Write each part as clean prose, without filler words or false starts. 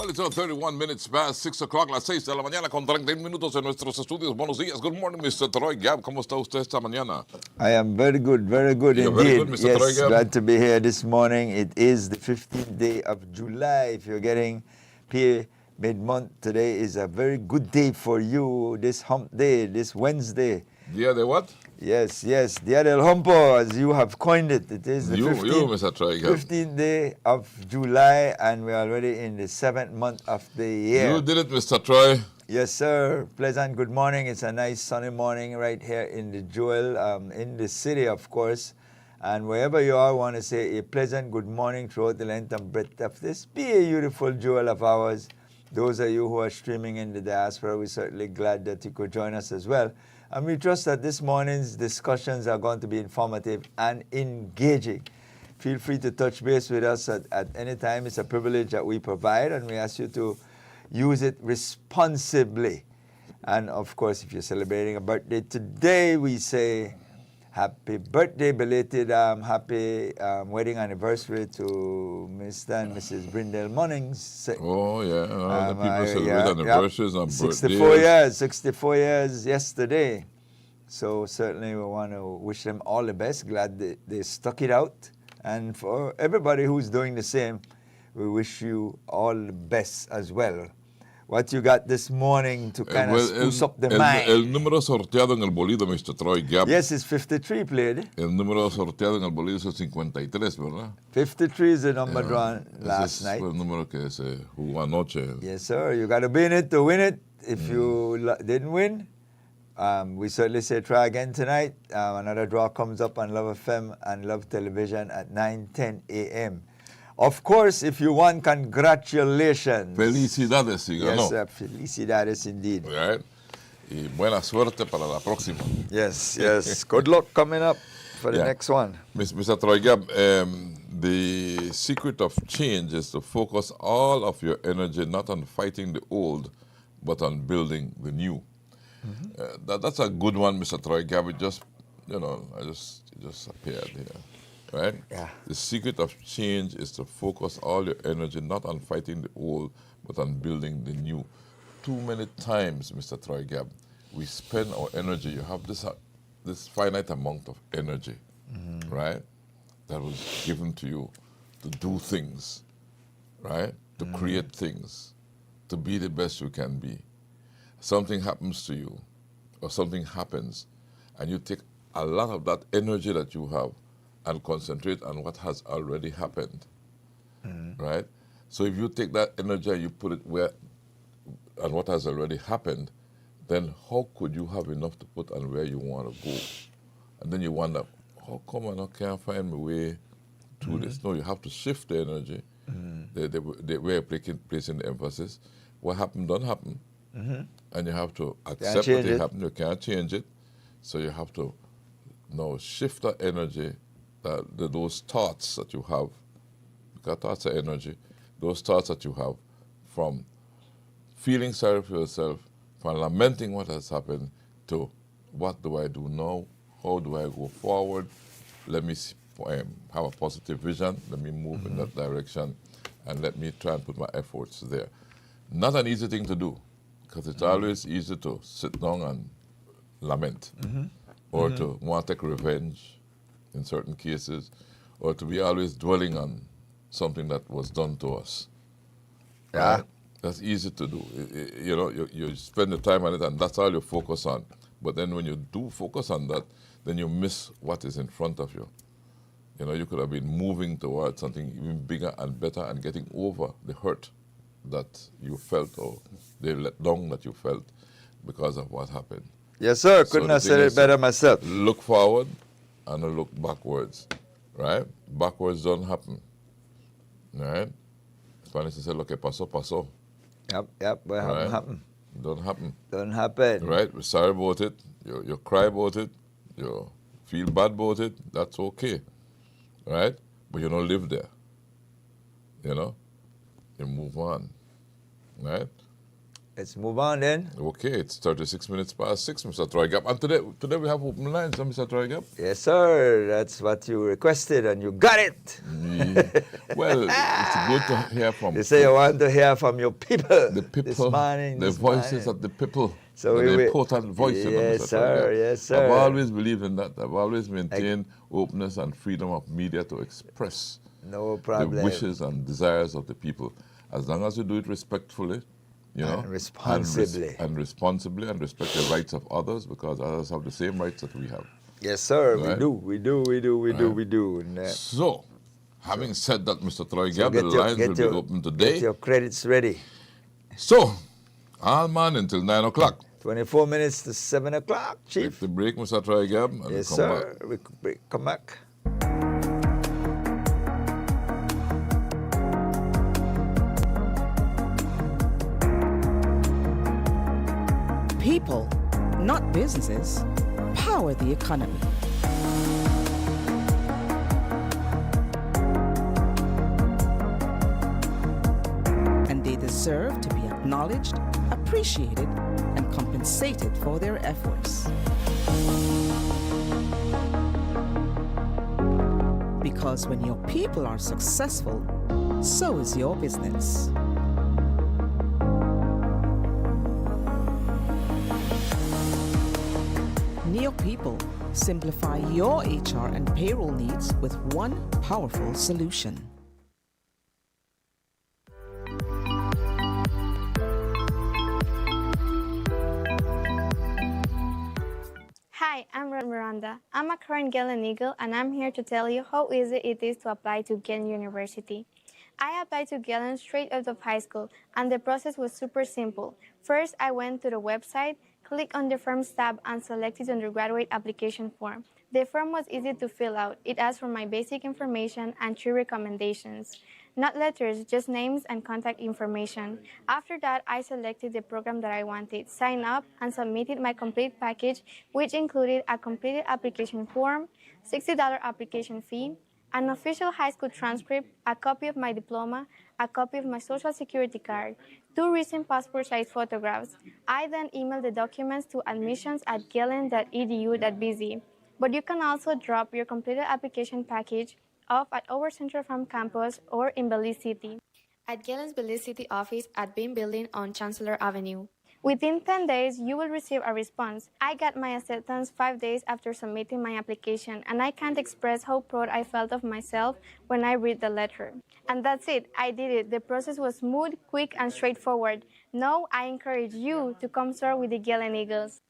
Well, it's 31 minutes past 6 o'clock, las 6 de la mañana, con 31 minutos en nuestros estudios. Buenos días. Good morning, Mr. Troy Gab. ¿Cómo está usted esta mañana? I am very good You're indeed. very good, Mr. Yes, Troy Gab. glad to be here this morning. It is the 15th day of July. If you're getting paid mid-month, today is a very good day for you. This hump day, this Wednesday. Día de what? Yes, Dia del Humpo, as you have coined it. It is the You, 15th, Mr. Troy Gab. 15th day of July, and we're already in the 7th month of the year. You did it, Mr. Troy. Yes, sir. Pleasant good morning. It's a nice sunny morning right here in the Jewel, in the city, of course. And wherever you are, I want to say a pleasant good morning throughout the length and breadth of this beautiful jewel of ours. Those of you who are streaming in the diaspora, we're certainly glad that you could join us as well. And we trust that this morning's discussions are going to be informative and engaging. Feel free to touch base with us at any time. It's a privilege that we provide, and we ask you to use it responsibly. And of course, if you're celebrating a birthday today, we say happy birthday, belated happy wedding anniversary to Mr. and Mrs. Brindle Munnings. Oh, yeah. The people celebrate anniversaries and 64 years yesterday. So certainly we want to wish them all the best. Glad they stuck it out. And for everybody who's doing the same, we wish you all the best as well. What you got this morning to kind of spruce up the mind? El número sorteado en el bolido, Mr. Troy Gab. Yes, it's 53 played. El número sorteado en el bolido es el 53, ¿verdad? 53 is the number drawn last night. Fue el número que se jugó anoche. Yes, sir. You got to be in it to win it. If you didn't win, we certainly say try again tonight. Another draw comes up on Love FM and Love Television at 9:10 a.m. Of course, if you won, congratulations. Felicidades, si ganó. Yes, sir. Felicidades indeed. Right? Y buena suerte para la próxima. Yes. Good luck coming up for the next one. Mr. Troy Gab, the secret of change is to focus all of your energy not on fighting the old, but on building the new. That's a good one, Mr. Troy Gab. It just appeared here. Right? Yeah. The secret of change is to focus all your energy not on fighting the old, but on building the new. Too many times, Mr. Troy Gab, we spend our energy. You have this finite amount of energy, right? That was given to you to do things, right? To create things, to be the best you can be. Something happens to you, or something happens, and you take a lot of that energy that you have and concentrate on what has already happened, right? So if you take that energy and you put it on what has already happened, then how could you have enough to put on where you want to go? And then you wonder, how come I can't find my way through this? No, you have to shift the energy. The way of placing the emphasis. What happened don't happen. And you have to accept that it happened. You can't change it. So you have to now shift that energy, those thoughts that you have, because thoughts are energy, those thoughts that you have from feeling sorry for yourself, from lamenting what has happened, to what do I do now? How do I go forward? Let me have a positive vision. Let me move in that direction, and let me try and put my efforts there. Not an easy thing to do, because it's always easy to sit down and lament, or to want to take revenge in certain cases, or to be always dwelling on something that was done to us. Yeah. Right? That's easy to do. You spend the time on it, and that's all you focus on. But then when you do focus on that, then you miss what is in front of you. You could have been moving towards something even bigger and better and getting over the hurt that you felt, or the letdown that you felt because of what happened. Yes, sir. Couldn't have said it better myself. Look forward and look backwards, right? Backwards don't happen, right? Spanish say, lo que pasó, pasó. Yep, what right? happened? Don't happen. Don't happen. Right? We're sorry about it. You cry about it. You feel bad about it. That's okay, right? But you don't live there, You move on, right? Let's move on then. Okay, it's 36 minutes past 6, Mr. Troy Gap. And today we have open lines, huh, Mr. Troy Gap? Yes, sir. That's what you requested, and you got it. Yeah. Well, it's good to hear from They say you want to hear from your people. the people, this morning. the voices of the people. So the important voice. Yes, Mr. Troy sir. Gap. Yes, sir. I've always believed in that. I've always maintained openness and freedom of media to express No problem. the wishes and desires of the people. As long as you do it respectfully, you know, And responsibly. and responsibly, and respect the rights of others, because others have the same rights that we have. Yes, sir. Right. We do. And, So, having said that, Mr. Troy so Gab, the lines will be open today. Get your credits ready. So, all man until 9 o'clock. 24 minutes to 7 o'clock, Take Chief. the break, Mr. Troy Gab, and Yes, come sir. back. We come back. People, not businesses, power the economy. And they deserve to be acknowledged, appreciated, and compensated for their efforts. Because when your people are successful, so is your business. Neo People, simplify your HR and payroll needs with one powerful solution. Hi, I'm Miranda. I'm a current Galen Eagle, and I'm here to tell you how easy it is to apply to Galen University. I applied to Galen straight out of high school, and the process was super simple. First, I went to the website, clicked on the Forms tab, and selected the undergraduate application form. The form was easy to fill out. It asked for my basic information and 3 recommendations. Not letters, just names and contact information. After that, I selected the program that I wanted, signed up, and submitted my complete package, which included a completed application form, $60 application fee, an official high school transcript, a copy of my diploma, a copy of my social security card, 2 recent passport size photographs. I then emailed the documents to admissions@galen.edu.bz. But you can also drop your completed application package off at our Central Farm campus or in Belize City, at Galen's Belize City office at Bean Building on Chancellor Avenue. Within 10 days, you will receive a response. I got my acceptance 5 days after submitting my application, and I can't express how proud I felt of myself when I read the letter. And that's it. I did it. The process was smooth, quick, and straightforward. Now, I encourage you to come soar with the Galen Eagles.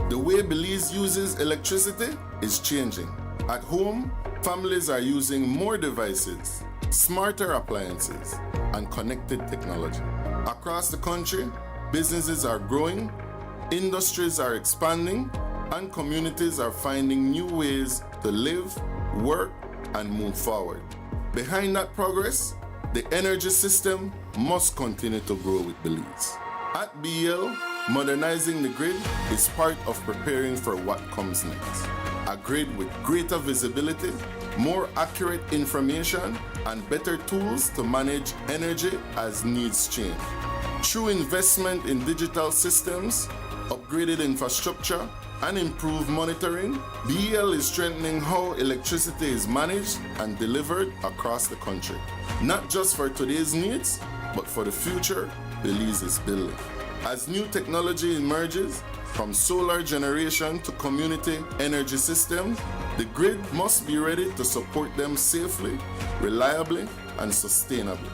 The way Belize uses electricity is changing. At home, families are using more devices, smarter appliances, and connected technology. Across the country, businesses are growing, industries are expanding, and communities are finding new ways to live, work, and move forward. Behind that progress, the energy system must continue to grow with Belize. At BEL, modernizing the grid is part of preparing for what comes next. A grid with greater visibility, more accurate information, and better tools to manage energy as needs change. Through investment in digital systems, upgraded infrastructure, and improved monitoring, BEL is strengthening how electricity is managed and delivered across the country. Not just for today's needs, but for the future Belize is building. As new technology emerges, from solar generation to community energy systems, the grid must be ready to support them safely, reliably, and sustainably.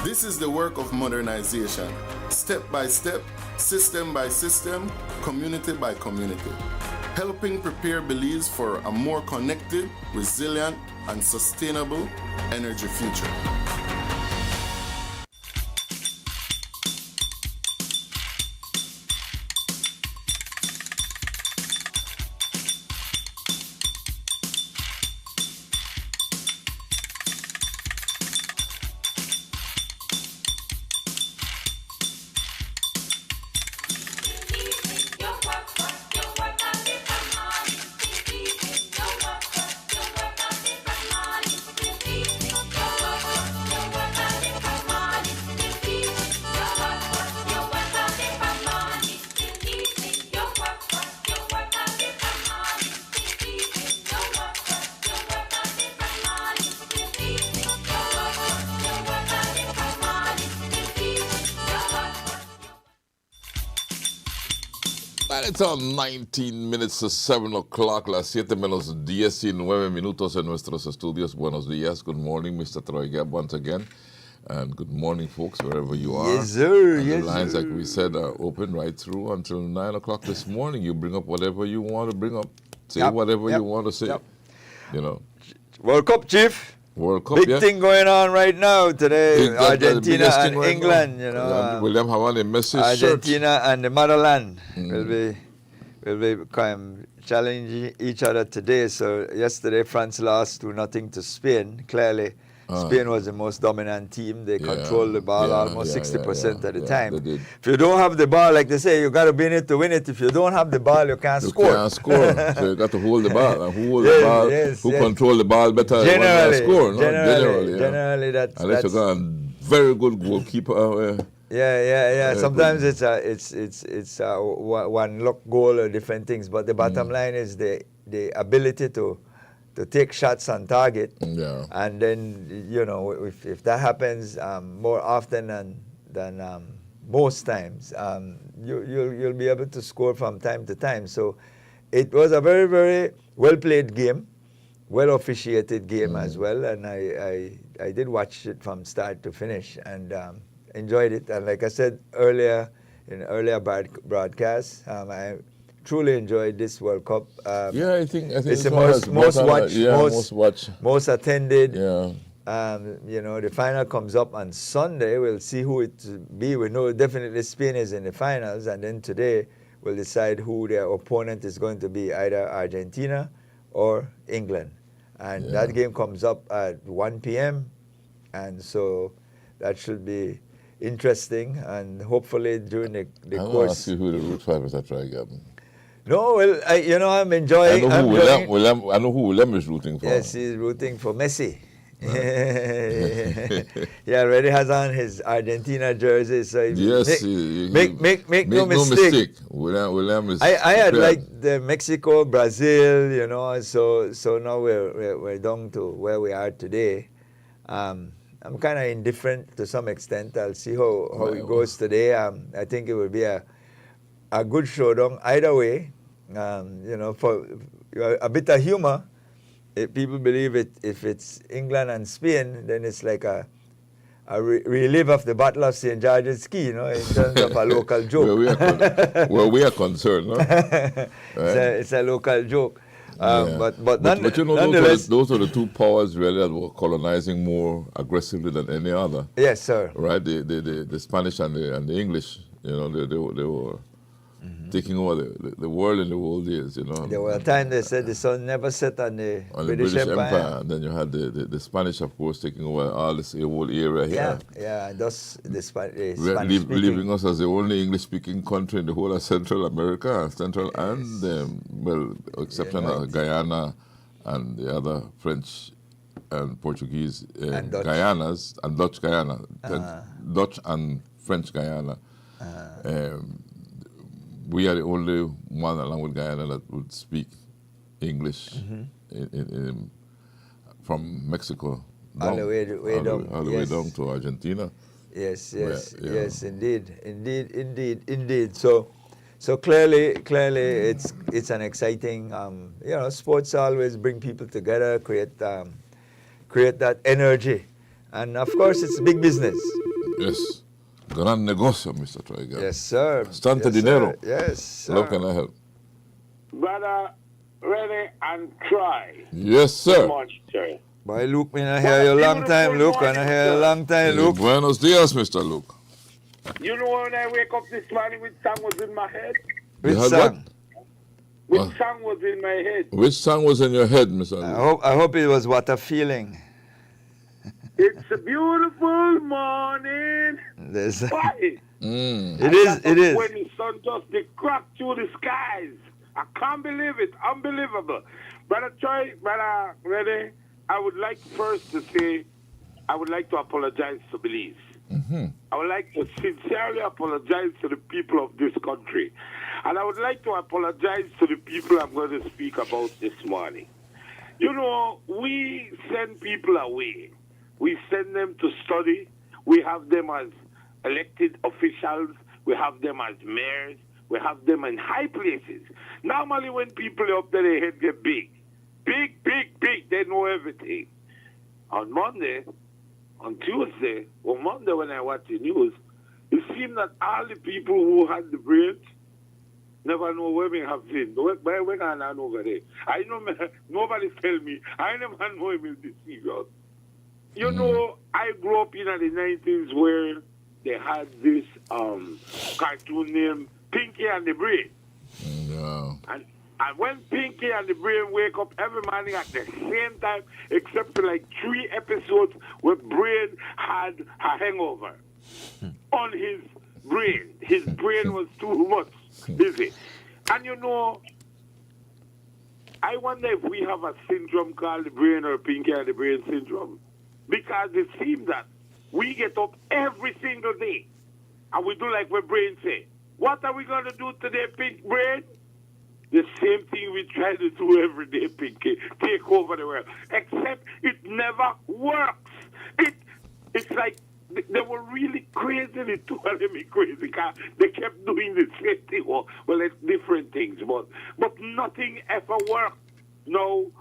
This is the work of modernization, step by step, system by system, community by community, helping prepare Belize for a more connected, resilient, and sustainable energy future. Right, it's on 19 minutes to 7 o'clock, las 7:19 minutos en nuestros estudios. Buenos días, good morning, Mr. Troy Gabb once again. And good morning, folks, wherever you are. Yes, sir. And Yes, the lines, sir. like we said, are open right through until 9 o'clock this morning. You bring up whatever you want to bring up. Say Yep, whatever yep, you want to say. yep. You know, World Cup, Chief. World Cup, Big yeah. thing going on right now today. Big- that's the Argentina biggest and thing right England, now. you know. William Havani, Messi shirt. Argentina and the motherland will be challenging each other today. So yesterday France lost 2-0 to Spain. Clearly, Spain was the most dominant team. They Yeah, controlled the ball yeah, almost yeah, 60% yeah, of the yeah, time. they did. If you don't have the ball, like they say, you got to be in it to win it. If you don't have the ball, you can't You score. can't score. So you got to hold the ball. And who hold Yes, the ball, yes, who yes. control the ball better, Generally, score. No? generally, yeah. generally, that's Unless you got a very good goalkeeper. Yeah. good. Sometimes it's one luck goal or different things, but the bottom line is the ability to take shots on target. Yeah. And then, you know, if that happens more often than most times, you'll be able to score from time to time. So it was a very, very well played game, well officiated game as well, and I did watch it from start to finish and enjoyed it. And like I said earlier in earlier broadcasts, I truly enjoyed this World Cup. Yeah, I think it's the one most has most better- watched, yeah, most watched. most attended. Yeah. You know, the final comes up on Sunday. We'll see who it will be. We know definitely Spain is in the finals, and then today we'll decide who their opponent is going to be, either Argentina or England. And Yeah. that game comes up at 1 p.m., and so that should be interesting. And hopefully during the I'm going to course. ask you who the root five is at Troy Gabb. No, well, I'm I enjoying. know I'm who enjoying- William, I know who William is rooting for. Yes, he's rooting for Messi. He already has on his Argentina jersey, so Yes, make no mistake. William is. I had prepared. like the Mexico, Brazil, you know, so now we're down to where we are today. I'm kind of indifferent to some extent. I'll see how it goes today. I think it will be a good showdown either way. You know, for a bit of humor. People believe if it's England and Spain, then it's like a relief of the Battle of St. George's Key, you know, in terms of a local joke. Where we are concerned, no? Right? It's a local joke. Yeah. But you know, nonetheless, those are the two powers really that were colonizing more aggressively than any other. yes, sir. Right, the Spanish and the English, you know, they were taking over the world in the old days, you know. There were a time they said the sun never set on the British Empire. And then you had the Spanish, of course, taking over all this whole area here. Yeah, thus the Spanish speaking. Leaving us as the only English-speaking country in the whole of Central America, exception of Guyana and the other French and Portuguese And Dutch. Guyanas and Dutch Guyana, Dutch and French Guyana. We are the only one along with Guyana that would speak English from Mexico All the way down. all the way Yes. down to Argentina. Yes, Yeah. indeed. So clearly, it's an exciting. You know, sports always bring people together, create that energy, and of course, it's big business. Yes. Gran negocio, Mr. Troy Gabb. Yes, sir. Bastante Yes, dinero. sir. Yes, sir. How can I help? Brother, ready and try. Yes, sir. Much, sir. Boy, Luke, me not hear you a long time, Luke. I not hear you a long time, Luke. Buenos dias, Mr. Luke. You know when I wake up this morning, which song was in my head? Which You had song? Which What? song was in my head? Which song was in your head, Mr. Luke? I hope it was What a Feeling. It's a beautiful morning. There's- Why? It is. When the sun just be cracked through the skies. I can't believe it. Unbelievable. Brother Troy, brother, ready? I would like first to say, I would like to apologize to Belize. I would like to sincerely apologize to the people of this country. And I would like to apologize to the people I'm going to speak about this morning. You know, we send people away. We send them to study. We have them as elected officials. We have them as mayors. We have them in high places. Normally when people are up there, their head get big. Big, big, big. They know everything. On Monday, on Tuesday, or Monday when I watch the news, it seemed that all the people who had the brains never know where we have been. Where can I know over there? I know nobody tell me. I never know him in this serious. You know, I grew up in the 90s where they had this cartoon named Pinky and the Brain. Yeah. And when Pinky and the Brain wake up every morning at the same time, except for like 3 episodes where Brain had a hangover on his brain. His brain was too much busy. And you know, I wonder if we have a syndrome called the Brain or Pinky and the Brain syndrome. Because it seems that we get up every single day and we do like what Brain say. What are we going to do today, Pink Brain? The same thing we try to do every day, Pinky. Take over the world. Except it never works. It's like they were really crazy. They told me crazy because they kept doing the same thing. Well, it's different things, but nothing ever worked. No,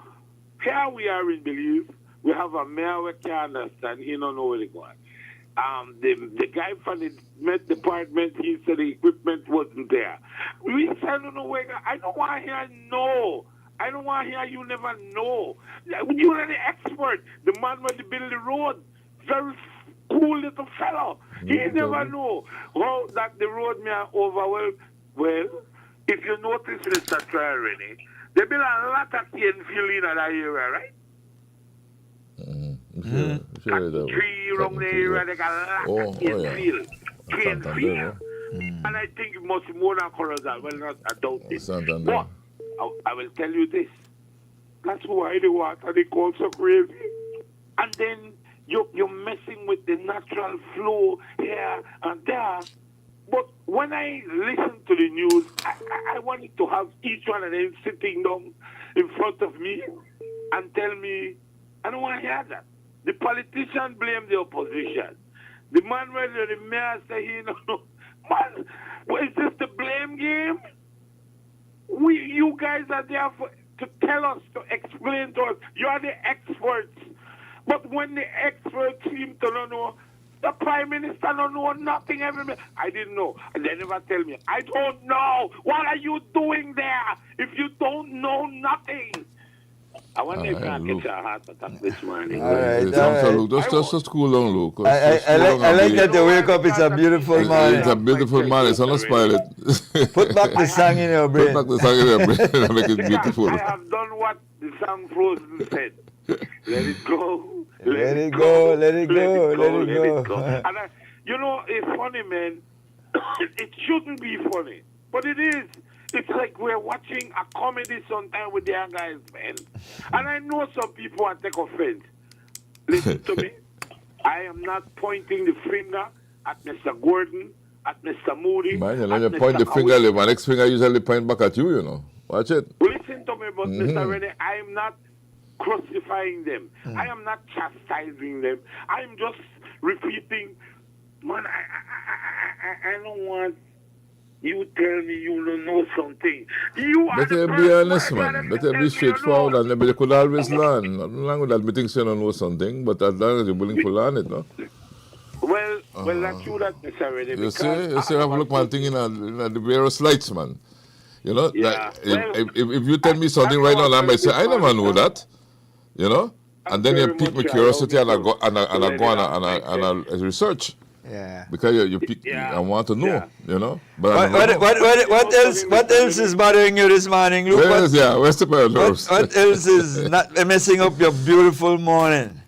here we are in Belize. We have a mayor we can't understand. He don't know where they're going. The guy from the Met Department, he said the equipment wasn't there. We said, I don't know where. I don't want to hear no. I don't want to hear you never know. You are the expert. The man when they build the road, very cool little fellow. He never know how that the road may have overwhelmed. Well, if you notice, Mr. Troy Rennie, they build a lot of cane field in that area, right? Tree around the area, they got a lot of cane field. Cane field. And I think it must be more than Corozal. Well, not I doubt it. But I will tell you this. That's why the water they call so crazy. And then you're messing with the natural flow here and there. But when I listen to the news, I wanted to have each one of them sitting down in front of me and tell me, I don't want to hear that. The politician blame the opposition. The man where the mayor say he no. Man, well, is this the blame game? You guys are there to tell us, to explain to us. You are the experts. But when the experts seem to not know, the Prime Minister don't know nothing. I didn't know. And they never tell me. I don't know. What are you doing there if you don't know nothing? I wonder if I get a heart attack this morning. All right. Luke. Just cool down, Luke. I like that you wake up. It's a beautiful morning. It's a beautiful morning. So don't spoil it. Put back the song in your brain. Put back the song in your brain and make it beautiful. I have done what the song Frozen said. Let it go. Let it go. Let it go. Let it go. And you know, it's funny, man. It shouldn't be funny, but it is. It's like we're watching a comedy sometime with the young guys, man. And I know some people will take offense. Listen to me. I am not pointing the finger at Mr. Gordon, at Mr. Moody. Man, you know, you point the finger, my next finger usually point back at you, you know. Watch it. Listen to me, but Mr. Rennie, I am not crucifying them. I am not chastising them. I am just repeating, man, I don't want you tell me you don't know something. You are better be honest, man. Better be straightforward, and maybe you could always learn. Nothing wrong with admitting you don't know something, but as long as you're willing to learn it, no? Well, that's true, that Mr. Rennie. You see, I have a look one thing in the various lights, man. You know, Yeah. like, if you tell me something right now, I might say, I never know that. You know? And then you pique my curiosity and I go and I research. Yeah. Because you pick, I want to know, Yeah. you know. What else is bothering you this morning, Luke? Where's the paradox? What else is not messing up your beautiful morning?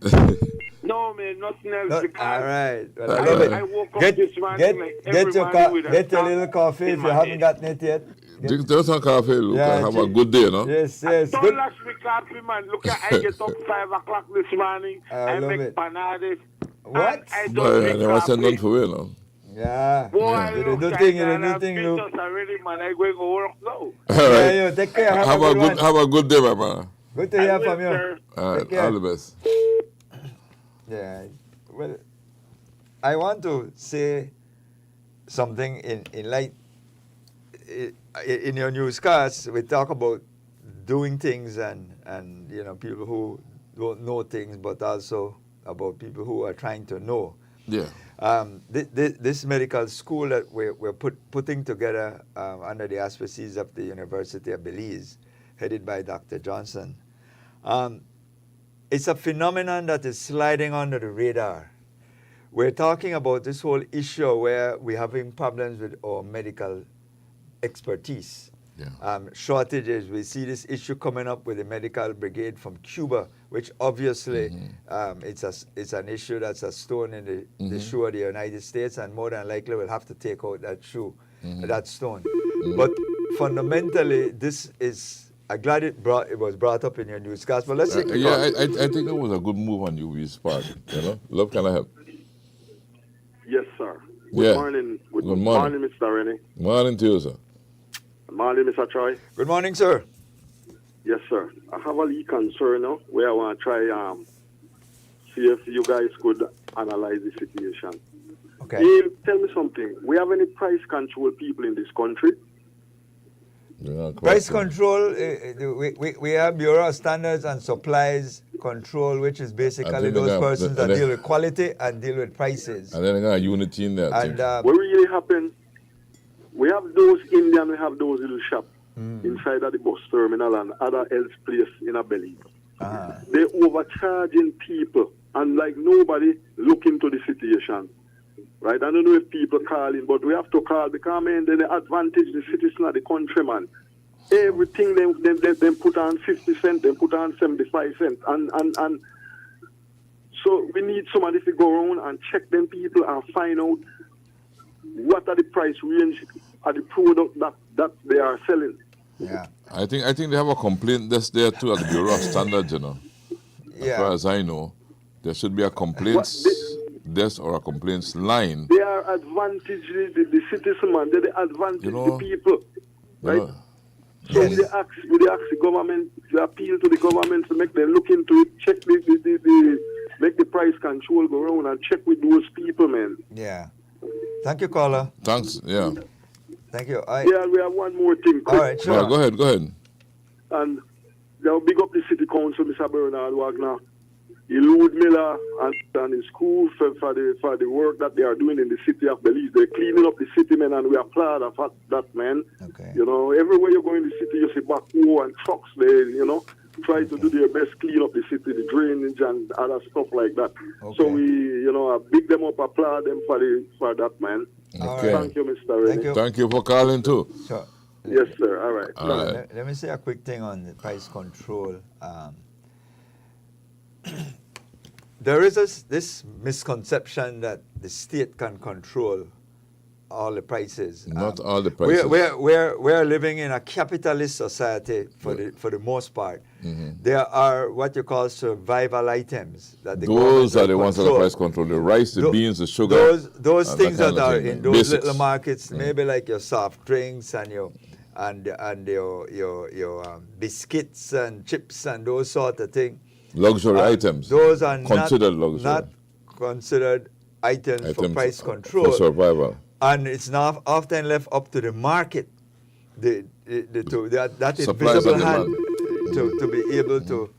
No, man, nothing else. All right. Well, I love love it. I woke up Get, this morning like every morning with a get your thought little coffee if in you my haven't head. gotten it yet. Drink some coffee, Luke, Yeah, and have a drink- good day, no? Yes. Don't Good. lash me coffee, man. Look at I get up 5 o'clock this morning. I I love make it. panades. What? And I But don't I make never said nothing coffee. for you, no? Yeah. Boy, You look, do I thing, you can't do have thing, pictures Luke. already, man. I going to work now. All Yeah, right. you take care. Have Have a good one. have a good day, my man. Good to I hear will, from you. sir. All right, Take care. all the best. Yeah. Well, I want to say something in light. in your newscast, we talk about doing things and people who don't know things, but also about people who are trying to know. Yeah. This medical school that we're putting together under the auspices of the University of Belize, headed by Dr. Johnson, it's a phenomenon that is sliding under the radar. We're talking about this whole issue where we're having problems with our medical expertise. Yeah. Shortages. We see this issue coming up with the medical brigade from Cuba, which obviously it's an issue that's a stone in the shoe of the United States, and more than likely we'll have to take out that shoe, that stone. But fundamentally, this is, I'm glad it was brought up in your newscast. But let's take the call. I think it was a good move on UV's part. Love, can I help? Yes, sir. Yeah. Good morning. Good morning. Mr. Rennie. Morning to you, sir. Good morning, Mr. Troy. Good morning, sir. Yes, sir. I have a little concern now where I want to try see if you guys could analyze the situation. Okay. Hey, tell me something. We have any price control people in this country? Price control, we have Bureau of Standards and Supplies Control, which is basically those persons that deal with quality and deal with prices. And then they got a unity in there. And what really happened, we have those Indian, we have those little shops inside of the bus terminal and other else place in a Belize. They overcharging people and like nobody look into the situation. Right? I don't know if people calling, but we have to call because man, they advantage the citizen of the country, man. Everything they put on 50 cents, they put on 75 cents. And so we need somebody to go around and check them people and find out what are the price range of the product that they are selling. Yeah. I think they have a complaint desk there too at the Bureau of Standards, As far as I know, there should be a complaints desk or a complaints line. They are advantaging the citizen, man. They advantage the people, right? So they ask the government, they appeal to the government to make them look into it, check make the price control go around and check with those people, man. Yeah. Thank you, caller. Thanks. Yeah. Thank you. Yeah, we have one more thing. All right, sure. Yeah, go ahead. And they'll big up the city council, Mr. Bernard Wagner, Elude Miller, and his crew for the work that they are doing in the city of Belize. They're cleaning up the city, man, and we are proud of that, man. Okay. Everywhere you go in the city, you see backhoe and trucks there, try to do their best, clean up the city, the drainage and other stuff like that. Okay. So we, big them up, applaud them for that, man. Okay. Thank you, Mr. Rennie. Thank you for calling too. Sure. Yes, sir. All right. All right. Let me say a quick thing on the price control. There is this misconception that the state can control all the prices. Not all the prices. We're living in a capitalist society for the most part. There are what you call survival items that those are the ones that are price control. The rice, the beans, the sugar. Those things that are in those basics. little markets, maybe like your soft drinks and your biscuits and chips and those sort of things. Luxury items. Those are considered luxury. not considered items for price control. For survival. And it's not often left up to the market, that Supplies invisible and hand, demand. to be able to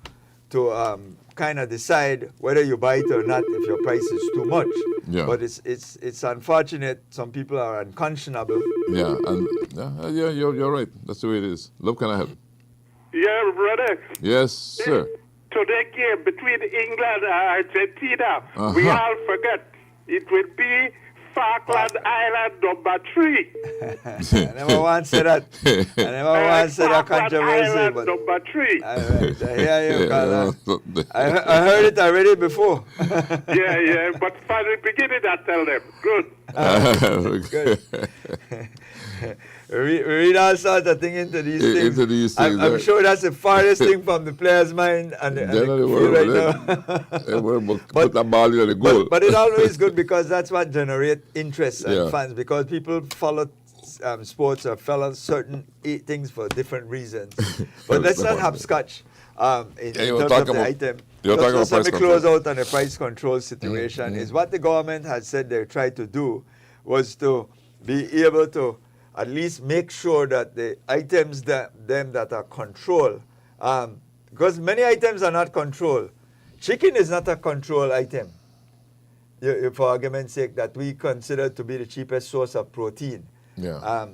kind of decide whether you buy it or not if your price is too much. Yeah. But it's unfortunate. Some people are unconscionable. Yeah, and you're right. That's the way it is. Love, can I help? Yeah, brother. Yes, sir. Today game between England and Argentina, we all forget it will be Falkland Island number 3. I never want to say that. I never want to say that controversy. Island But number 3. I hear you, Carla. I heard it already before. yeah, but from the beginning I tell them, good. We read all sorts of things into these things. I'm sure that's the farthest thing from the player's mind and the field right now. Put that ball in the goal. But it's always good because that's what generates interest and fans, because people follow sports or follow certain things for different reasons. But let's not hopscotch in terms of the item. Just let me close out on the price control situation. Is what the government has said they tried to do was to be able to at least make sure that the items that are controlled, because many items are not controlled. Chicken is not a control item, for argument's sake, that we consider to be the cheapest source of protein. Yeah.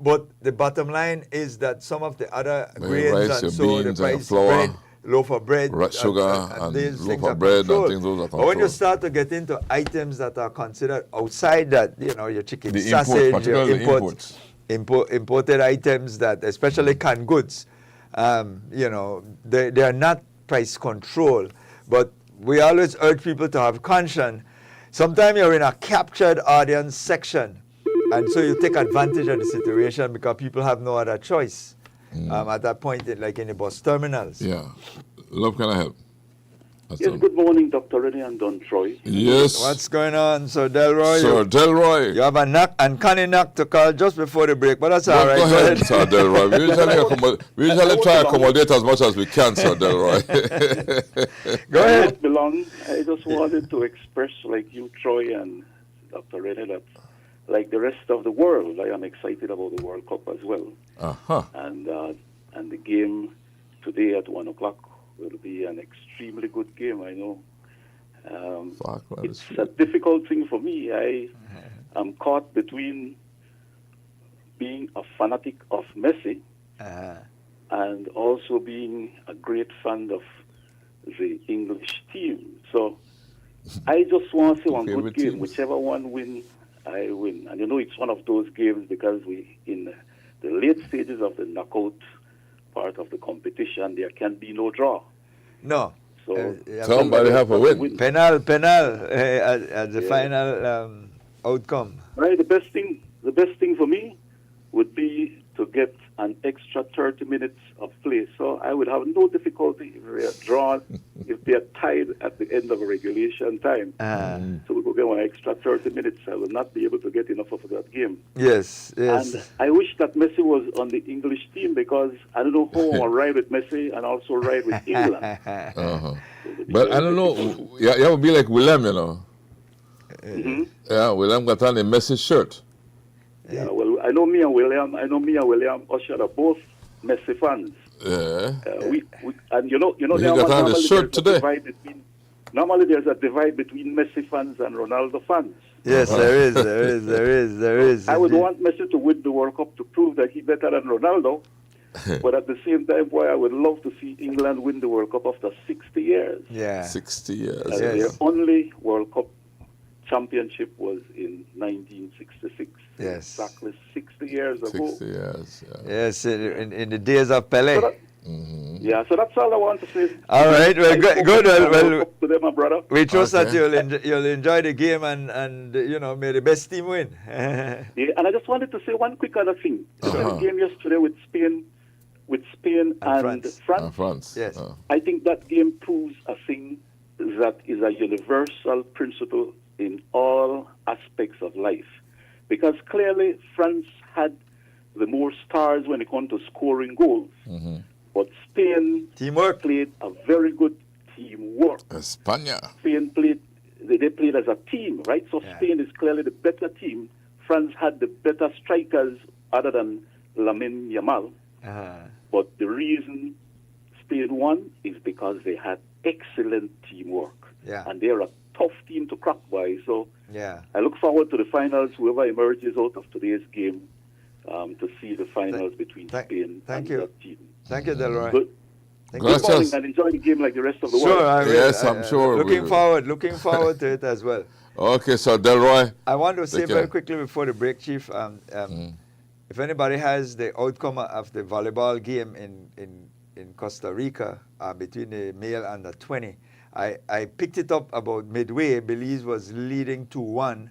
But the bottom line is that some of the other The grains rice, and your so the beans, and price flour, bread, loaf of bread, sugar, and these loaf things of are bread and controlled. things those are But when you controlled. start to get into items that are considered outside that, your chicken The sausage, imports, particularly the imports. imported items that, especially canned goods, they are not price controlled. But we always urge people to have conscience. Sometimes you're in a captured audience section, and so you take advantage of the situation because people have no other choice at that point, like in the bus terminals. Yeah. Love, can I help? Yes, good morning, Dr. Rennie and Don Troy. Yes. What's going on, Sir Delroy? Sir Delroy. You have a uncanny knock to call just before the break, but that's all right. Go ahead, Sir Delroy. We usually try to accommodate as much as we can, Sir Delroy. Go ahead. I don't belong. I just wanted to express, like you, Troy, and Dr. Rennie, that like the rest of the world, I am excited about the World Cup as well. Uh-huh. And the game today at 1 o'clock will be an extremely good game, I know. It's a difficult thing for me. I am caught between being a fanatic of Messi and also being a great fan of the English team. So I just want to say one good game. Whichever one wins, I win. And it's one of those games because we, in the late stages of the knockout part of the competition, there can be no draw. No. So somebody have a win. Penal at the final outcome. Right. The best thing for me would be to get an extra 30 minutes of play. So I would have no difficulty if they are drawn, if they are tied at the end of a regulation time. So we will get one extra 30 minutes. I will not be able to get enough of that game. Yes. And I wish that Messi was on the English team because I don't know how I'll ride with Messi and also ride with England. Uh-huh. But I don't know. Yeah, it would be like Willem, Mm-hmm. Yeah, Willem got on a Messi shirt. Yeah, well, I know me and William Usher are both Messi fans. Yeah. We and you know. He got on the shirt today. Normally, there's a divide between Messi fans and Ronaldo fans. Yes, there is. I would want Messi to win the World Cup to prove that he's better than Ronaldo. But at the same time, boy, I would love to see England win the World Cup after 60 years. Yeah. 60 years. Their only World Cup championship was in 1966. Yes. Exactly 60 years ago. 60 years. Yeah. Yes, in the days of Pelé. So yeah, so that's all I want to say. All right, well, good. Well, to them, my brother. we trust that you'll enjoy the game and may the best team win. Yeah, and I just wanted to say one quick other thing. The game yesterday with Spain and France. Yes. I think that game proves a thing that is a universal principle in all aspects of life. Because clearly France had the more stars when it comes to scoring goals. Mm-hmm. But Spain played a very good teamwork. España. Spain they played as a team, right? So Spain is clearly the better team. France had the better strikers other than Lamine Yamal. But the reason Spain won is because they had excellent teamwork. Yeah. And they're a tough team to crack by. So I look forward to the finals, whoever emerges out of today's game, to see the finals between Spain and that team. Thank you, Delroy. Good. Good morning, and enjoy the game like the rest of the world. Yes, I'm sure. Looking forward to it as well. Okay, so Delroy. I want to say very quickly before the break, Chief, if anybody has the outcome of the volleyball game in Costa Rica between the male under 20, I picked it up about midway. Belize was leading 2-1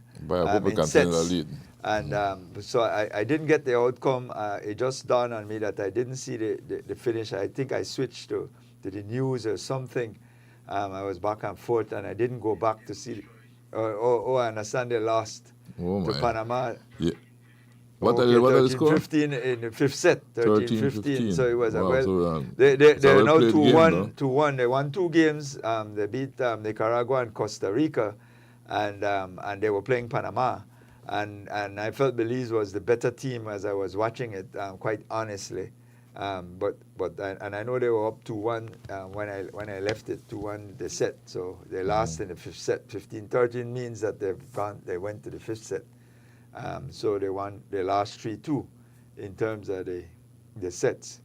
in sets. And so I didn't get the outcome. It just dawned on me that I didn't see the finish. I think I switched to the news or something. I was back and forth, and I didn't go back to see. I understand they lost to Panama. Yeah. What are the score? 15 in the fifth set. 13-15. So it was they're now 2-1. They won 2 games. They beat Nicaragua and Costa Rica, and they were playing Panama. and I felt Belize was the better team as I was watching it, quite honestly. But I know they were up 2-1 when I left it 2-1 the set, so they lost in the fifth set. 15-13 means that they went to the fifth set. So they lost 3-2 in terms of the sets.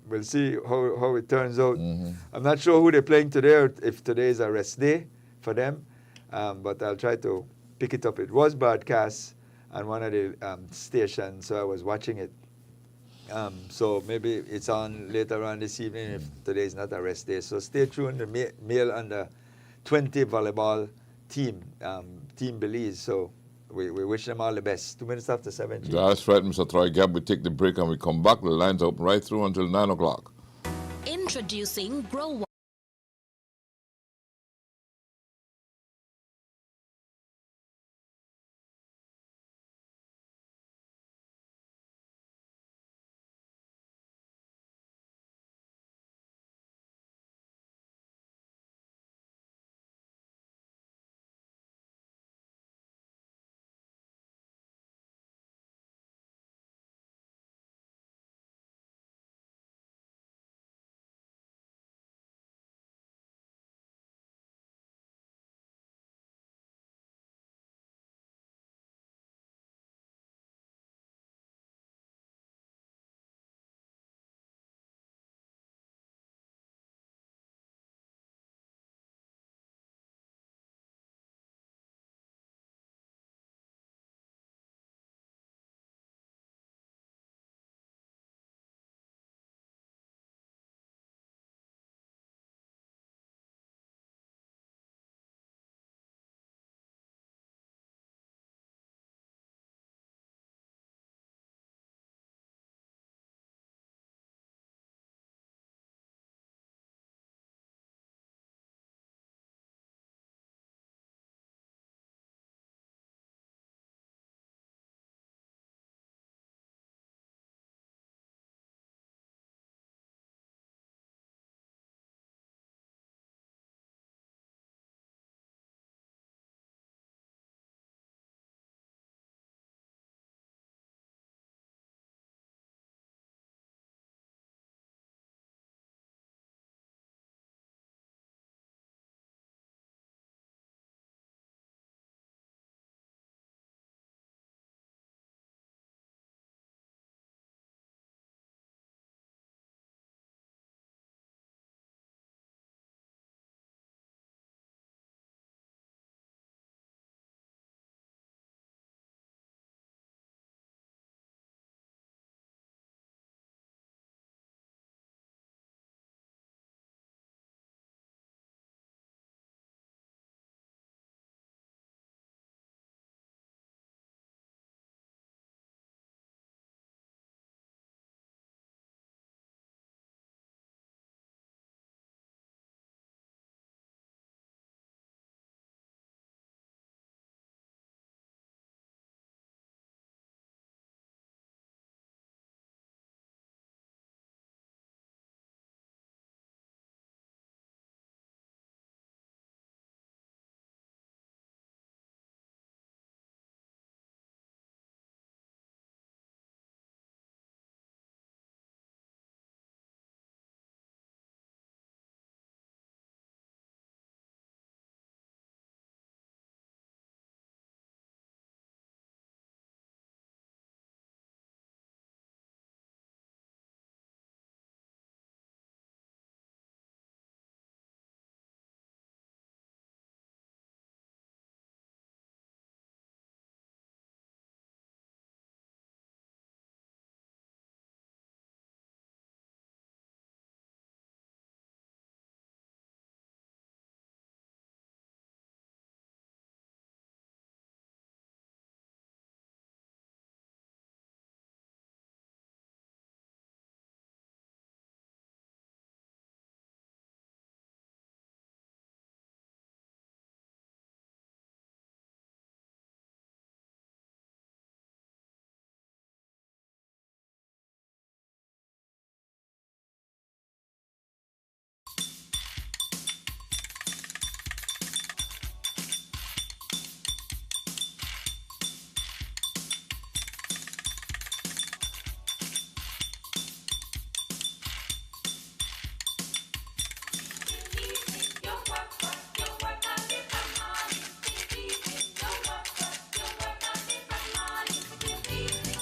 We'll see how it turns out. I'm not sure who they're playing today, or if today is a rest day for them, but I'll try to pick it up. It was broadcast on one of the stations, so I was watching it. So maybe it's on later on this evening if today is not a rest day. So stay tuned. The male under 20 volleyball team, Team Belize. So we wish them all the best. 2 minutes after 7. That's right, Mr. Troy Gabb. We take the break and we come back. The lines are open right through until 9 o'clock. Introducing Grow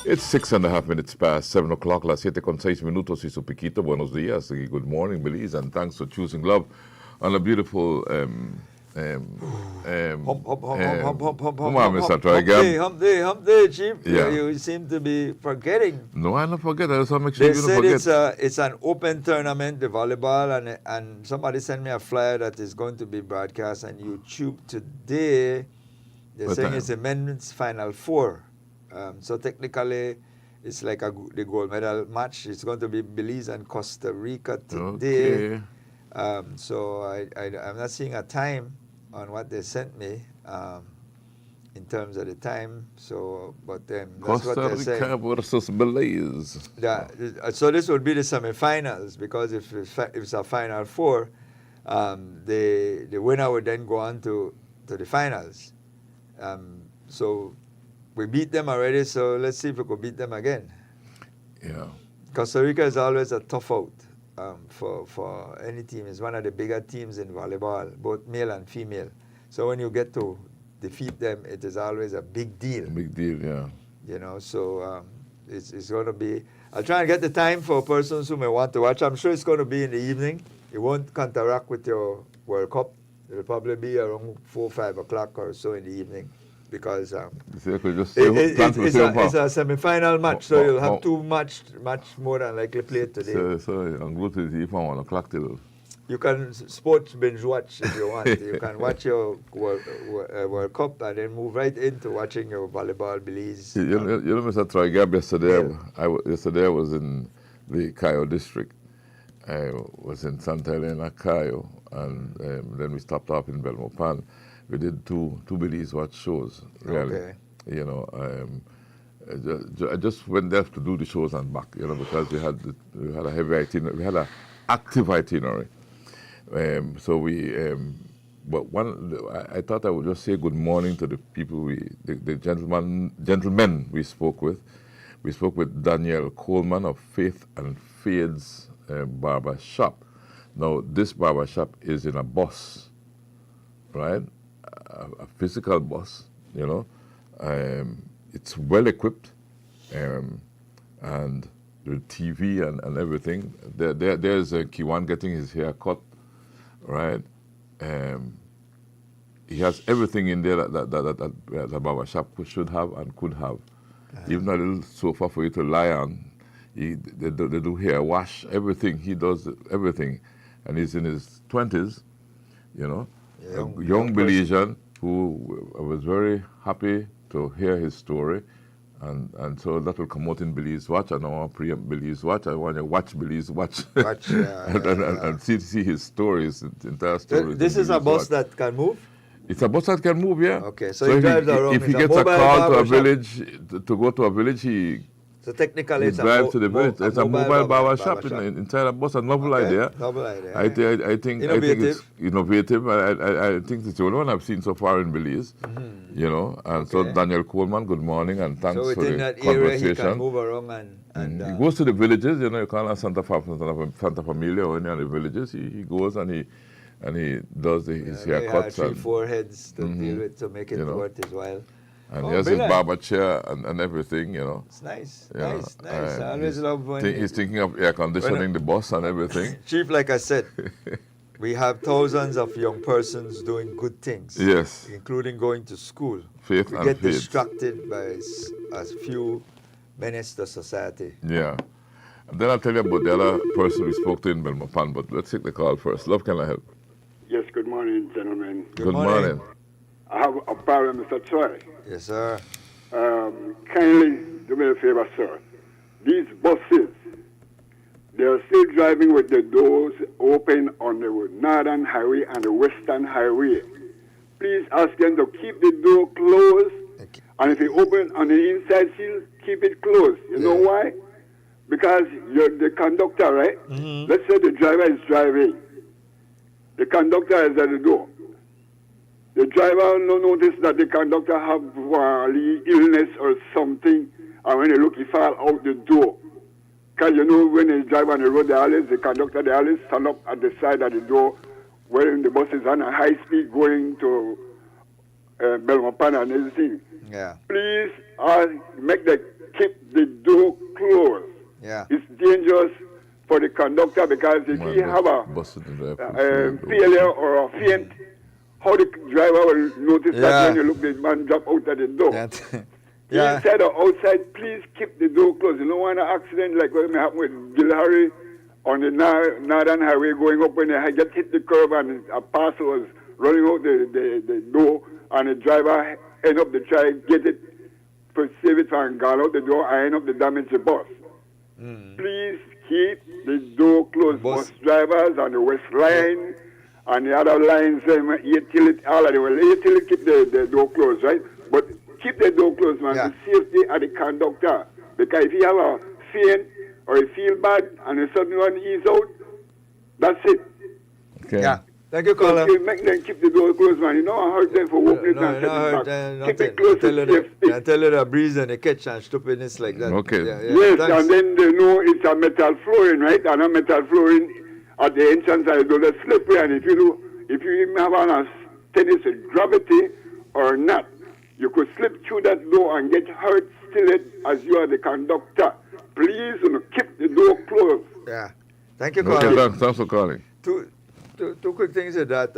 It's 6.5 minutes past 7 o'clock. Las 7:06 minutos y su piquito. Buenos días. Good morning, Belize, and thanks for choosing love on a beautiful Mr. Troy Gab. Hump day, Chief. Yeah. You seem to be forgetting. No, I don't forget. I just want to make sure They you don't said forget. it's an open tournament, the volleyball, and somebody sent me a flyer that is going to be broadcast on YouTube today. They're What saying time? it's a men's Final Four. So technically, it's like the gold medal match. It's going to be Belize and Costa Rica today. Okay. So I'm not seeing a time on what they sent me in terms of the time. So, but that's what Costa they're Rica saying. versus Belize. Yeah, so this would be the semifinals, because if it's a Final Four, the winner would then go on to the finals. So we beat them already, so let's see if we could beat them again. Yeah. Costa Rica is always a tough out for any team. It's one of the bigger teams in volleyball, both male and female. So when you get to defeat them, it is always a big deal. A big deal, yeah. You know, so it's going to be. I'll try and get the time for persons who may want to watch. I'm sure it's going to be in the evening. It won't counteract with your World Cup. It'll probably be around 4, 5 o'clock or so in the evening, because You see, I could just it's a semi-final match, so you'll have oh. too much more than likely play it today. So I'm going to the from 1 o'clock till. You can sports binge watch if you want. You can watch your World Cup and then move right into watching your volleyball Belize. You know, Mr. Troy Gab, yesterday, Yeah. yesterday I was in the Cayo district. I was in Santa Elena, Cayo, and then we stopped off in Belmopan. We did two Belize watch shows, really. Okay. You know, I just went there to do the shows and back, you know, because we had a heavy itinerary, we had an active itinerary. So I thought I would just say good morning to the people, the gentlemen we spoke with. We spoke with Daniel Coleman of Faith and Fades Barber Shop. Now, this barber shop is in a bus, right? A physical bus, you know. It's well equipped, and the TV and everything. There's Kiwan getting his hair cut, right? He has everything in there that a barber shop should have and could have. Even a little sofa for you to lie on. They do hair wash, everything. He does everything. And he's in his 20s, you know. A young Belizean who I was very happy to hear his story. And so that will come out in Belize Watch. And I want to preempt Belize Watch. I want to watch Belize Watch. And see his stories, entire stories. This is a bus that can move? It's a bus that can move, yeah. Okay, so he drives around. If he gets a call to a village, to go to a village, so technically he drives to the village. It's a mobile barber shop inside a bus. A novel idea. Novel idea. I think it's innovative. I think it's the only one I've seen so far in Belize. You know, and so Daniel Coleman, good morning and thanks for the within that conversation. area, he can move around and he goes to the villages. You know, you call it Santa Familia or any of the villages. He goes and he does his haircuts. 3, 4 heads to deal with to make it worth his while. And he has his barber chair and everything, you know. It's nice, You nice. know, I always love when he's thinking of air conditioning the bus and everything. Chief, like I said, we have thousands of young persons doing good things. Yes. Including going to school. Faith we and get faith. distracted by a few menace to society. Yeah. And then I'll tell you about the other person we spoke to in Belmopan, but let's take the call first. Love, can I help? Yes, good morning, gentlemen. Good morning. I have a problem, Mr. Troy. Yes, sir. Kindly do me a favor, sir. These buses, they are still driving with the doors open on the Northern Highway and the Western Highway. Please ask them to keep the door closed. Okay. And if you open on the inside seal, keep it closed. You know why? Because you're the conductor, right? Let's say the driver is driving. The conductor is at the door. The driver no notice that the conductor have illness or something, and when they look, he fall out the door. Because you know when they drive on the road, the conductor, they always stand up at the side of the door when the bus is on a high speed going to Belmopan and everything. Yeah. Please make them keep the door closed. Yeah. It's dangerous for the conductor because if he have a failure or a faint, how the driver will notice that when you look the man drop out of the door. Inside or outside, please keep the door closed. You don't want an accident like what may happen with Gilhari on the Northern Highway going up when they get hit the curb and a parcel was running out the door and the driver end up to try get it, to save it and gone out the door and end up to damage the bus. Please keep the door closed. Bus drivers on the West Line and the other lines, all of them, well, keep the door closed, right? But keep the door closed, man. The safety of the conductor. Because if you have a faint or you feel bad and a sudden one ease out, that's it. Okay. Yeah. Thank you, caller. So make them keep the door closed, man. You know I hurt them for walking and sitting back. Keep it closed to safety. I tell you the breeze and the catch and stupidness like that. Okay. Yes, thanks. And then they know it's a metal flooring, right? And a metal flooring at the entrance side, the slippery. And if you even have a tennis with gravity or not, you could slip through that door and get hurt still as you are the conductor. Please keep the door closed. Yeah. Thank you, caller. Okay, thanks for calling. Two quick things is that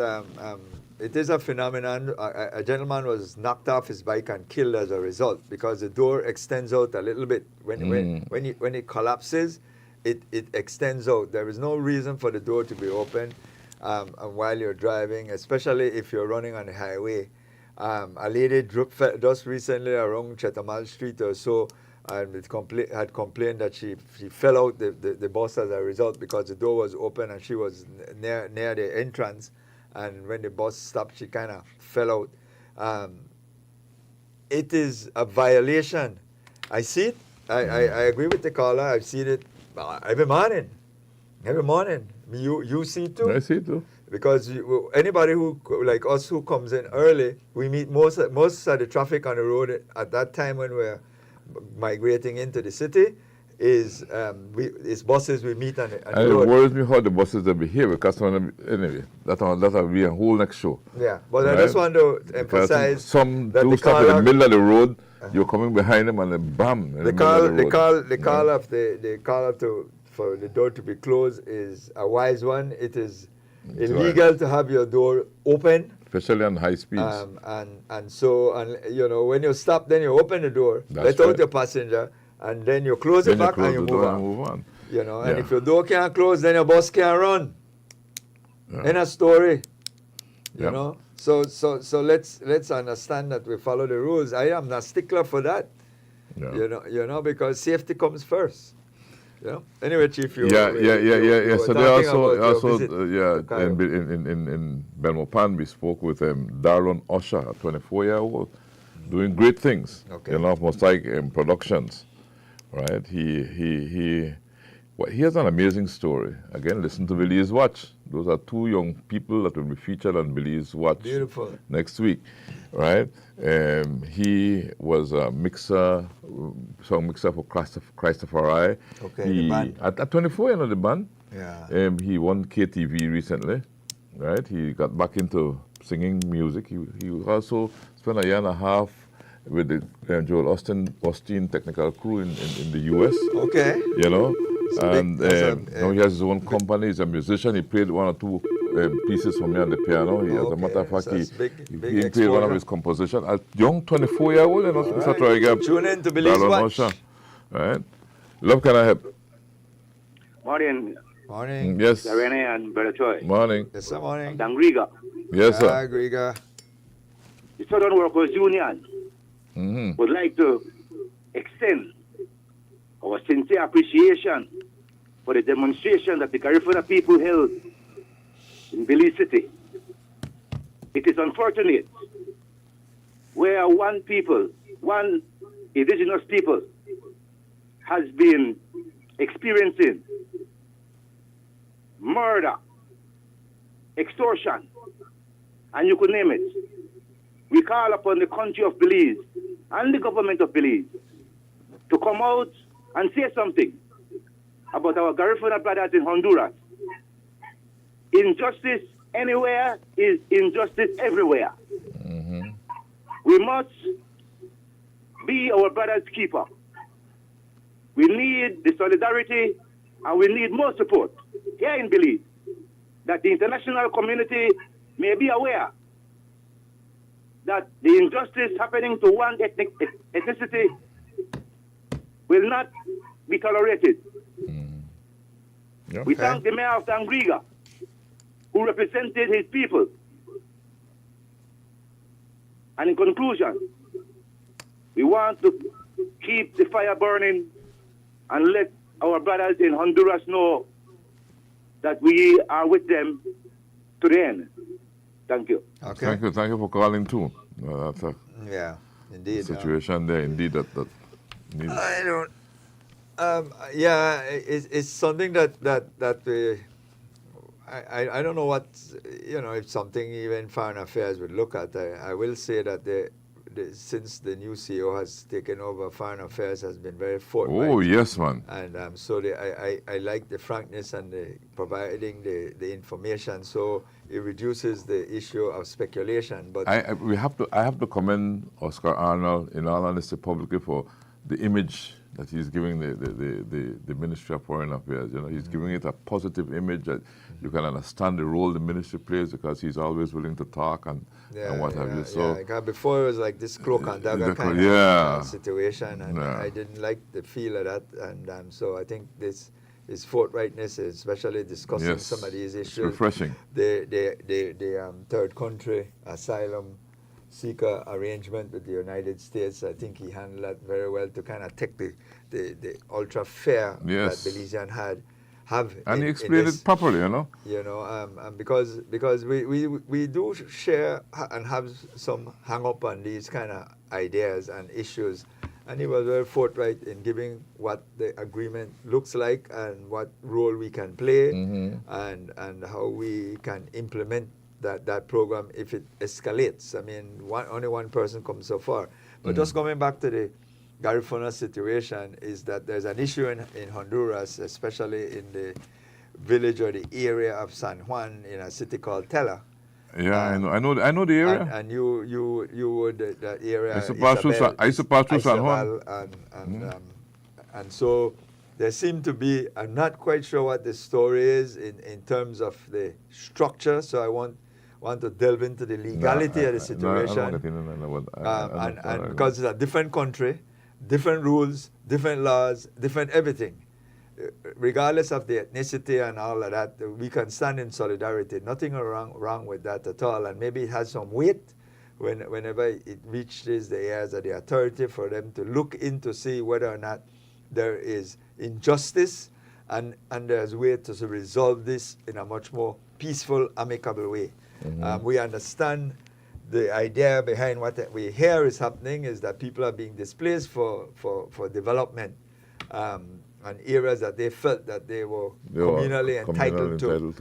it is a phenomenon. A gentleman was knocked off his bike and killed as a result because the door extends out a little bit. When it collapses, it extends out. There is no reason for the door to be open while you're driving, especially if you're running on the highway. A lady just recently around Chetamal Street or so and had complained that she fell out the bus as a result because the door was open and she was near the entrance, and when the bus stopped she kind of fell out. It is a violation. I see it. I agree with the caller. I've seen it every morning. You see it too? I see it too. Because anybody who, like us, who comes in early, we meet most of the traffic on the road at that time when we're migrating into the city is buses we meet on the road. It worries me how the buses they behave because anyway, that'll be a whole next show. Yeah, but right? I just want to emphasize some do stuff in the middle of the road. You're coming behind them and then bam. The call for the door to be closed is a wise one. It is illegal to have your door open, especially on high speeds. So when you stop, then you open the door, let out your passenger, and then you close it back and you move on. And if your door can't close, then your bus can't run. In a story, you know. So let's understand that we follow the rules. I am not stickler for that. You know, because safety comes first. Yeah. Anyway, Chief, So they also in Belmopan we spoke with Darlon Usher, a 24-year-old, doing great things. Okay. Mosaic Productions, right? He has an amazing story. Again, listen to Belize Watch. Those are two young people that will be featured on Belize Watch next week, right? He was a song mixer for Christopher I. Okay, the band. At 24, the band. Yeah. He won KTV recently, right? He got back into singing music. He also spent a year and a half with the Joel Osteen technical crew in the US. Okay. And now he has his own company. He's a musician. He played one or two pieces for me on the piano. As a matter of fact, he played one of his compositions. A young 24-year-old, Mr. Troy Gab. Tune in to Belize Watch. Right. Love, can I help? Morning. Yes. Rene and Brother Troy. Morning. Yes, sir. Morning. Dan Griga. Yes, sir. Griga. The Southern Workers Union would like to extend our sincere appreciation for the demonstration that the Garifuna people held in Belize City. It is unfortunate where one indigenous people, has been experiencing murder, extortion, and you could name it. We call upon the country of Belize and the government of Belize to come out and say something about our Garifuna brothers in Honduras. Injustice anywhere is injustice everywhere. We must be our brother's keeper. We need the solidarity and we need more support here in Belize, that the international community may be aware that the injustice happening to one ethnicity will not be tolerated. Okay. We thank the mayor of Tangriga, who represented his people. And in conclusion, we want to keep the fire burning and let our brothers in Honduras know that we are with them to the end. Thank you. Okay. Thank you for calling too. That's a indeed situation there. Indeed, that needs. I don't. It's something that I don't know what, if something even Foreign Affairs would look at. I will say that since the new CEO has taken over, Foreign Affairs has been very forthright. Oh, yes, man. And so I like the frankness and providing the information, so it reduces the issue of speculation. But I have to commend Oscar Arnold, in all honesty, publicly for the image that he's giving the Ministry of Foreign Affairs. He's giving it a positive image that you can understand the role the ministry plays, because he's always willing to talk and what have you. So because before it was like this cloak and dagger kind of situation, and I didn't like the feel of that, and so I think this is forthrightness, especially discussing some of these issues. It's refreshing. The third country asylum seeker arrangement with the United States, I think he handled that very well to kind of take the ultra fair that Belizean have. And he explained it properly, because we do share and have some hang up on these kind of ideas and issues, and he was very forthright in giving what the agreement looks like and what role we can play, and how we can implement that program if it escalates. I mean, only one person comes so far. But just coming back to the Garifuna situation, is that there's an issue in Honduras, especially in the village or the area of San Juan, in a city called Tela. Yeah, I know the area. And you would that area. I used to pass through San Juan. And so there seemed to be, I'm not quite sure what the story is in terms of the structure, so I want to delve into the legality of the situation. And because it's a different country, different rules, different laws, different everything. Regardless of the ethnicity and all of that, we can stand in solidarity. Nothing wrong with that at all. And maybe it has some weight whenever it reaches the ears of the authority for them to look into see whether or not there is injustice and there's a way to resolve this in a much more peaceful, amicable way. We understand the idea behind what we hear is happening is that people are being displaced for development and areas that they felt that they were communally entitled to.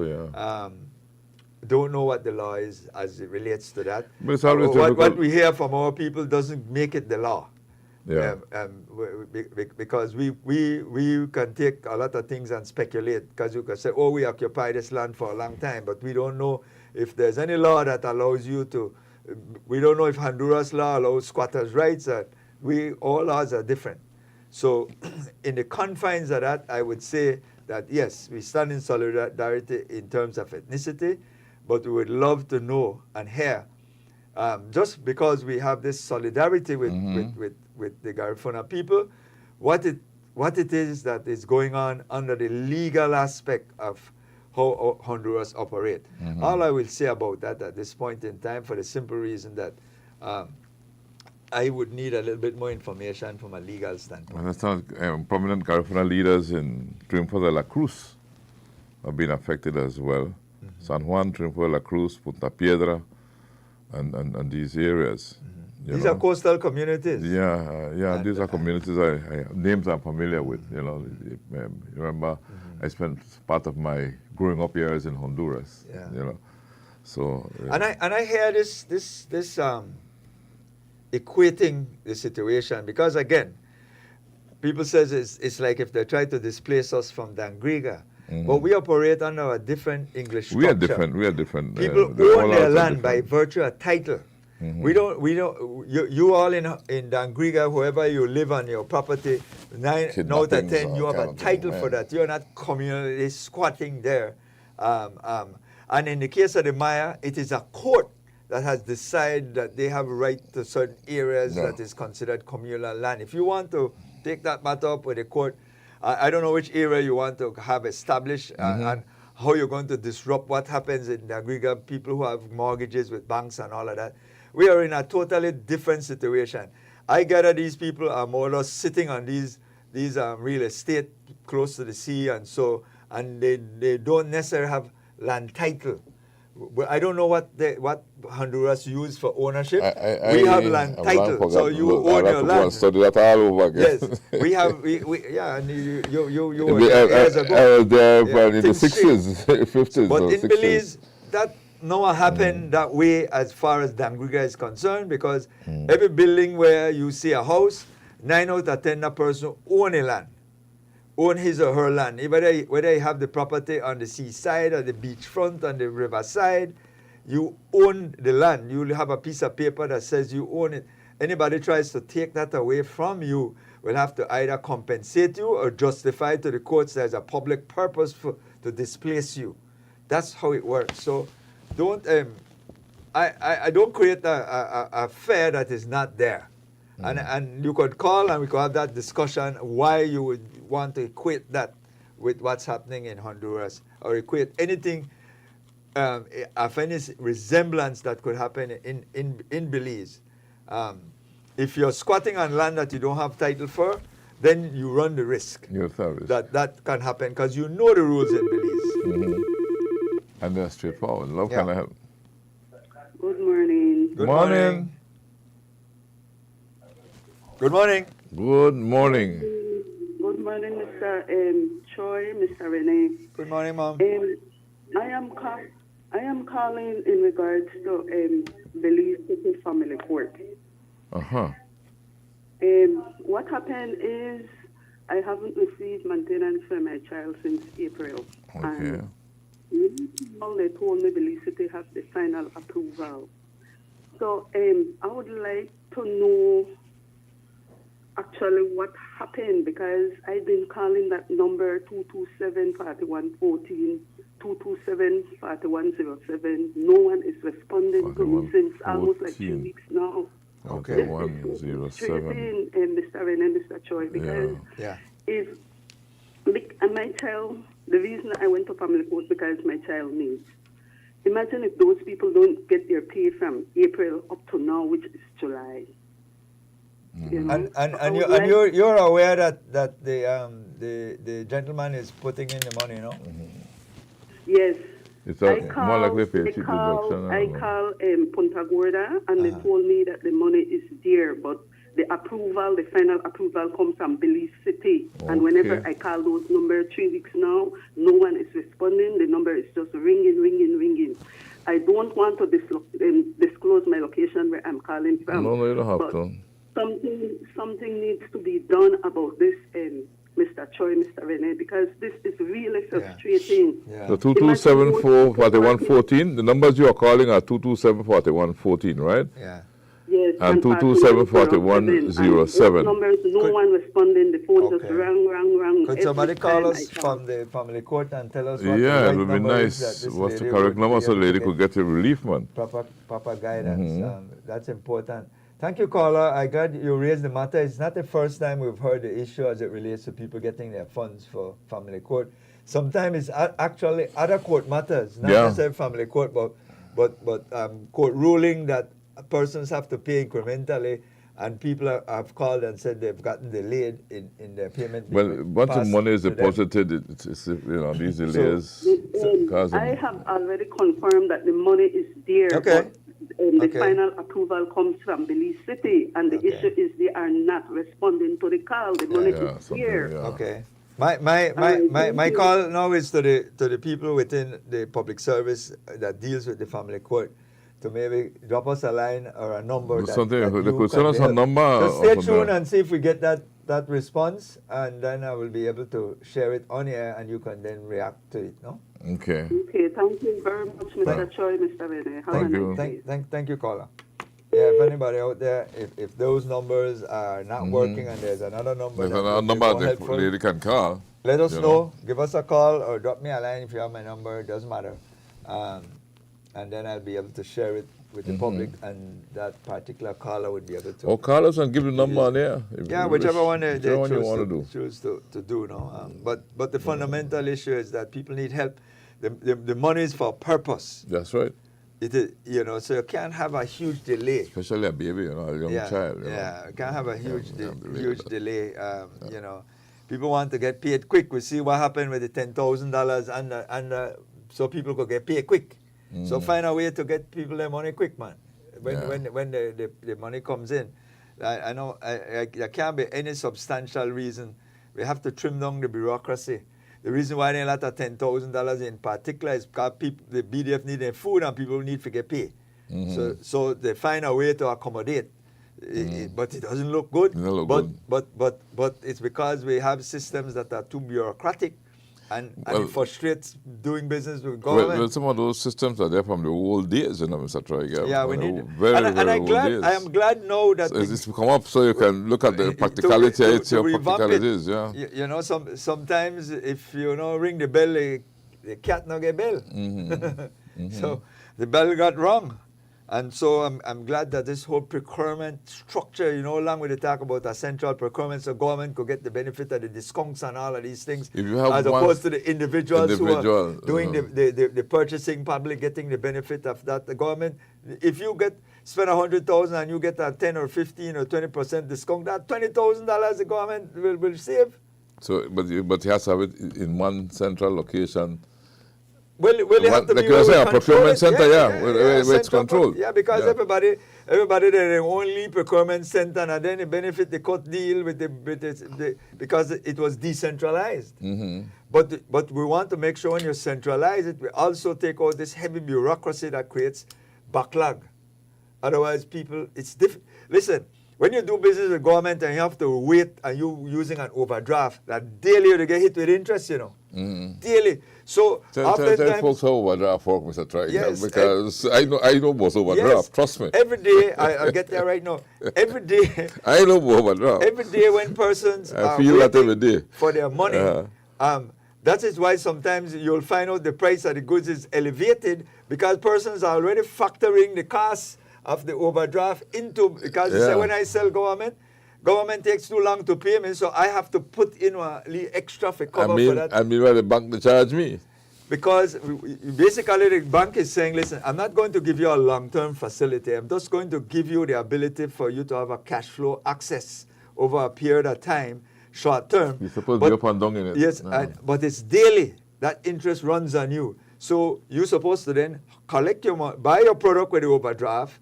Don't know what the law is as it relates to that. But it's always what we hear from our people doesn't make it the law. Because we can take a lot of things and speculate, because you can say, oh, we occupy this land for a long time, but we don't know if there's any law that allows you to, we don't know if Honduras law allows squatters' rights. All laws are different. So in the confines of that, I would say that yes, we stand in solidarity in terms of ethnicity, but we would love to know and hear, just because we have this solidarity with the Garifuna people, what it is that is going on under the legal aspect of how Honduras operate. All I will say about that at this point in time, for the simple reason that I would need a little bit more information from a legal standpoint. Prominent Garifuna leaders in Triunfo de la Cruz have been affected as well. San Juan, Triunfo de la Cruz, Punta Piedra, and these areas. These are coastal communities. These are communities names I'm familiar with. Remember, I spent part of my growing up years in Honduras. So. And I hear this equating the situation, because again, people says it's like if they try to displace us from Dangriga. But we operate under a different English structure. We are different. People own their land by virtue of title. We don't, you all in Dangriga, whoever you live on your property, 9 out of 10, you have a title for that. You're not communally squatting there. And in the case of the Maya, it is a court that has decided that they have a right to certain areas that is considered communal land. If you want to take that matter up with the court, I don't know which area you want to have established and how you're going to disrupt what happens in Dangriga, people who have mortgages with banks and all of that. We are in a totally different situation. I gather these people are more or less sitting on these real estate close to the sea, and they don't necessarily have land title. I don't know what Honduras use for ownership. We have land title, so you own your land. Study that all over again. Yes, we have. And you were years ago. In the 60s, 50s. But in 60s. Belize, that never happened that way as far as Dangriga is concerned, because every building where you see a house, 9 out of 10 that person own a land. Own his or her land, whether you have the property on the seaside or the beachfront on the riverside, you own the land. You will have a piece of paper that says you own it. Anybody tries to take that away from you will have to either compensate you or justify to the courts there's a public purpose to displace you. That's how it works. So don't I don't create a fair that is not there. And you could call and we could have that discussion why you would want to equate that with what's happening in Honduras, or equate anything of any resemblance that could happen in Belize. If you're squatting on land that you don't have title for, then you run the risk that can happen, because you know the rules in Belize. And they're straightforward. Love, can I help? Good morning. Good morning. Good morning. Good morning. Good morning, Mr. Choi, Mr. Rene. Good morning, Mom. I am calling in regards to Belize City Family Court. What happened is I haven't received maintenance for my child since April. Okay. And they told me Belize City have the final approval. So I would like to know actually what happened, because I've been calling that number 227-4114, 227-4107. No one is responding to me since almost like 3 weeks now. Okay. 4107. Mr. Ren and Mr. Choi, because if my child, the reason I went to family court because my child needs. Imagine if those people don't get their pay from April up to now, which is July. You know? And you're aware that the gentleman is putting in the money, no? Yes. It's more likely pay cheap deduction. I call Punta Gorda, and they told me that the money is there, but the approval, the final approval comes from Belize City. Okay. And whenever I call those numbers 3 weeks now, no one is responding. The number is just ringing. I don't want to disclose my location where I'm calling from. No, you don't have to. Something needs to be done about this, Mr. Choi, Mr. Rene, because this is really frustrating. Yeah. The 2274-4114, the numbers you are calling are 227-4114, right? Yeah. Yes. And 227-4107. Numbers, no one responding. The phone just rang. Could somebody call us from the family court and tell us what the right it would be nice. What's the correct number so the lady could get a relief, man? Proper guidance. That's important. Thank you, caller. I got you raised the matter. It's not the first time we've heard the issue as it relates to people getting their funds for family court. Sometimes it's actually other court matters, not necessarily family court, but court ruling that persons have to pay incrementally, and people have called and said they've gotten delayed in their payment. Well, once the money is deposited, it's these delays. I have already confirmed that the money is there. Okay. The final approval comes from Belize City, and the issue is they are not responding to the call. The money is here. Okay. My call now is to the people within the public service that deals with the family court to maybe drop us a line or a number. They could send us a number. Just stay tuned and see if we get that response, and then I will be able to share it on air, and you can then react to it. No. Okay. Okay. Thank you very much, Mr. Choi, Mr. Rene. Thank you, caller. Yeah, if anybody out there, if those numbers are not working and there's another number, there's another number the lady can call. Let us know. Give us a call or drop me a line if you have my number. It doesn't matter. And then I'll be able to share it with the public, and that particular caller would be able to. Or call us and give the number on there. Yeah, whichever one they you want to choose to do. No? But the fundamental issue is that people need help. The money is for purpose. That's right. It is, so you can't have a huge delay. Especially a baby, a young child. You can't have a huge delay. People want to get paid quick. We see what happened with the $10,000 and so people could get paid quick. So find a way to get people their money quick, man. When the money comes in, I know there can't be any substantial reason. We have to trim down the bureaucracy. The reason why there are a lot of $10,000 in particular is because the BDF need their food and people need to get paid. So they find a way to accommodate. But it doesn't look good. But it's because we have systems that are too bureaucratic and it frustrates doing business with government. Well, some of those systems are there from the old days, Mr. Troy. Yeah, we need very old days. I am glad now that it's come up so you can look at the practicality. It's your practicalities, yeah. Sometimes if you ring the bell, the cat not get bell. So the bell got wrong. And so I'm glad that this whole procurement structure, along with the talk about a central procurement, so government could get the benefit of the discounts and all of these things, as opposed to the individuals who are doing the purchasing, public getting the benefit of that. The government, if you spend $100,000 and you get a 10 or 15 or 20% discount, that $20,000 the government will save. So, but you has to have it in one central location. Well, you have to be a procurement center, where it's controlled. Yeah, because everybody they're the only procurement center, and then the benefit the cut deal with because it was decentralized. But we want to make sure when you centralize it, we also take out this heavy bureaucracy that creates backlog. Otherwise, it's different. Listen, when you do business with government and you have to wait and you using an overdraft, that daily you get hit with interest, daily. So tell folks how overdraft work, Mr. Troy. Yes, because I know about overdraft. Yes, trust me. Every day, I'll get there right now. Every day. I know about overdraft. Every day when persons I feel that every day for their money, that is why sometimes you'll find out the price of the goods is elevated because persons are already factoring the cost of the overdraft because they say when I sell government takes too long to pay me, so I have to put in a little extra for cover for that. I mean, why the bank they charge me? Because basically the bank is saying, listen, I'm not going to give you a long-term facility. I'm just going to give you the ability for you to have a cash flow access over a period of time, short term. You're supposed to be up and down in it. Yes, but it's daily. That interest runs on you. So you're supposed to then collect your money, buy your product with the overdraft,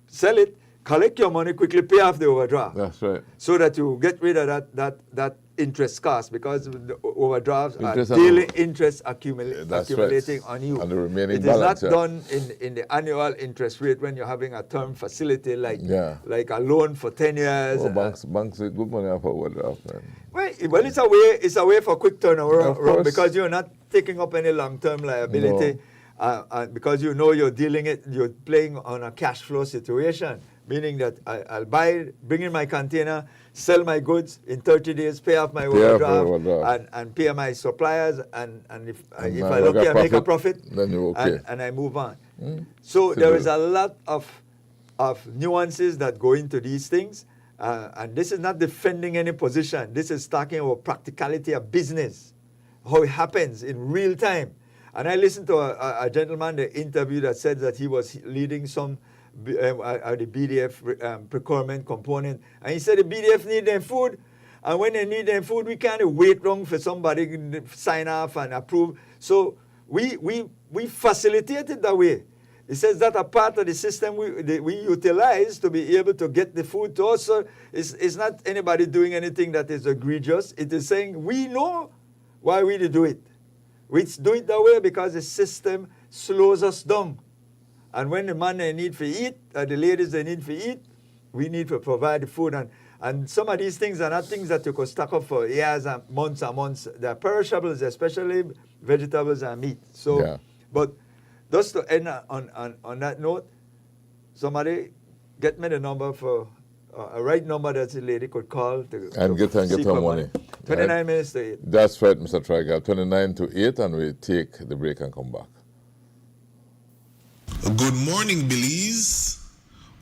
sell it, collect your money, quickly pay off the overdraft. That's right. So that you get rid of that interest cost, because the overdrafts are daily interest accumulating on you. And the remaining it balance, is not done in the annual interest rate when you're having a term facility like a loan for 10 years. Oh, banks make good money off overdraft, man. Well, it's a way for quick turnaround because you're not taking up any long-term liability. No. Because you're playing on a cash flow situation, meaning that I'll bring in my container, sell my goods in 30 days, pay off my overdraft, and pay my suppliers, and if I'm lucky, I make a profit, then you're okay. and I move on. So there is a lot of nuances that go into these things, and this is not defending any position. This is talking about practicality of business, how it happens in real time. And I listened to a gentleman, the interview that said that he was leading some the BDF procurement component. And he said the BDF need their food. And when they need their food, we can't wait long for somebody to sign off and approve. So we facilitate it that way. It says that a part of the system we utilize to be able to get the food to us. So it's not anybody doing anything that is egregious. It is saying we know why we do it. We do it that way because the system slows us down. And when the man they need to eat, the ladies they need to eat, we need to provide the food. And some of these things are not things that you can stock up for years and months. They're perishables, especially vegetables and meat. So, but just to end on that note, Somebody get me the number for a right number that the lady could call and get her money. 29 minutes to 8. That's right, Mr. Trigab. 29 to 8, and we take the break and come back. Good morning, Belize.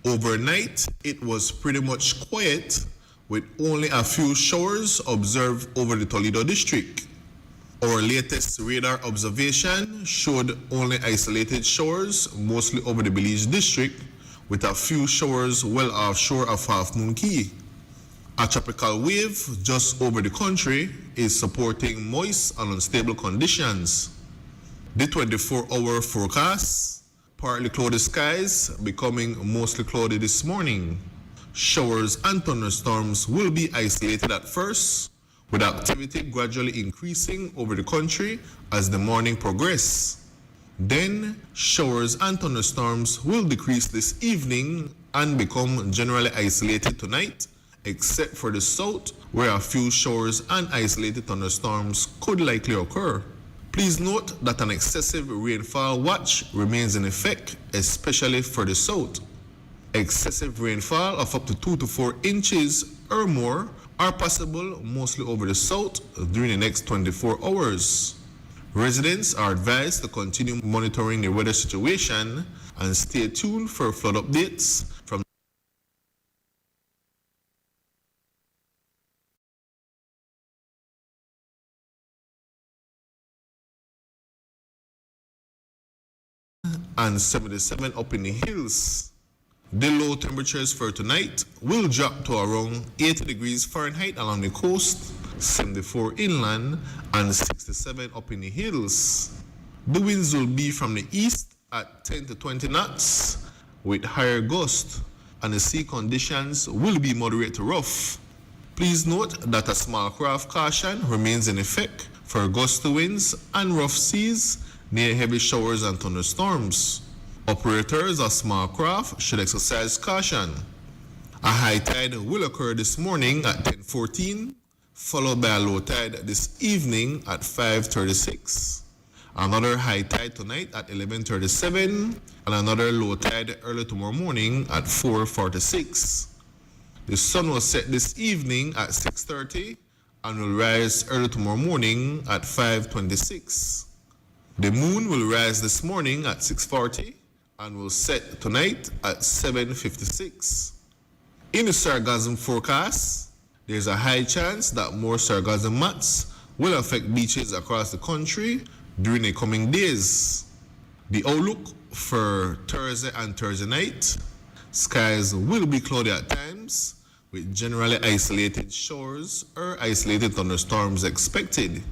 Overnight, it was pretty much quiet, with only a few showers observed over the Toledo district. Our latest radar observation showed only isolated showers, mostly over the Belize district, with a few showers well offshore of Half Moon Key. A tropical wave just over the country is supporting moist and unstable conditions. The 24-hour forecast, partly cloudy skies becoming mostly cloudy this morning. Showers and thunderstorms will be isolated at first, with activity gradually increasing over the country as the morning progresses. Then, showers and thunderstorms will decrease this evening and become generally isolated tonight, except for the south, where a few showers and isolated thunderstorms could likely occur. Please note that an excessive rainfall watch remains in effect, especially for the south. Excessive rainfall of up to 2 to 4 inches or more are possible mostly over the south during the next 24 hours. Residents are advised to continue monitoring the weather situation and stay tuned for flood updates from and 77 up in the hills. The low temperatures for tonight will drop to around 80 degrees Fahrenheit along the coast, 74 inland, and 67 up in the hills. The winds will be from the east at 10 to 20 knots with higher gusts, and the sea conditions will be moderate to rough. Please note that a small craft caution remains in effect for gusty winds and rough seas near heavy showers and thunderstorms. Operators of small craft should exercise caution. A high tide will occur this morning at 10:14, followed by a low tide this evening at 5:36. Another high tide tonight at 11:37, and another low tide early tomorrow morning at 4:46. The sun will set this evening at 6:30 and will rise early tomorrow morning at 5:26. The moon will rise this morning at 6:40 and will set tonight at 7:56. In the sargassum forecast, there's a high chance that more sargassum mats will affect beaches across the country during the coming days. The outlook for Thursday and Thursday night, skies will be cloudy at times, with generally isolated showers or isolated thunderstorms expected.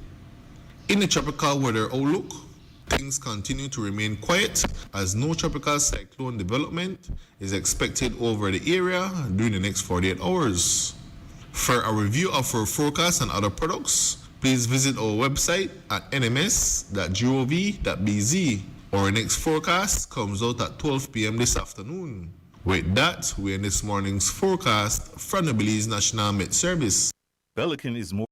In the tropical weather outlook, things continue to remain quiet as no tropical cyclone development is expected over the area during the next 48 hours. For a review of our forecast and other products, please visit our website at nms.gov.bz. Our next forecast comes out at 12 p.m. this afternoon. With that, we end this morning's forecast from the Belize National Met Service. Pelican is more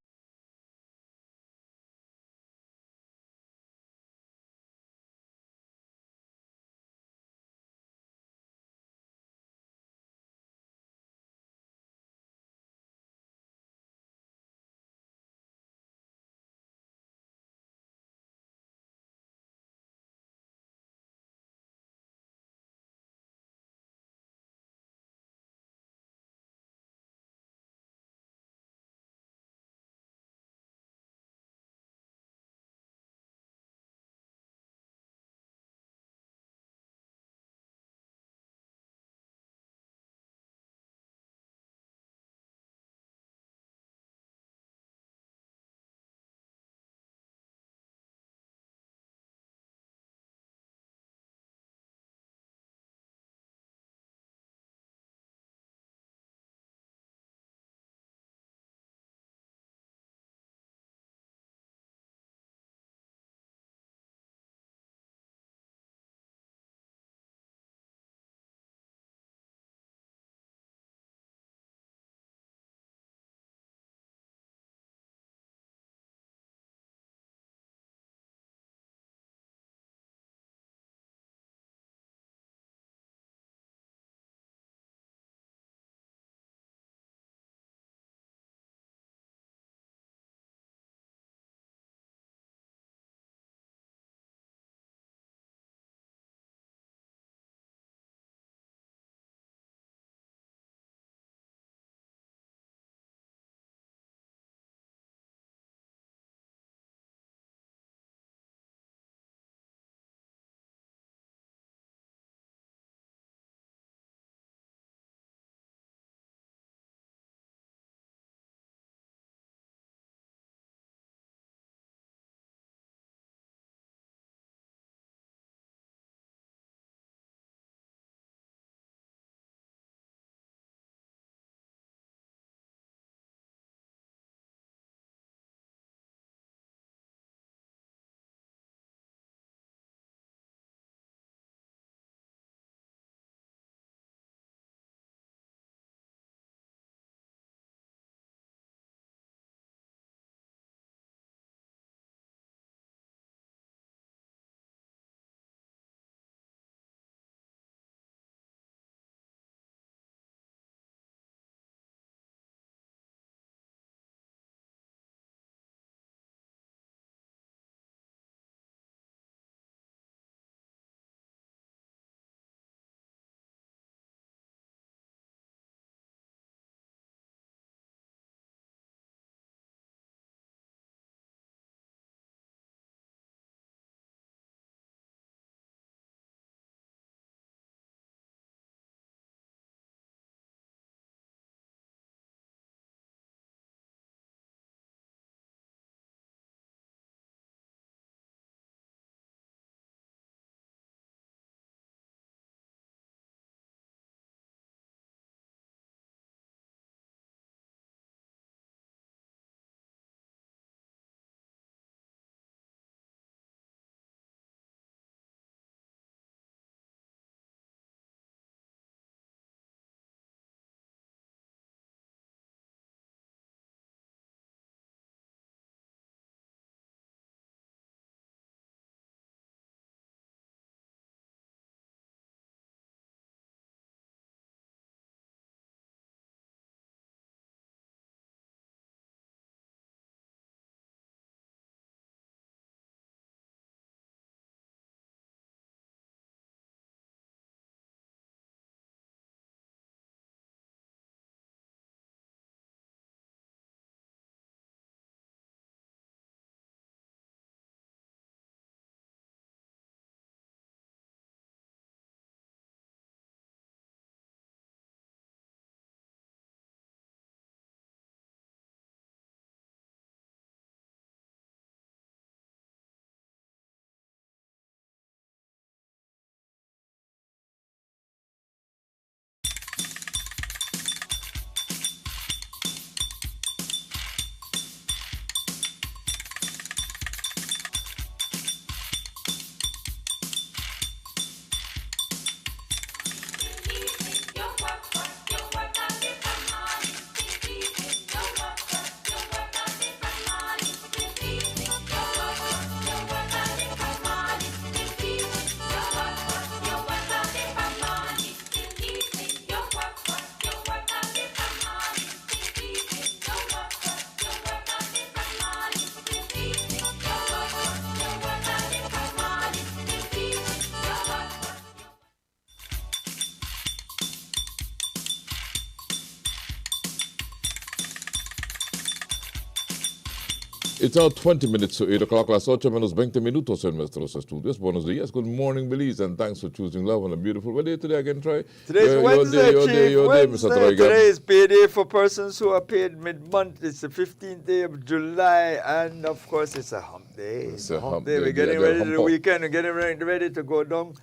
It's now 20 minutes to 8 o'clock. Las 8 menos 20 minutos en nuestros estudios. Buenos días. Good morning, Belize, and thanks for choosing love on a beautiful day today again, Troy. Today's Wednesday, Chief. Mr. Troy. Today is payday for persons who are paid mid-month. It's the 15th day of July, and of course, it's a hump day. It's a hump day. We're getting ready to the weekend. We're getting ready to go down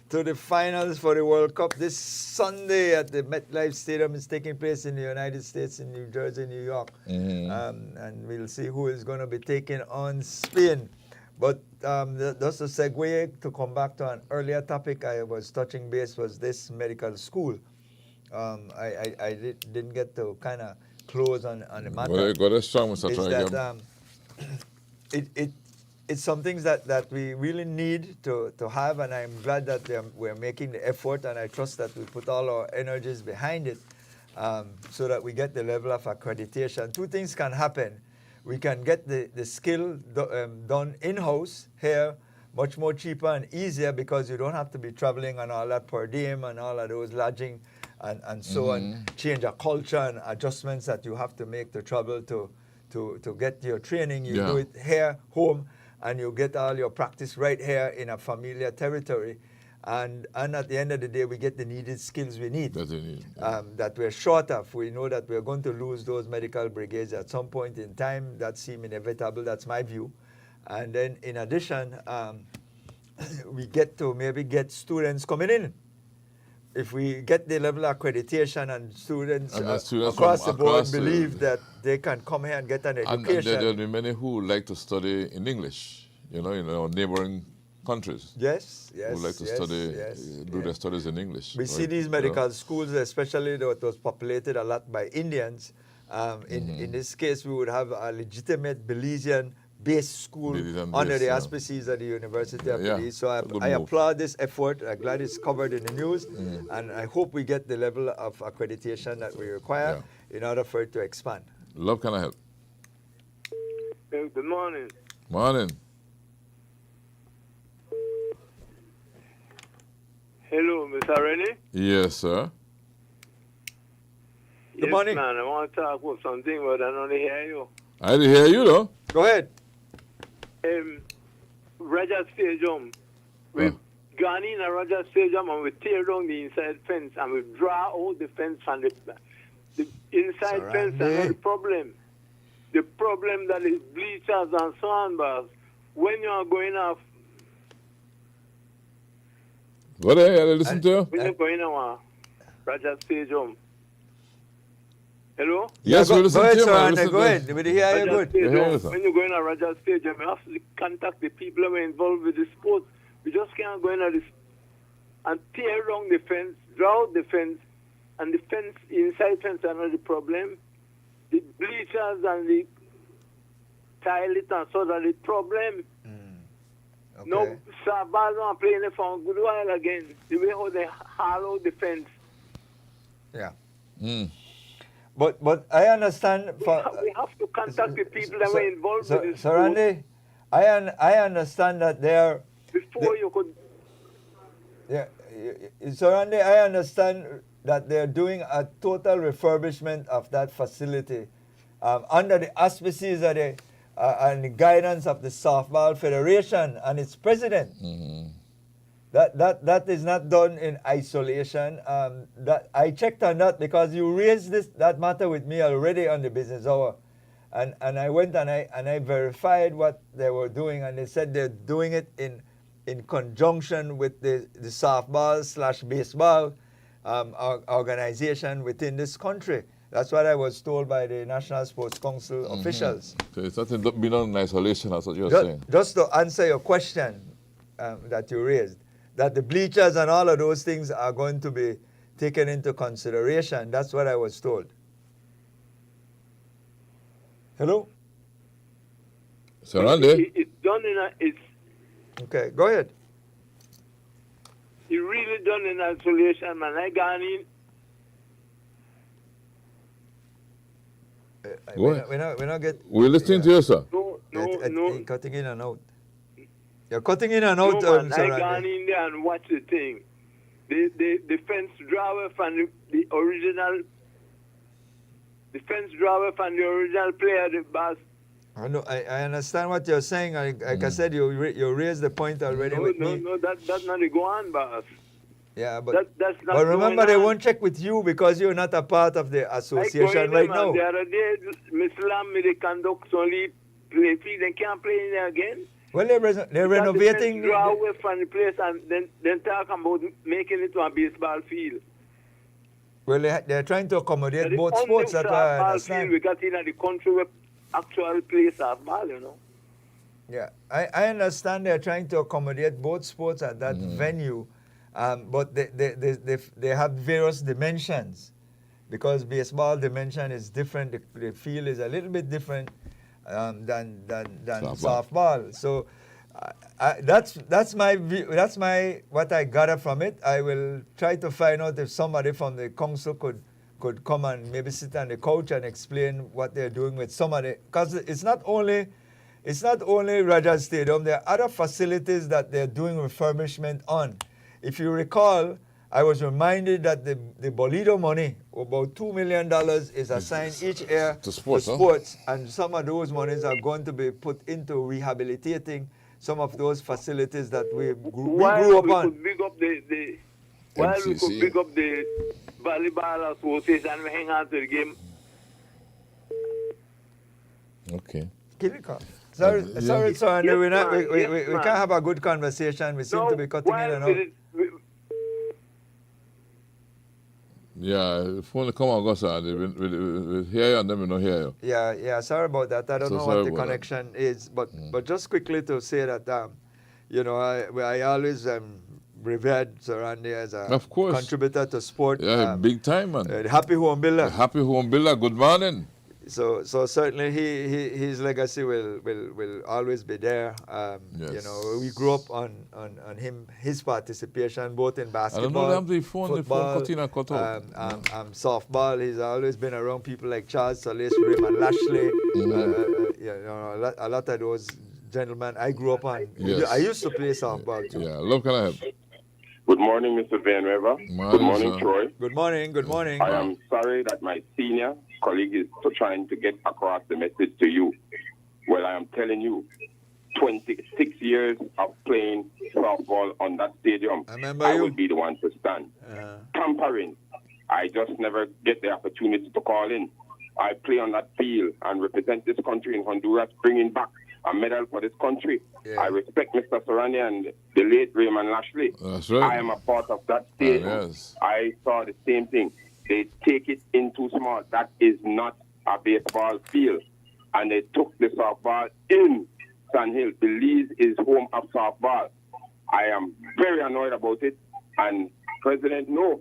to the finals for the World Cup this Sunday at the MetLife Stadium. Is taking place in the United States, in New Jersey, New York. And we'll see who is going to be taking on Spain. But just a segue to come back to an earlier topic I was touching base was this medical school. I didn't get to kind of close on the matter. Well, got a strong, Mr. Troy. It's something that we really need to have, and I'm glad that we're making the effort, and I trust that we put all our energies behind it so that we get the level of accreditation. Two things can happen. We can get the skill done in-house here, much more cheaper and easier because you don't have to be traveling on all that per diem and all of those lodging and so on. Change of culture and adjustments that you have to make to travel to get your training. You do it here, home, and you get all your practice right here in a familiar territory. And at the end of the day, we get the needed skills we need that we're short of. We know that we're going to lose those medical brigades at some point in time. That seems inevitable. That's my view. And then in addition, we get to maybe get students coming in. If we get the level of accreditation and students across the board believe that they can come here and get an education. And there will be many who like to study in English, in neighboring countries. Yes. Who like to study, do their studies in English. We see these medical schools, especially that was populated a lot by Indians. In this case, we would have a legitimate Belizean-based school under the auspices of the University of Belize. So I applaud this effort. I'm glad it's covered in the news, and I hope we get the level of accreditation that we require in order for it to expand. Love, can I help? Good morning. Morning. Hello, Mr. Rennie? Yes, sir. Good morning. Man, I want to talk about something, but I don't hear you. I didn't hear you, though. Go ahead. Rogers Stadium. We've gone in a Rogers Stadium and we tear down the inside fence and we draw out the fence from the inside fence. And not the problem. The problem that is bleachers and sandbars. When you are going off. What I listen to you? When you're going on Rogers Stadium. Hello? Yes, we listen to you. Go ahead. We hear you good. When you go in a Rogers Stadium, you have to contact the people who are involved with the sport. We just can't go in and tear down the fence, draw out the fence, and the fence, inside fence are not the problem. The bleachers and the toilet and so are the problem. Okay. No, Sabal not playing it for a good while again. The way how they haul out the fence. Yeah. But I understand. We have to contact the people that were involved with this. So Randy, I understand that they're. Before you could. Yeah. So Randy, I understand that they're doing a total refurbishment of that facility under the auspices of and the guidance of the Softball Federation and its president. That is not done in isolation. That I checked on that because you raised that matter with me already on the business hour, and I went and I verified what they were doing, and they said they're doing it in conjunction with the softball/baseball organization within this country. That's what I was told by the National Sports Council officials. So it's not being done in isolation, that's what you're saying. Just to answer your question that you raised, that the bleachers and all of those things are going to be taken into consideration. That's what I was told. Hello? So Randy? It's done in Okay, go ahead. It's really done in isolation, man. I gone in. We're not getting. We're listening to you, sir. No. Cutting in and out. You're cutting in and out. No, man, I gone in there and watch the thing. The fence drawer from the original. The fence drawer from the original player, the I understand what you're saying. Like I said, you raised the point already with me. No, that's not the go on, boss. Yeah, but that's not but remember, they on. won't check with you because you're not a part of the association right now. The other day, Miss Lam, they conduct only play fee. They can't play in there again. Well, they're renovating. Draw away from the place and then talk about making it to a baseball field. Well, they're trying to accommodate both sports. That's why I understand. We got in the country where actual play softball, you know. Yeah, I understand they're trying to accommodate both sports at that venue, but they have various dimensions, because baseball dimension is different. The field is a little bit different than softball. So that's my view. That's what I gather from it. I will try to find out if somebody from the council could come and maybe sit on the couch and explain what they're doing with somebody, because it's not only Rogers Stadium. There are other facilities that they're doing refurbishment on. If you recall, I was reminded that the Bolido money, about $2 million, is assigned each year to sports, and some of those monies are going to be put into rehabilitating some of those facilities that we grew up on. Could big up while we could pick up the volleyball association and hang on to the game. Okay. Keep it calm. Sorry, we can't have a good conversation. We seem to be cutting in and out. Yeah, if you come on, go, sir. We'll hear you and then we don't hear you. Yeah, sorry about that. I don't know what the connection is, but just quickly to say that, I always revered Sarandi as a contributor to sport. Yeah, big time, man. Happy home builder. Happy home builder. Good morning. So certainly his legacy will always be there. Yes. We grew up on his participation both in basketball, football, softball. He's always been around people like Charles Solis, Raymond Lashley. A lot of those gentlemen I grew up on. Yes. I used to play softball too. Yeah, love, can I help? Good morning, Mr. Van Weber. Good morning, sir. Troy. Good morning. I am sorry that my senior colleague is trying to get across the message to you. Well, I am telling you, 26 years of playing softball on that stadium, I will be the one to stand. Tampering, I just never get the opportunity to call in. I play on that field and represent this country in Honduras, bringing back a medal for this country. Yeah. I respect Mr. Sarandi and the late Raymond Lashley. That's right. I am a part of that stadium. Yes. I saw the same thing. They take it in too small. That is not a baseball field. And they took the softball in Sand Hill. Belize is home of softball. I am very annoyed about it. And President knows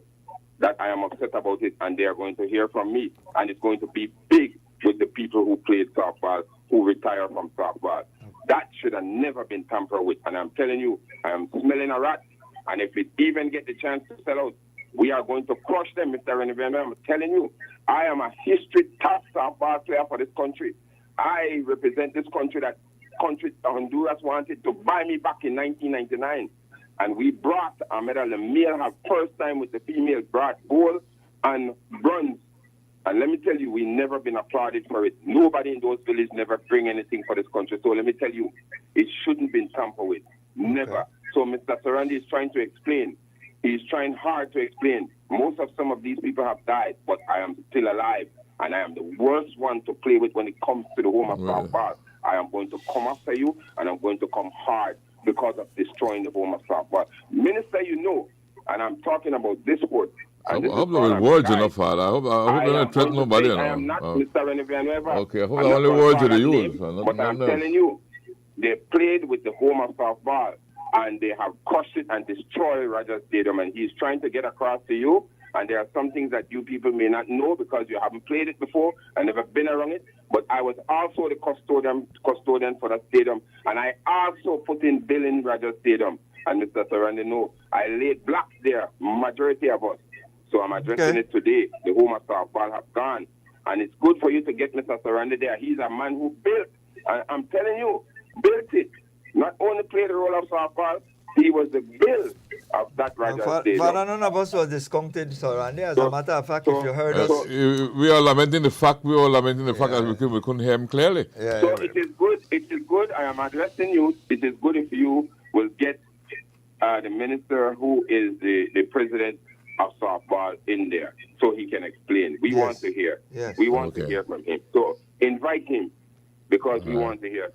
that I am upset about it. And they are going to hear from me. And it's going to be big with the people who played softball, who retire from softball. That should have never been tampered with. And I'm telling you, I am smelling a rat. And if it even get the chance to sell out, we are going to crush them, Mr. Renivenda. I'm telling you, I am a history top softball player for this country. I represent this country that Honduras wanted to buy me back in 1999. And we brought a medal. The male have first time with the female brought gold and bronze. And let me tell you, we never been applauded for it. Nobody in those villages never bring anything for this country. So let me tell you, it shouldn't been tampered with. Never. Okay. So Mr. Sarandi is trying to explain. He's trying hard to explain. Most of some of these people have died, but I am still alive. And I am the worst one to play with when it comes to the home of softball. I am going to come after you, and I'm going to come hard because of destroying the home of softball. Minister, you know, and I'm talking about this sport. I hope there will words enough, Father. I hope they don't threaten nobody. I am not Mr. Rennie Villanueva. Okay, I hope the only words to the youth. But I'm telling you, they played with the home of softball, and they have crushed it and destroyed Rogers Stadium. And he's trying to get across to you, and there are some things that you people may not know because you haven't played it before and never been around it. But I was also the custodian for the stadium, and I also put in bill in Rogers Stadium. And Mr. Sarandi knows, I laid blocks there, majority of us. So I'm addressing it today. The home of softball have gone. And it's good for you to get Mr. Sarandi there. He's a man who built, and I'm telling you, built it. Not only played the role of softball, he was the build. of that Rogers Father, Stadium. none of us was discounted, Sir Randy. As a matter of fact, if you heard us... We are lamenting the fact, that we couldn't hear him clearly. So it is good, I am addressing you, it is good if you will get the minister who is the president of softball in there so he can explain. We want to hear. We want to hear from him. So invite him because we want to hear.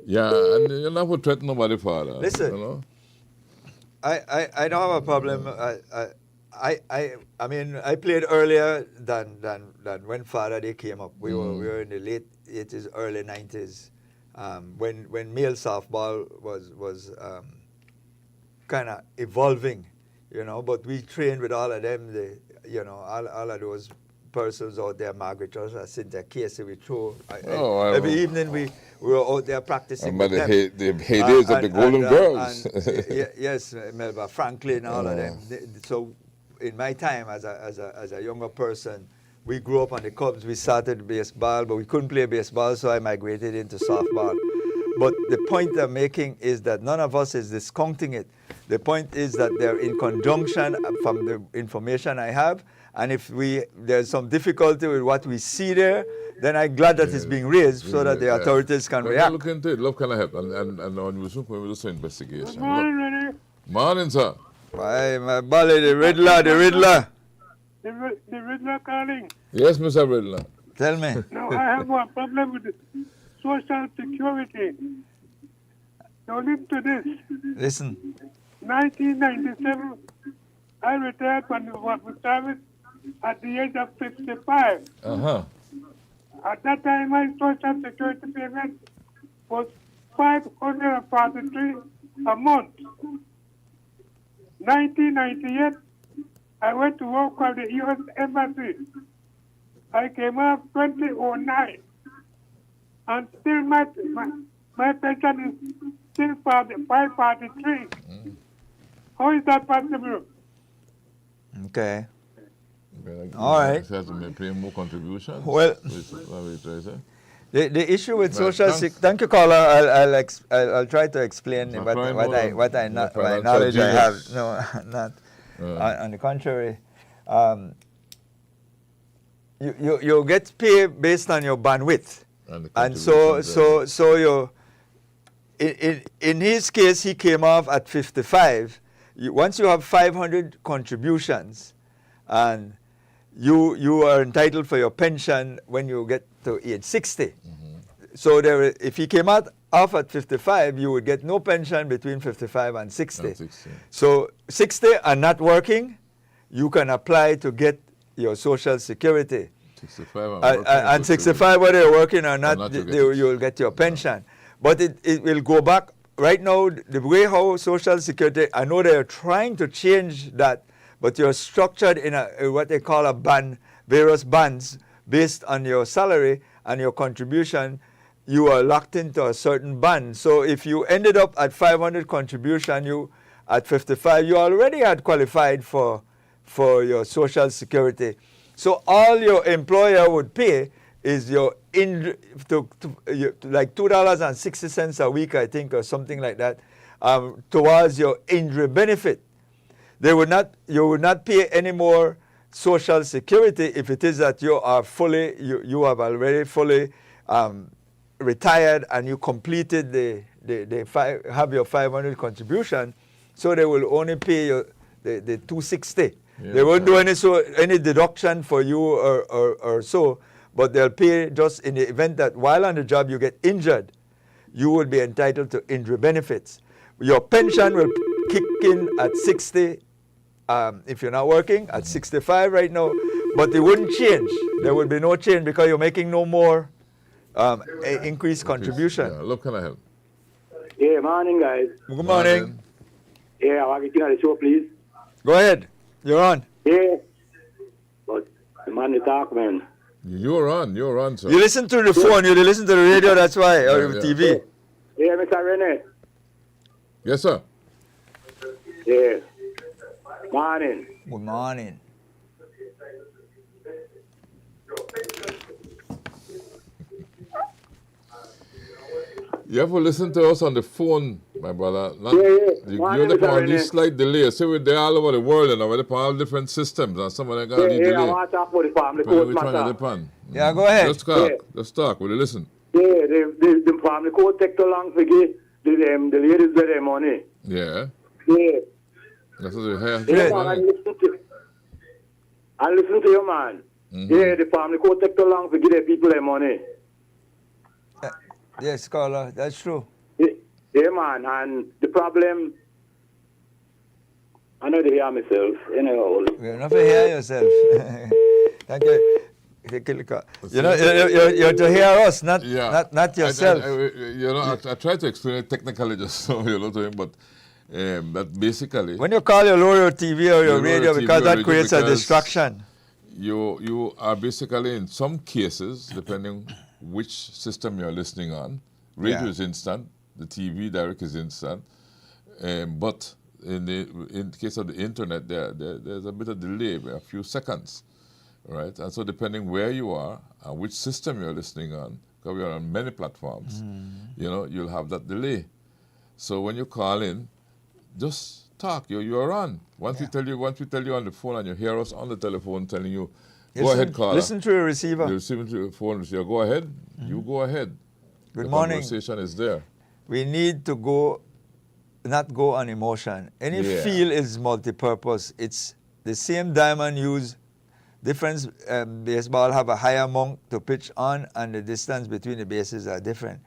Yeah, and you're not going to threaten nobody, Father. Listen, you know? I don't have a problem. I mean, I played earlier than when Father Day came up. We were in the late 80s, early 90s, when male softball was kind of evolving, you know. But we trained with all of them, all of those persons out there, Margaret Joshua, Cynthia Casey. We throw every evening. We were out there practicing. But the heydays of the Golden Girls. Yes, Melba Franklin, all of them. So, in my time as a younger person, we grew up on the Cubs. We started baseball, but we couldn't play baseball, so I migrated into softball. But the point I'm making is that none of us is discounting it. The point is that they're in conjunction from the information I have. And if there's some difficulty with what we see there, then I'm glad that it's being raised so that the authorities can react. Look into it. Love can help. And we will do some investigation. Good morning, Morning, sir. Why, my buddy, the Riddler. The Riddler calling. Yes, Mr. Riddler. Tell me. Now, I have one problem with Social Security. Now, listen to this. Listen. 1997, I retired from the service at the age of 55. At that time, my Social Security payment was $543 a month. 1998, I went to work for the U.S. Embassy. I came up 2009, and still my pension is still $543. How is that possible? Okay. All right. Pay more contributions. Well, the issue with social security. Thank you, caller. I'll try to explain my knowledge I have. No, not. On the contrary, you get paid based on your bandwidth, and so you. In his case, he came off at 55. Once you have 500 contributions, and you are entitled for your pension when you get to age 60. So if he came off at 55, you would get no pension between 55 and 60. So 60 and not working, you can apply to get your Social Security. 65 and 65, whether you're working or not, you will get your pension. But it will go back. Right now, the way how Social Security, I know they're trying to change that, but you're structured in what they call a band, various bands, based on your salary and your contribution. You are locked into a certain band. So if you ended up at 500 contribution, at 55, you already had qualified for your Social Security. So all your employer would pay is your like $2.60 a week, I think, or something like that, towards your injury benefit. You would not pay any more Social Security if it is that you are you have already fully retired and you completed have your 500 contribution. So they will only pay you the 260. Yeah, they won't do any deduction for you or so. But they'll pay just in the event that while on the job you get injured, you will be entitled to injury benefits. Your pension will kick in at 60 if you're not working, at 65 right now, but it wouldn't change. There will be no change because you're making no more increased contribution. Yeah, look, can I help? Yeah, morning, guys. Good morning. Yeah, I want to get on the show, please. Go ahead. You're on. Yeah. But the man you talk, man. You're on, sir. You listen to the phone, you listen to the radio, that's why, or TV. Yeah, Mr. Rene. Yes, sir. Yeah. Morning. Good morning. You have to listen to us on the phone My brother, you're on this slight delay. See, they're all over the world and they're all different systems, and some of them got a delay. I want to talk about the family court matter. Yeah, go ahead. Let's talk. Will you listen? Yeah, the family court take too long to give the ladies their money. Yeah. Yeah. That's what they have. Yeah, man, I listen to you, man. Yeah, the family court take too long to give the people their money. Yes, scholar, that's true. Yeah, man, and the problem, I know to hear myself, anyhow. You're not to hear yourself. Thank you. You're to hear us, not yourself. I try to explain it technically just so to him, but that basically... When you call your lower TV or your radio, because that creates a distraction. You are basically, in some cases, depending which system you're listening on, radio is instant, the TV direct is instant, but in the case of the internet, there's a bit of delay, a few seconds, right? And so depending where you are and which system you're listening on, because we are on many platforms, you'll have that delay. So when you call in, just talk. You're on. Once we tell you on the phone and you hear us on the telephone telling you, go ahead, caller. Listen to your receiver. You listen to your phone receiver. Go ahead. You go ahead. Good morning. The conversation is there. We need to not go on emotion. Any field is multi-purpose. It's the same diamond used. Different baseball have a higher amount to pitch on, and the distance between the bases are different.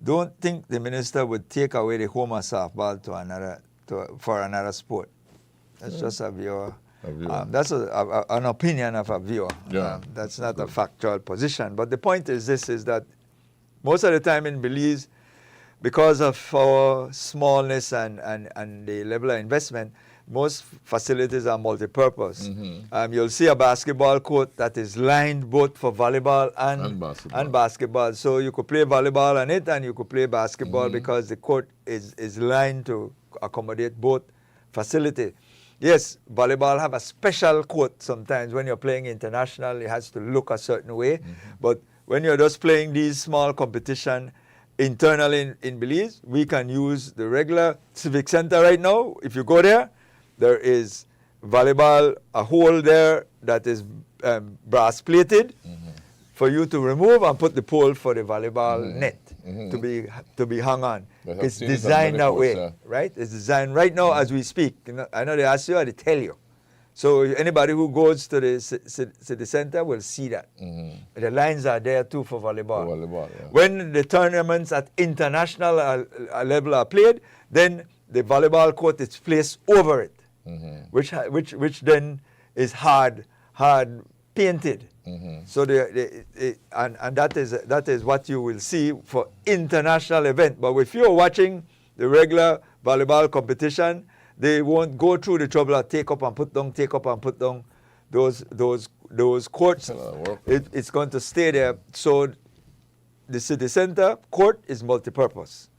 Don't think the minister would take away the home of softball for another sport. That's just a viewer. That's an opinion of a viewer. Yeah. That's not a factual position. But the point is this, is that most of the time in Belize, because of our smallness and the level of investment, most facilities are multi-purpose. You'll see a basketball court that is lined both for volleyball and basketball. So you could play volleyball on it and you could play basketball because the court is lined to accommodate both facilities. Yes, volleyball have a special court sometimes. When you're playing international, it has to look a certain way. But when you're just playing these small competition internally in Belize, we can use the regular Civic Center right now. If you go there, there is volleyball, a hole there that is brass plated for you to remove and put the pole for the volleyball net to be hung on. It's designed that way, right? It's designed right now as we speak. I know they ask you or they tell you. So anybody who goes to the city center will see that. The lines are there too for volleyball. When the tournaments at international level are played, then the volleyball court is placed over it, which then is hard painted. So and that is what you will see for international event. But if you're watching the regular volleyball competition, they won't go through the trouble of take up and put down those courts. It's going to stay there. So the city center court is multi-purpose.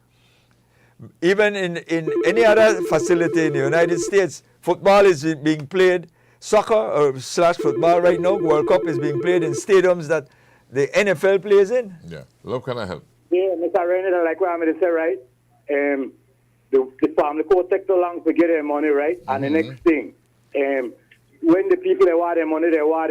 Even in any other facility in the United States, football is being played, soccer or / football right now, World Cup is being played in stadiums that the NFL plays in. Yeah. Love, can I help? Yeah, Mr. Renner, like what I'm going to say, right? The family court take too long to get their money, right? And the next thing, when the people they want their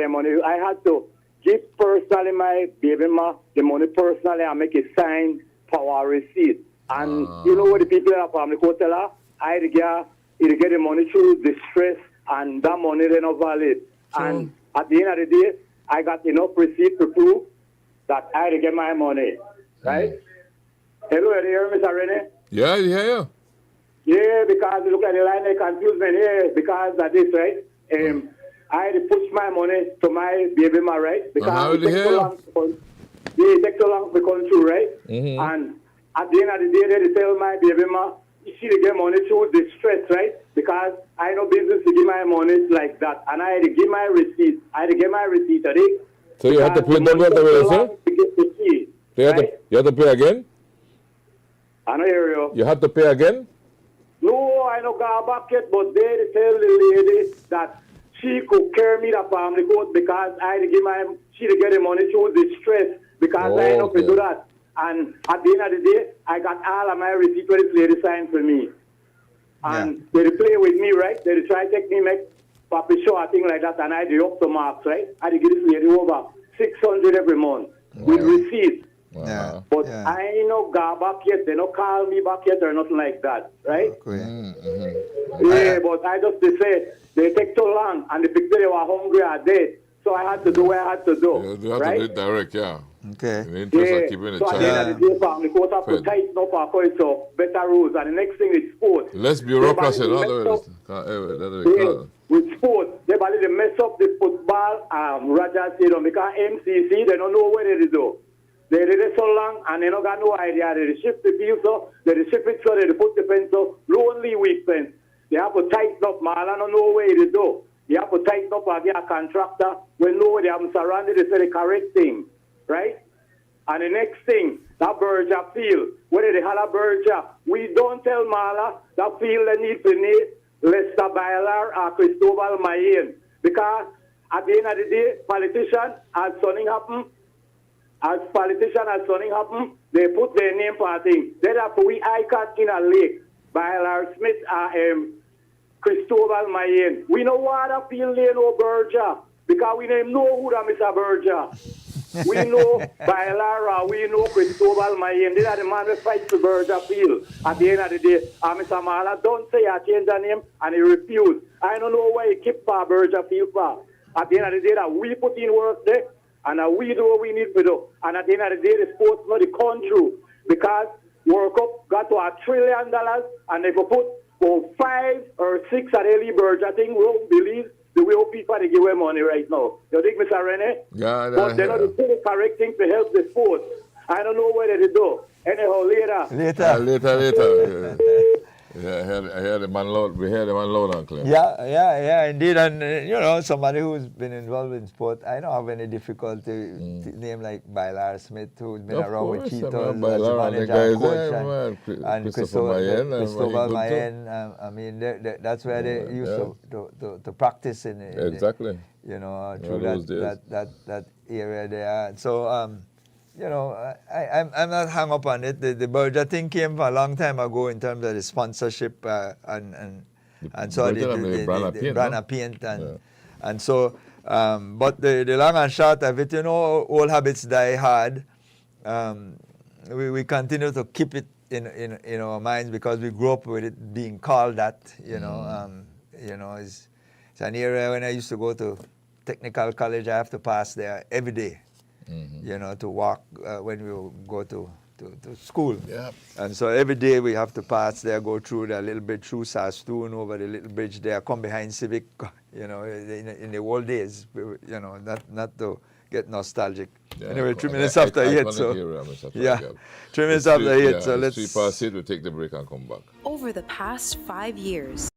money, I had to give personally my baby ma the money personally and make a sign for our receipt. And you know what the people at the family court tell her? I get the money through distress, and that money they're not valid. And at the end of the day, I got enough receipt to prove that I get my money, right? Hello, are you hear me, Mr. Rene? Yeah, I hear you. Yeah, because look at the line, they confuse me here because of this, right? I had to push my money to my baby ma, right? Because it takes so long to come through, right? And at the end of the day, they tell my baby ma, she get money through distress, right? Because I know business to give my money like that. And I had to give my receipt. Today. So you have to pay double the way, sir? You have to pay again? I know you. You have to pay again? No, I don't go back yet, but they tell the lady that she could carry me the family court because I had to give she to get the money through distress because I know to do that. And at the end of the day, I got all of my receipt where this lady signed for me. And they play with me, right? They try to take me, make Papi show a thing like that, and I do up to marks, right? I give this lady over 600 every month with receipts. Yeah. But I ain't no go back yet. They no call me back yet or nothing like that, right? Yeah, but I just they say they take too long, and the people they were hungry are dead. So I had to do what I had to do. You have right? to do it direct, yeah. Okay. In the interest of keeping the so at the end of the day, family court have to tighten up our culture, better rules, and the next thing is sports. Less bureaucracy, with sports, they mess up the football, Raja Stadium, because MCC, they don't know where they do. They did it so long and they don't got no idea. They shift the field so, they shift it so they put the fence so, lonely weak fence. They have to tighten up, man. I don't know where they do. They have to tighten up and get a contractor when no they have surrounded, they say the correct thing, right? And the next thing, that Berger field, whether they have a Berger, we don't tell Mala that field they need to need Lester Bailar or Cristobal Mayen. Because at the end of the day, politicians, as something happen, they put their name for a thing. They have to we icon in a lake. Bailar Smith, Cristobal Mayen. We know what a field lane or Berger. Because we don't know who that Mr. Berger. We know Bailara, we know Cristobal Mayen. They are the man who fights for Berger Field. At the end of the day, Mr. Mala don't say I change the name and he refused. I don't know why he kept for Berger Field for. At the end of the day, that we put in work there and we do what we need to do. And at the end of the day, the sports not the country. Because World Cup got to $1 trillion and they could put 5 or 6 at Ellie Berger thing. We don't believe the way people they give away money right now. You think, Mr. Rene? Yeah, but they're not doing the correct thing to help the sports. I don't know where they do. Anyhow, later. Yeah, I heard the man loud. We heard the man loud and clear. Yeah, indeed. And, you know, somebody who's been involved in sport, I don't have any difficulty to name like Bailar Smith, who's been around with Cheetos as manager, coach, and Cristobal Mayen. I mean, that's where they used to practice in exactly. You know, through that area there. So, you know, I'm not hung up on it. The Berger thing came a long time ago in terms of the sponsorship and so the brand paint and so but the long and short of it, you know, old habits die hard. We continue to keep it in our minds because we grew up with it being called that. You know, it's an area when I used to go to technical college. I have to pass there every day. You know, to walk when we go to school. Yeah. And so every day we have to pass there, go through the little bit through Sastoon, over the little bridge there, come behind Civic, you know, in the old days, you know, not to get nostalgic. Yeah, anyway, 3 minutes after 8, so yeah, 3 minutes after 8, so let's... 3 past 8, we'll take the break and come back. Over the past 5 years,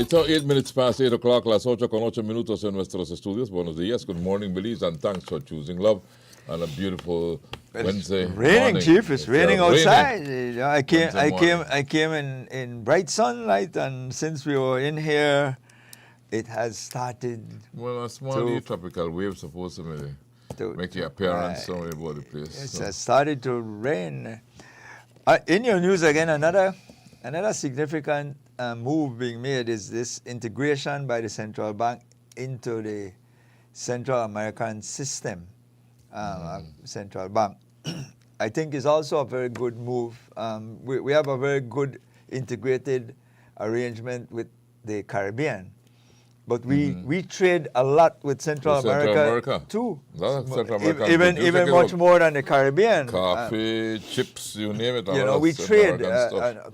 It's 8 minutes past 8 o'clock, las 8:08 en nuestros estudios. Buenos días, good morning, Belize, and thanks for choosing love on a beautiful Wednesday raining, morning. Chief. It's raining outside. Raining. I came in bright sunlight, and since we were in here, it has started. Well, a small tropical wave supposed to make your appearance somewhere about the place. It has started to rain. In your news again, another significant move being made is this integration by the central bank into the Central American system. Central bank, I think, is also a very good move. We have a very good integrated arrangement with the Caribbean, but we trade a lot with Central America too. Even much more than the Caribbean. Coffee, chips, you name it. You know, we trade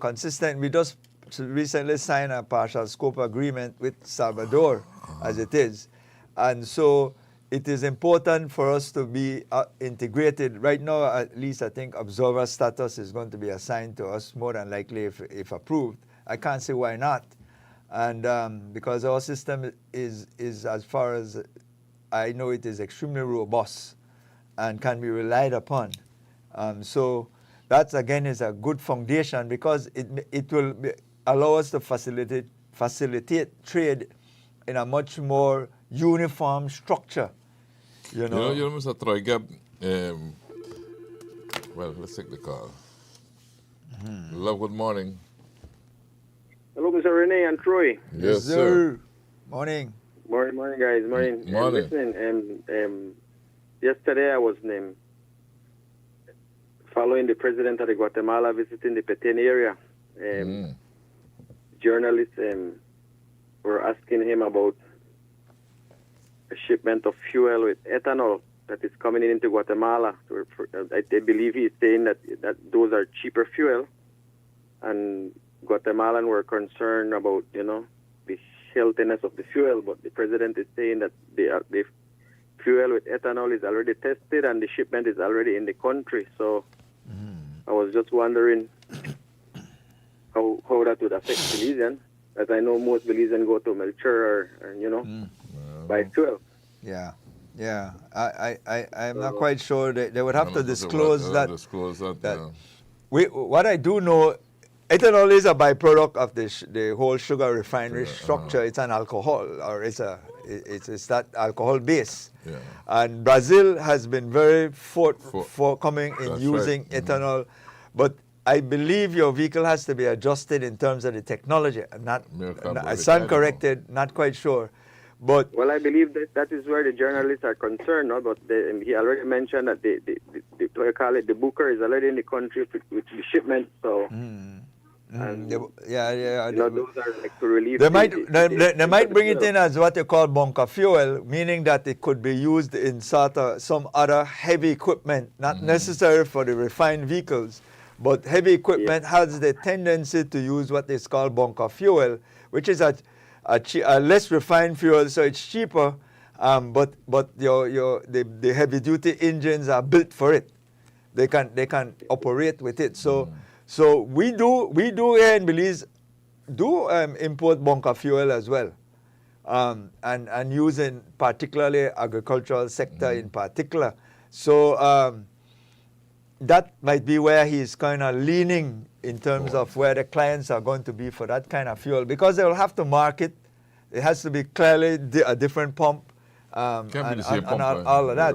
consistent. We just recently signed a partial scope agreement with Salvador, as it is, and so it is important for us to be integrated. Right now, at least I think observer status is going to be assigned to us more than likely if approved. I can't say why not, and because our system is, as far as I know, it is extremely robust and can be relied upon. So that again is a good foundation because it will allow us to facilitate trade in a much more uniform structure. You know, Mr. Troy Gebb, well, let's take the call. Love, good morning. Hello, Mr. Rene and Troy. Yes, sir. Morning. Morning, guys. Morning. Listen, yesterday I was following the president of the Guatemala visiting the Petén area. Journalists were asking him about a shipment of fuel with ethanol that is coming into Guatemala. I believe he's saying that those are cheaper fuel, and Guatemalan were concerned about, the healthiness of the fuel, but the president is saying that the fuel with ethanol is already tested and the shipment is already in the country. So I was just wondering how that would affect Belizean, as I know most Belizean go to Melchor or buy fuel. Yeah. I'm not quite sure. They would have to disclose that. What I do know, ethanol is a byproduct of the whole sugar refinery structure. It's an alcohol, or it's that alcohol base. Yeah. And Brazil has been very forthcoming in using ethanol, but I believe your vehicle has to be adjusted in terms of the technology. I stand corrected, not quite sure. But well, I believe that is where the journalists are concerned. No? But he already mentioned that the Booker is already in the country with the shipment. So, those are like to relieve. They might bring it in as what they call bunker fuel, meaning that it could be used in some other heavy equipment, not necessary for the refined vehicles. But heavy equipment has the tendency to use what is called bunker fuel, which is a less refined fuel, so it's cheaper. But the heavy duty engines are built for it. They can operate with it. So we do here in Belize import bunker fuel as well, and use in particularly agricultural sector in particular. So that might be where he's kind of leaning in terms of where the clients are going to be for that kind of fuel, because they will have to mark it. It has to be clearly a different pump, and all of that.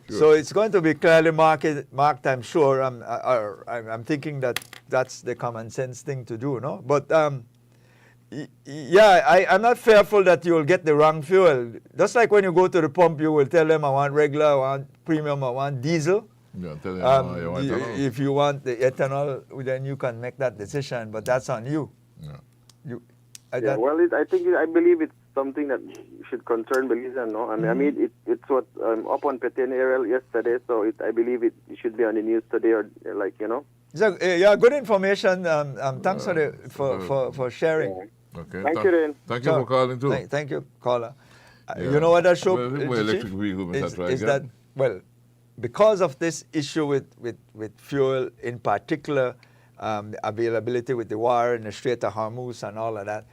So it's going to be clearly marked. I'm sure. I'm thinking that's the common sense thing to do, no? But I'm not fearful that you will get the wrong fuel. Just like when you go to the pump, you will tell them, I want regular, I want premium, I want diesel. If you want the ethanol, then you can make that decision, but that's on you. I believe it's something that should concern Belizean, no? I mean, it's what up on Petén area yesterday, so I believe it should be on the news today, or So, good information. Thanks for sharing. Yeah. Okay. Thank you, Ren. Thank you for calling too. Thank you, caller. You know what that show is that because of this issue with fuel in particular, availability with the war in the Strait of Hormuz and all of that,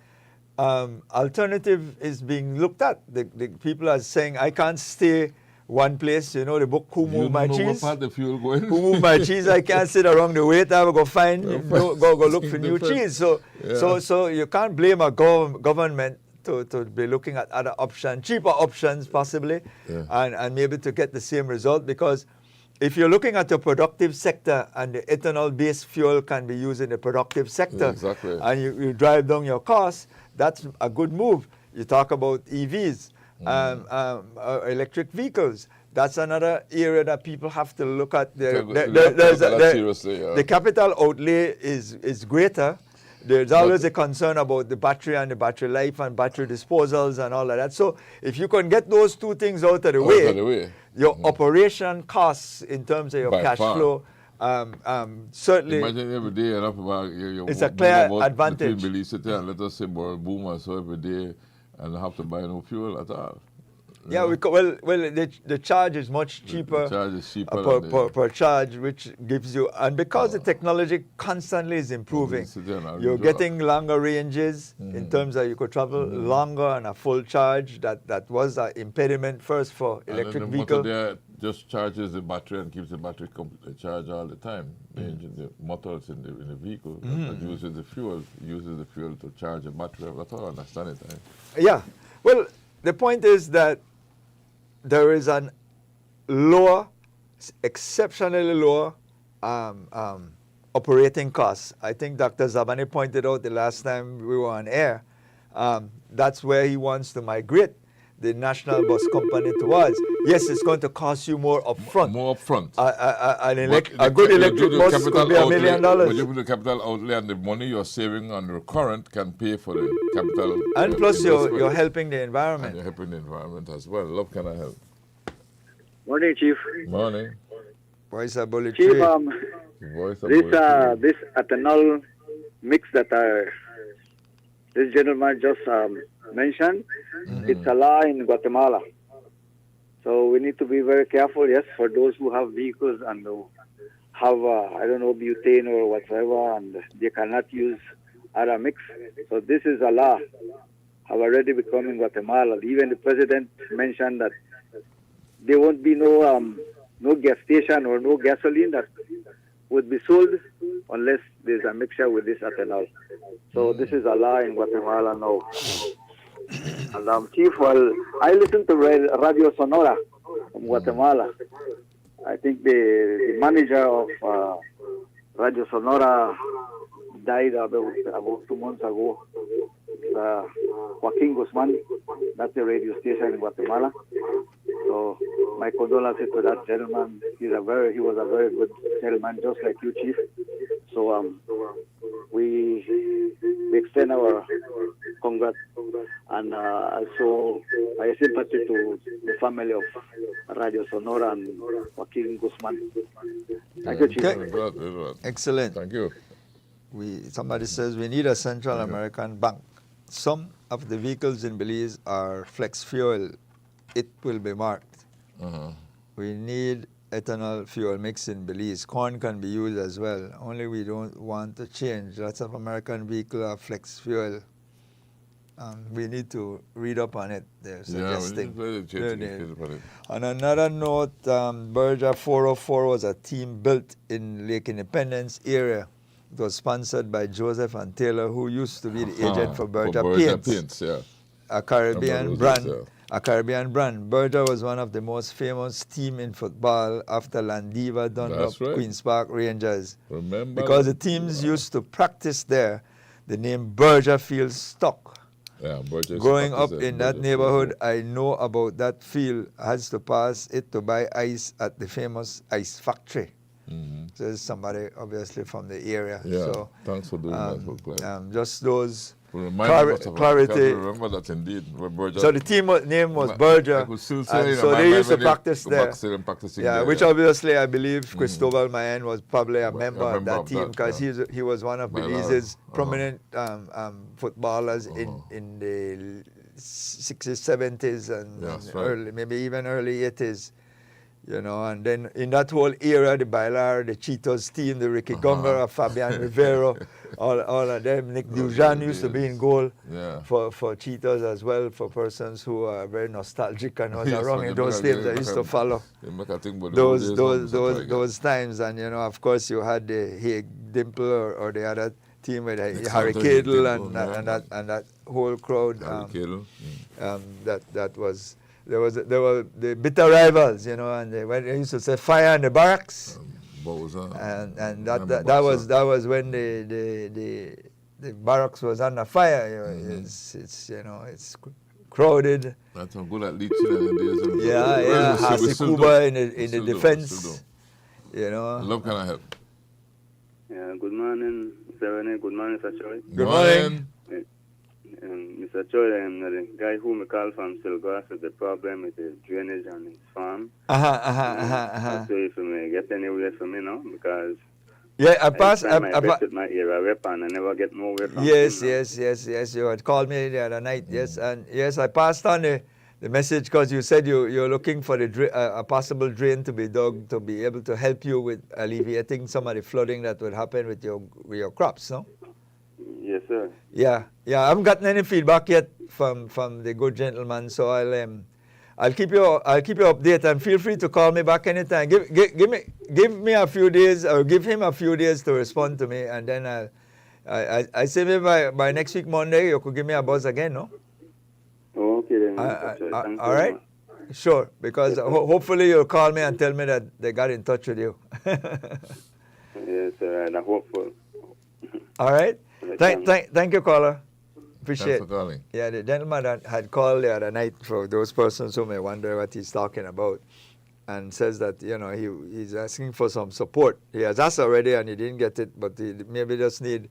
alternative is being looked at. The people are saying, I can't stay one place. You know the book, Who Moved My Cheese? The fuel going? Who Moved My Cheese? I can't sit around the wait. I will go find, go look for new cheese. So you can't blame a government to be looking at other options, cheaper options possibly, and maybe to get the same result. Because if you're looking at the productive sector and the ethanol-based fuel can be used in the productive sector, and you drive down your costs, that's a good move. You talk about EVs, electric vehicles. That's another area that people have to look at. The capital outlay is greater. There's always a concern about the battery and the battery life and battery disposals and all of that. So if you can get those two things out of the way, your operation costs in terms of your cash flow, certainly imagine every day it's a clear advantage. Between Belize City and let us say Boomer, so every day and have to buy no fuel at all. Yeah, the charge is much cheaper. The charge is cheaper per charge, which gives you, and because the technology constantly is improving, you're getting longer ranges in terms of you could travel longer on a full charge. That was an impediment first for electric vehicles. There just charges the battery and keeps the battery charged all the time. The motors in the vehicle that uses the fuel to charge the battery. That's all I understand it. Yeah. Well, the point is that there is an lower, exceptionally lower operating costs. I think Dr. Zabani pointed out the last time we were on air. That's where he wants to migrate the national bus company towards. Yes, it's going to cost you more upfront. More upfront. A good electric bus could be $1 million. But you put the capital outlay and the money you're saving on the current can pay for the capital. And plus you're helping the environment. And you're helping the environment as well. Love, can I help? Morning, Chief. Morning. Voice of Bullet Chief, this ethanol mix that this gentleman just mentioned, it's a law in Guatemala. So we need to be very careful, yes, for those who have vehicles and who have, butane or whatever, and they cannot use other mix. So this is a law, have already become in Guatemala. Even the president mentioned that there won't be no gas station or no gasoline that would be sold unless there's a mixture with this ethanol. So this is a law in Guatemala now. And Chief, well, I listen to Radio Sonora from Guatemala. I think the manager of Radio Sonora died about 2 months ago. Joaquin Guzman, that's the radio station in Guatemala. So my condolences to that gentleman. He was a very good gentleman, just like you, Chief. So we extend our congrats and also my sympathy to the family of Radio Sonora and Joaquin Guzman. Thank you, Chief. Okay. Excellent. Thank you. Somebody says we need a Central American bank. Some of the vehicles in Belize are flex fuel. It will be marked. We need ethanol fuel mix in Belize. Corn can be used as well. Only we don't want to change. Lots of American vehicles are flex fuel. We need to read up on it. They're suggesting. On another note, Berger 404 was a team built in Lake Independence area. It was sponsored by Joseph and Taylor, who used to be the agent for Berger Paints, a Caribbean brand. A Caribbean brand. Berger was one of the most famous team in football after Landiva, Dunlop, Queen's Park Rangers. Remember because the teams used to practice there, the name Berger Field stuck. Yeah, Growing up in that neighborhood, I know about that field. I had to pass it to buy ice at the famous ice factory. So there's somebody obviously from the area. Yeah, so, thanks for doing that. Just those clarity. Remember that indeed. So the team name was Berger. So they used to practice there. Yeah, which obviously I believe Cristobal Mayen was probably a member of that team because he was one of Belize's prominent footballers in the 60s, 70s, and early, maybe even early 80s. You know, and then in that whole era, the Bailar, the Cheetos team, the Ricky Gongora, Fabian Rivero, all of them. Nick Dujan used to be in goal for Cheetos as well, for persons who are very nostalgic and was around in those days. I used to follow those times. And, you know, of course, you had the Hague Dimple or the other team with Harry Cadle and that whole crowd. That was... There were the bitter rivals, you know, and they used to say fire in the barracks. And that was when the barracks was under fire. You know, it's you know, it's crowded. That's good at leading. Yeah. Hasikuba in the defense. You know. Love, can I help? Yeah. Good morning, Mr. Rene. Good morning, Mr. Choi. Good morning. Mr. Choi, the guy who me call from Silgrass with the problem with the drainage on his farm. So if you may get anywhere for me now, because I with my area rep and I never get nowhere from Yes. You had called me the other night, yes, I passed on the message because you said you're looking for a possible drain to be dug to be able to help you with alleviating some of the flooding that would happen with your crops, no? Yes, sir. Yeah. I haven't gotten any feedback yet from the good gentleman, so I'll keep you updated, and feel free to call me back anytime. Give me a few days, or give him a few days to respond to me, and then I say maybe by next week Monday you could give me a buzz again, no? Okay then. All right. Sure, because hopefully you'll call me and tell me that they got in touch with you. Yes, sir. I'm hopeful. All right. Thank you, caller. Appreciate Thanks for calling. Yeah, the gentleman that had called the other night, for those persons who may wonder what he's talking about, and says that, you know, he's asking for some support. He has asked already and he didn't get it, but he maybe just need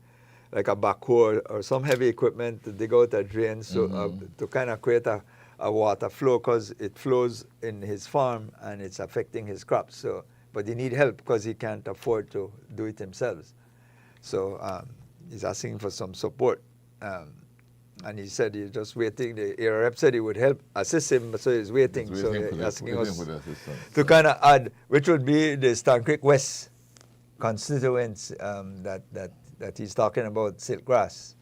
like a backhoe or some heavy equipment to dig out a drain to kind of create a water flow, because it flows in his farm and it's affecting his crops. So, but he need help because he can't afford to do it himself. So he's asking for some support. And he said he's just waiting. The area rep said he would help assist him, so he's waiting. So he's asking us to kind of add, which would be the Stancrick West constituents that he's talking about, Siltgrass.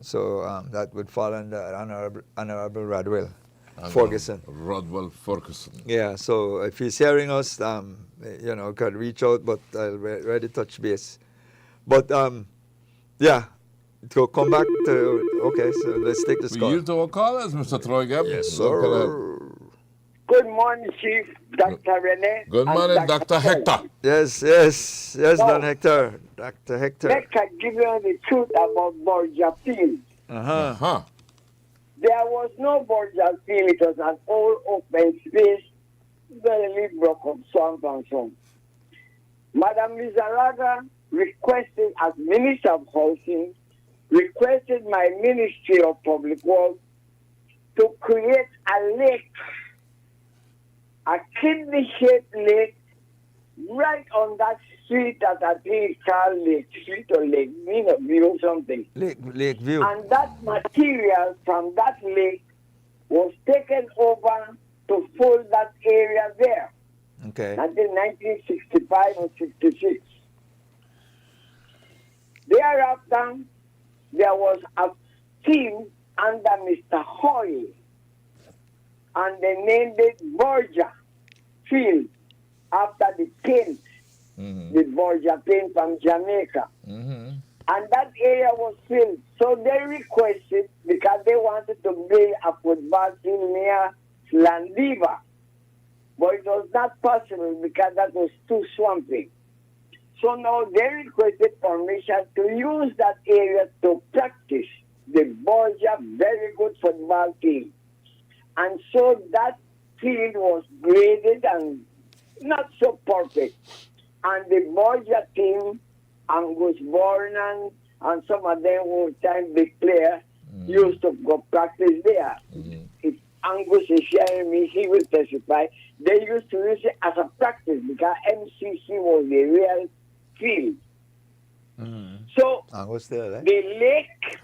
So that would fall under Honorable Rodwell Ferguson. Rodwell Ferguson. Yeah, so if he's hearing us, you know, could reach out, but I'll ready touch base. But yeah, to come back to, okay, so let's take this call. We yield to our callers, Mr. Troy Gab. Yes, sir. Good morning, Chief Dr. Rene. Good morning, Dr. Hector. Yes, Don Hector. Dr. Hector. Let me give you the truth about Borgia Field. There was no Borgia Field. It was an old open space, very broke up, swamp and so on. Madam Lizaraga requested, as Minister of Housing, requested my Ministry of Public Works to create a lake, a kidney-shaped lake, right on that street that I think is called Lake Street or Lake View or something. Lake View. And that material from that lake was taken over to fill that area there. Okay. Until 1965 or 66. Thereafter, there was a team under Mr. Hoyle, and they named it Borgia Field after the paint, the Borgia paint from Jamaica. And that area was filled. So they requested, because they wanted to build a football field near Slandiva. But it was not possible because that was too swampy. So now they requested permission to use that area to practice the Borgia very good football team. And so that field was graded and not so perfect. And the Borgia team, Angus Bornan, and some of them who were time big players, used to go practice there. If Angus is sharing me, he will testify. They used to use it as a practice because MCC was the real field. So the lake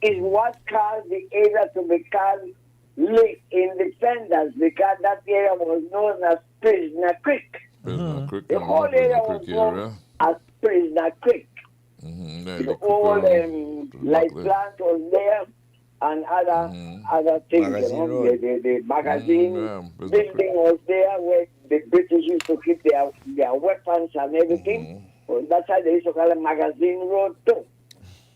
is what caused the area to be called Lake Independence because that area was known as Prisoner Creek. Creek, The whole area was known as Prisoner Creek. The old light plant was there and other things. The magazine building was there where the British used to keep their weapons and everything. So that's why they used to call it Magazine Road too.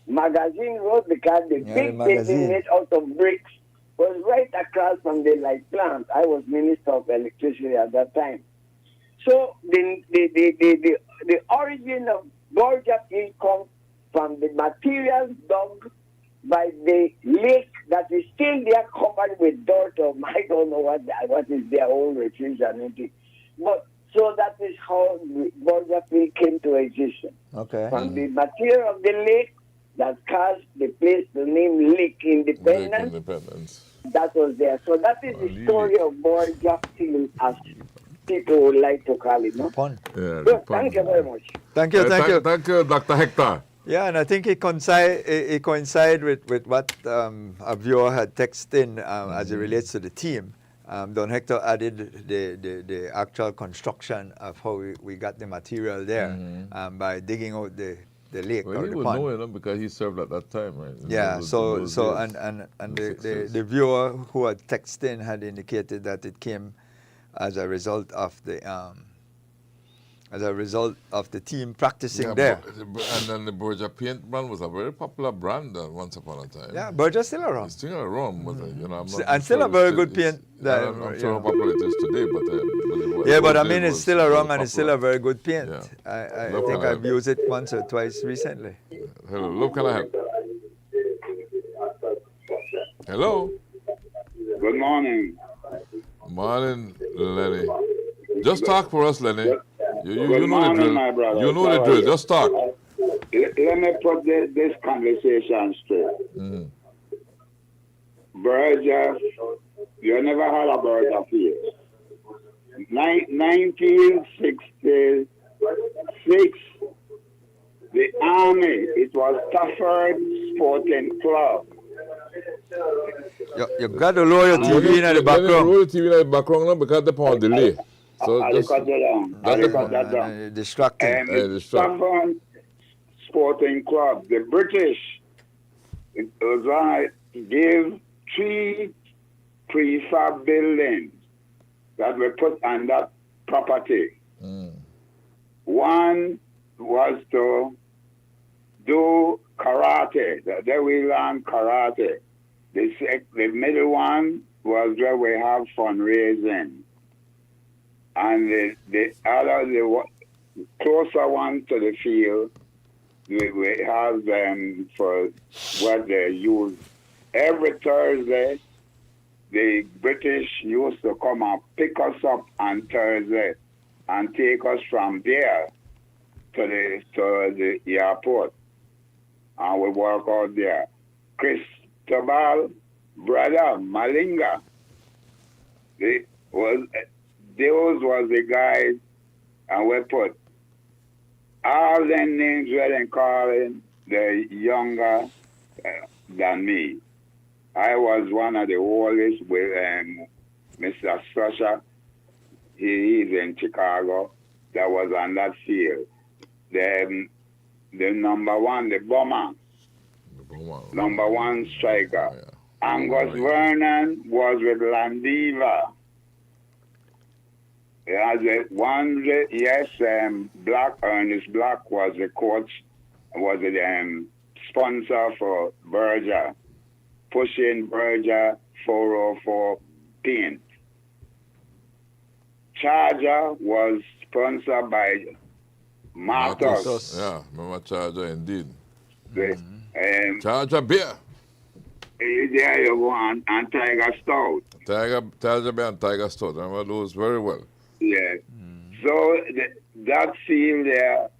Magazine Road because the big building made out of bricks was right across from the light plant. I was Minister of Electricity at that time. So the origin of Borgia Field comes from the materials dug by the lake that is still there covered with dirt or I don't know what is their old refuge and anything. But so that is how the Borgia Field came to existence. Okay. From the material of the lake that caused the place the name Lake Independence. That was there. So that is the story of Borgia Field as people would like to call it, no? Fun. Yeah, so, thank you very much. Thank you. Thank you, Dr. Hector. Yeah, and I think it coincide with what a viewer had texted in as it relates to the team. Don Hector added the actual construction of how we got the material there by digging out the lake well, or he the would pond. know because he served at that time, right? Yeah, the viewer who had texted in had indicated that it came as a result of the team practicing there. And then the Borgia paint brand was a very popular brand once upon a time. Yeah, Borgia's still around. It's still around, but I'm not and still a very good paint. I'm sure how popular it is today, but I mean it's still around and it's still a very good paint. Yeah. I think I've used it once or twice recently. Hello, look, can I help? Hello. Good morning. Morning, Lenny. Just talk for us, Lenny. You know morning, the drill. my brother. You know the drill. Just talk. Let me put this conversation straight. Borgia, you never had a Borgia Field. 1966, the Army, it was Stafford Sporting Club. You got to lower your TV in the background. Lower the TV in the background now because they're on delay. So just distracting. The Stafford Sporting Club, the British, it was like gave 3 prefab buildings that were put on that property. One was to do karate. There we learn karate. The middle one was where we have fundraising. And the other, the closer one to the field, we have them for what they use. Every Thursday, the British used to come and pick us up on Thursday and take us from there to the airport. And we work out there. Cristobal, brother, Malinga, those was the guys, and we put all them names where they calling, they're younger than me. I was one of the oldest with Mr. Strasher. He's in Chicago. That was on that field. The number one, the bomber. Number one striker. Yeah. Angus Vernon was with Landiva. Ernest Black was the coach, was the sponsor for Borgia, pushing Borgia 404 paint. Charger was sponsored by Martos. Yeah, remember Charger indeed. Charger beer. There you go, and Tiger Stout. Tiger beer and Tiger Stout. Remember those very well. Yeah. So that field there,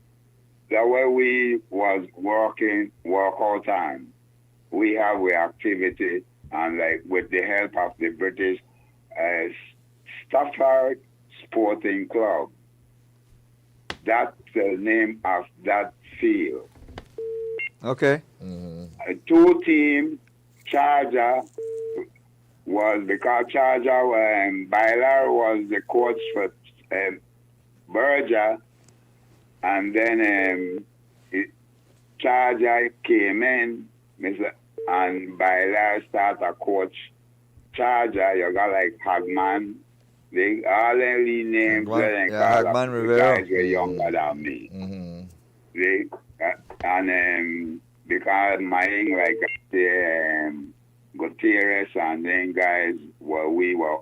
that where we was work out on, we have the activity, and like with the help of the British Stafford Sporting Club. That's the name of that field. Okay. 2 teams, Charger was because Charger Byler was the coach for Berger, and then Charger came in, and Byler started coach Charger. You got like Hagman. They all the names Hagman Rivera. Guys were younger than me. And because mine like Gutierrez and then guys we were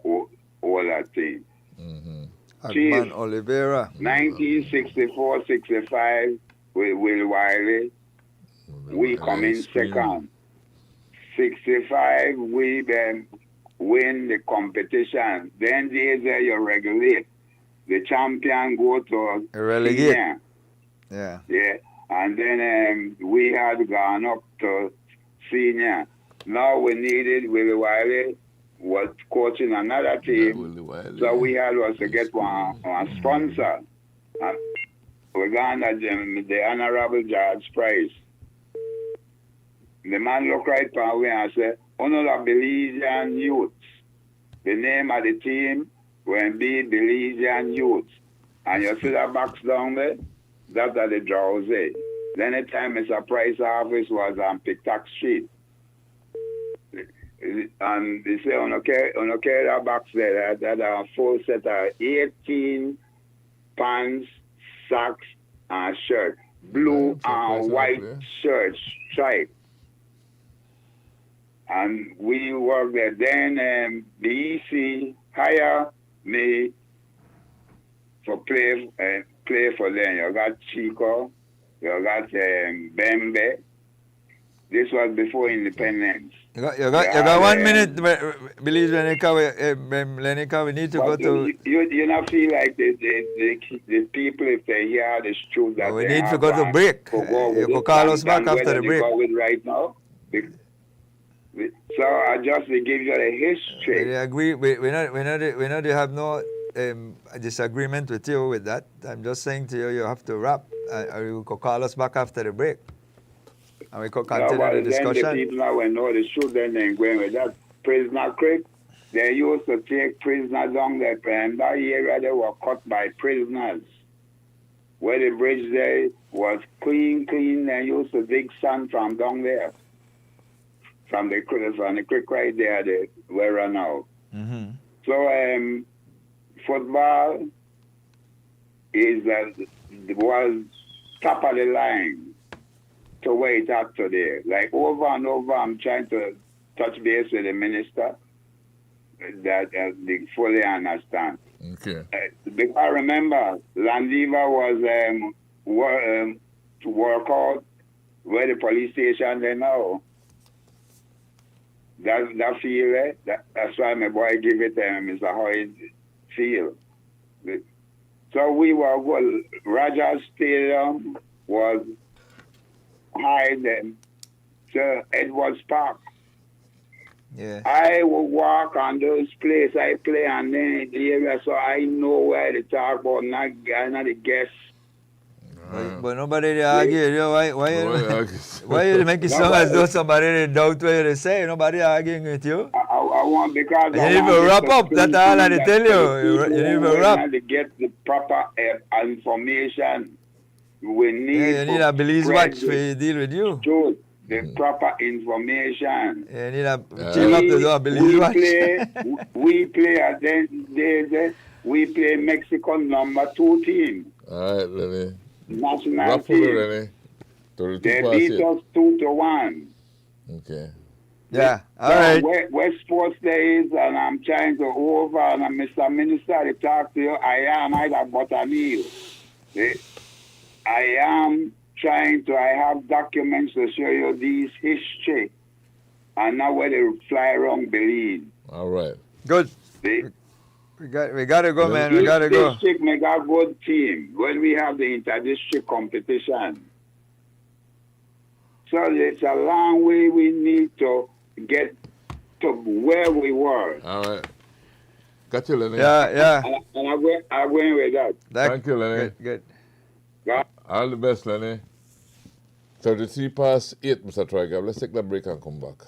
older team. Hagman Oliveira. 1964-65 with Will Wiley. We come in second. 65 we then win the competition. Then you regulate. The champion go to relegate. Senior. Yeah. And then we had gone up to senior. Now we needed Willie Wiley was coaching another team. So we had was to get one sponsor. And we got the Honorable George Price. The man looked right for me and said, Honorable Belizean Youth. The name of the team will be Belizean Youth. And you see that box down there? That's at the Drowsy. Then the time Mr. Price office was on Pictac Street. And they say, on that box there, that a full set of 18 pants, socks, and shirt. Blue and white shirt, stripe. And we work there. Then the EC hire me for play for them. You got Chico, you got Bembe. This was before independence. You got 1 minute, believe Lenica, we need to go to... You not feel like the people, if they hear the truth that we need to go to break. You could call us back after the break. Go with right now. So I just give you the history. I agree. We know they have no disagreement with you with that. I'm just saying to you, you have to wrap. Or you could call us back after the break. And we could continue the discussion. Then the people now will know the truth, then they going with that. Prisoner Creek, they used to take prisoners down there, and that area they were cut by prisoners. Where the bridge there was clean, they used to dig sand from down there. From the creek right there, they were now. So football was top of the line to where it's at today. Like over and over, I'm trying to touch base with the minister that they fully understand. Okay. Because I remember Landiva was to work out where the police station they know. That field, that's why my boy give it Mr. Hoyt field. So we were good. Rogers Stadium was high then. So Edwards Park. Yeah. I will walk on those places. I play on the area, so I know where to talk about, not the guess. But nobody argue. You know, why you make it sound as though somebody doubt what you say? Nobody arguing with you. I want because you need to wrap up. That's all I tell you. You need to wrap. To get the proper information. We need. You need a Belize watch to deal with you. The proper information. You need a chill up to do a Belize watch. We play at then we play Mexican number 2 team. All right, Lenny. National team. Lenny. They beat us 2-1. Okay. Yeah, all right. Where sports days, and I'm trying to over, and Mr. Minister, to talk to you. I got Botaniel. I am trying to, I have documents to show you this history, and now where they fly around Belize. All right. Good. We got to go, man. We got to go. District make a good team when we have the inter-district competition. So it's a long way we need to get to where we were. All right. Got you, Lenny. Yeah. And I'm going with that. Thank you, Lenny. Good. All the best, Lenny. 33 past 8, Mr. Troy Gab. Let's take that break and come back.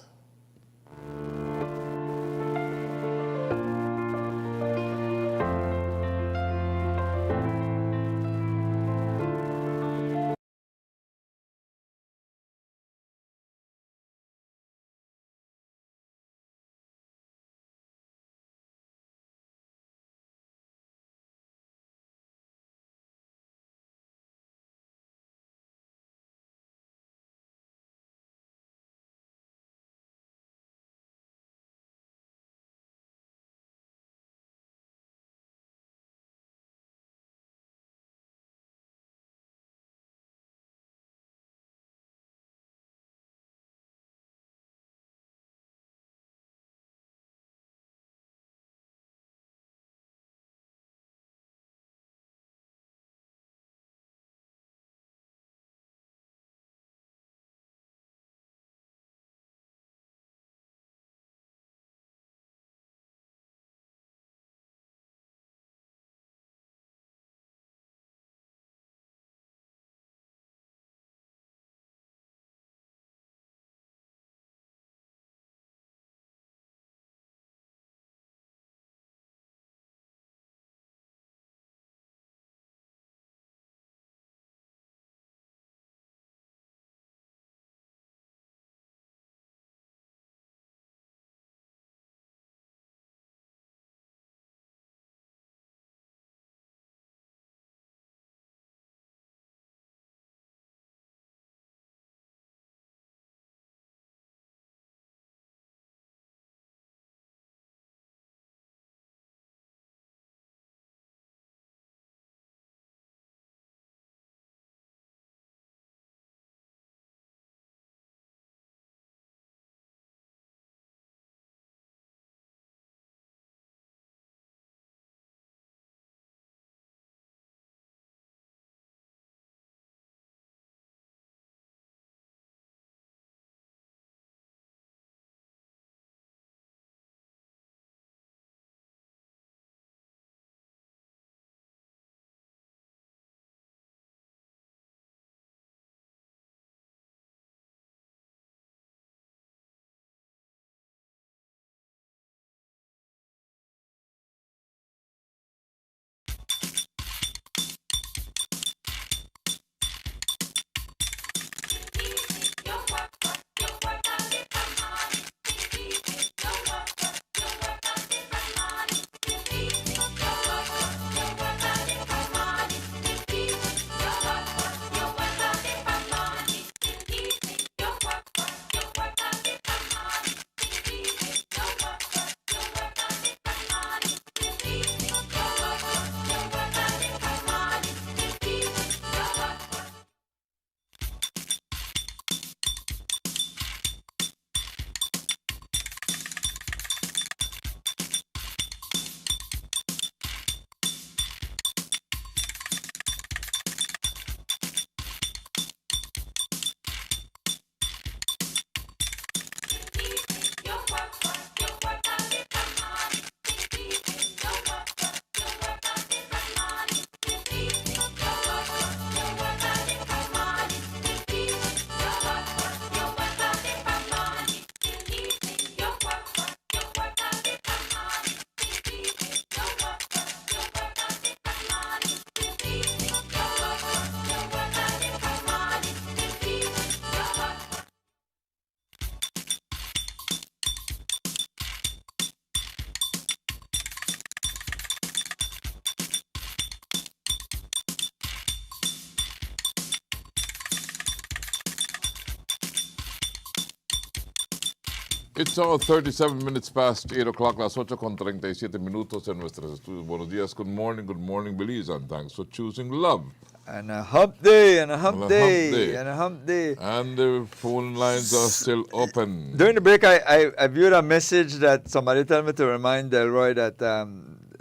It's all 37 minutes past 8 o'clock, las 8:37 minutos en nuestros estudios. Buenos días, good morning, Belize, and thanks for choosing love. And a hump day, and a hump day, and a hump day. And the phone lines are still open. During the break, I viewed a message that somebody told me to remind Delroy that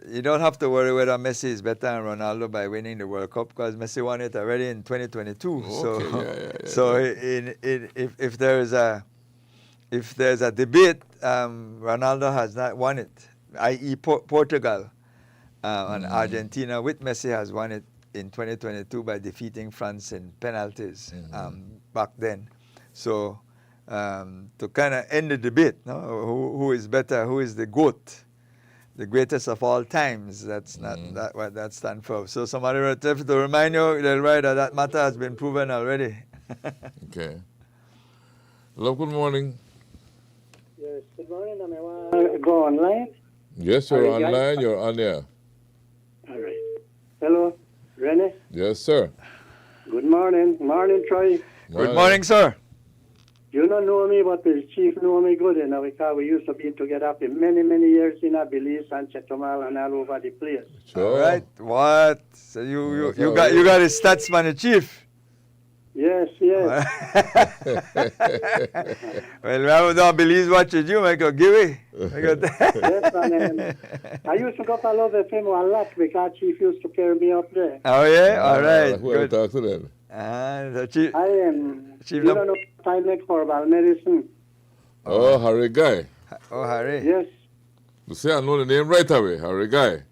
you don't have to worry whether Messi is better than Ronaldo by winning the World Cup, because Messi won it already in 2022. If there's a debate, Ronaldo has not won it, i.e. Portugal and Argentina with Messi has won it in 2022 by defeating France in penalties back then. So to kind of end the debate, who is better, who is the GOAT, the greatest of all times, that's not what that stands for. So somebody wrote to remind you, Delroy, that matter has been proven already. Okay. Love, good morning. Yes, good morning. I go online? Yes, you're online. You're on there. All right. Hello, Rene? Yes, sir. Good morning. Morning, Troy. Good morning, sir. You don't know me, but the chief know me good, because we used to be together for many, many years in Belize and Chetumal and all over the place. Sure. All right. What? So you got a stats man, the chief. Yes, yes. Well, I don't believe what you do, Michael Giwi. Yes, and I used to go to Love FM a lot because Chief used to carry me up there. Oh, yeah? All right. Good. Talk to them. The chief. I am. You don't know what I make herbal medicine. Oh, Harry Guy. Oh, Harry. Yes. You say I know the name right away, Harry Guy.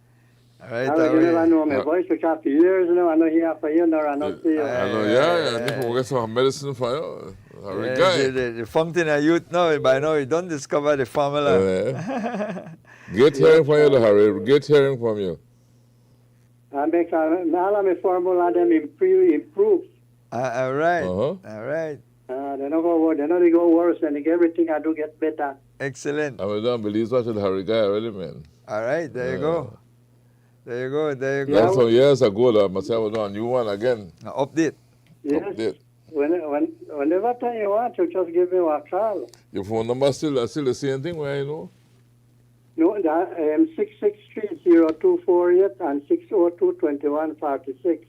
Right, I never know my voice because for years now. I know here for you now. I know see you. I know, yeah. I need to get some medicine for you. Harry Guy. The fountain of youth now, by now you don't discover the formula. Get hearing from you, Harry. Get hearing from you. I make all of my formula them improve. All right. All right. They don't go worse, and everything I do get better. Excellent. I don't believe such a Harry Guy already, man. All right, there you go. There you go. That's some years ago, I must have done a new one again. Update. Yes. Update. Whenever time you want, you just give me a call. Your phone number still the same thing, where you know? No, that 663-0248 and 602-2146.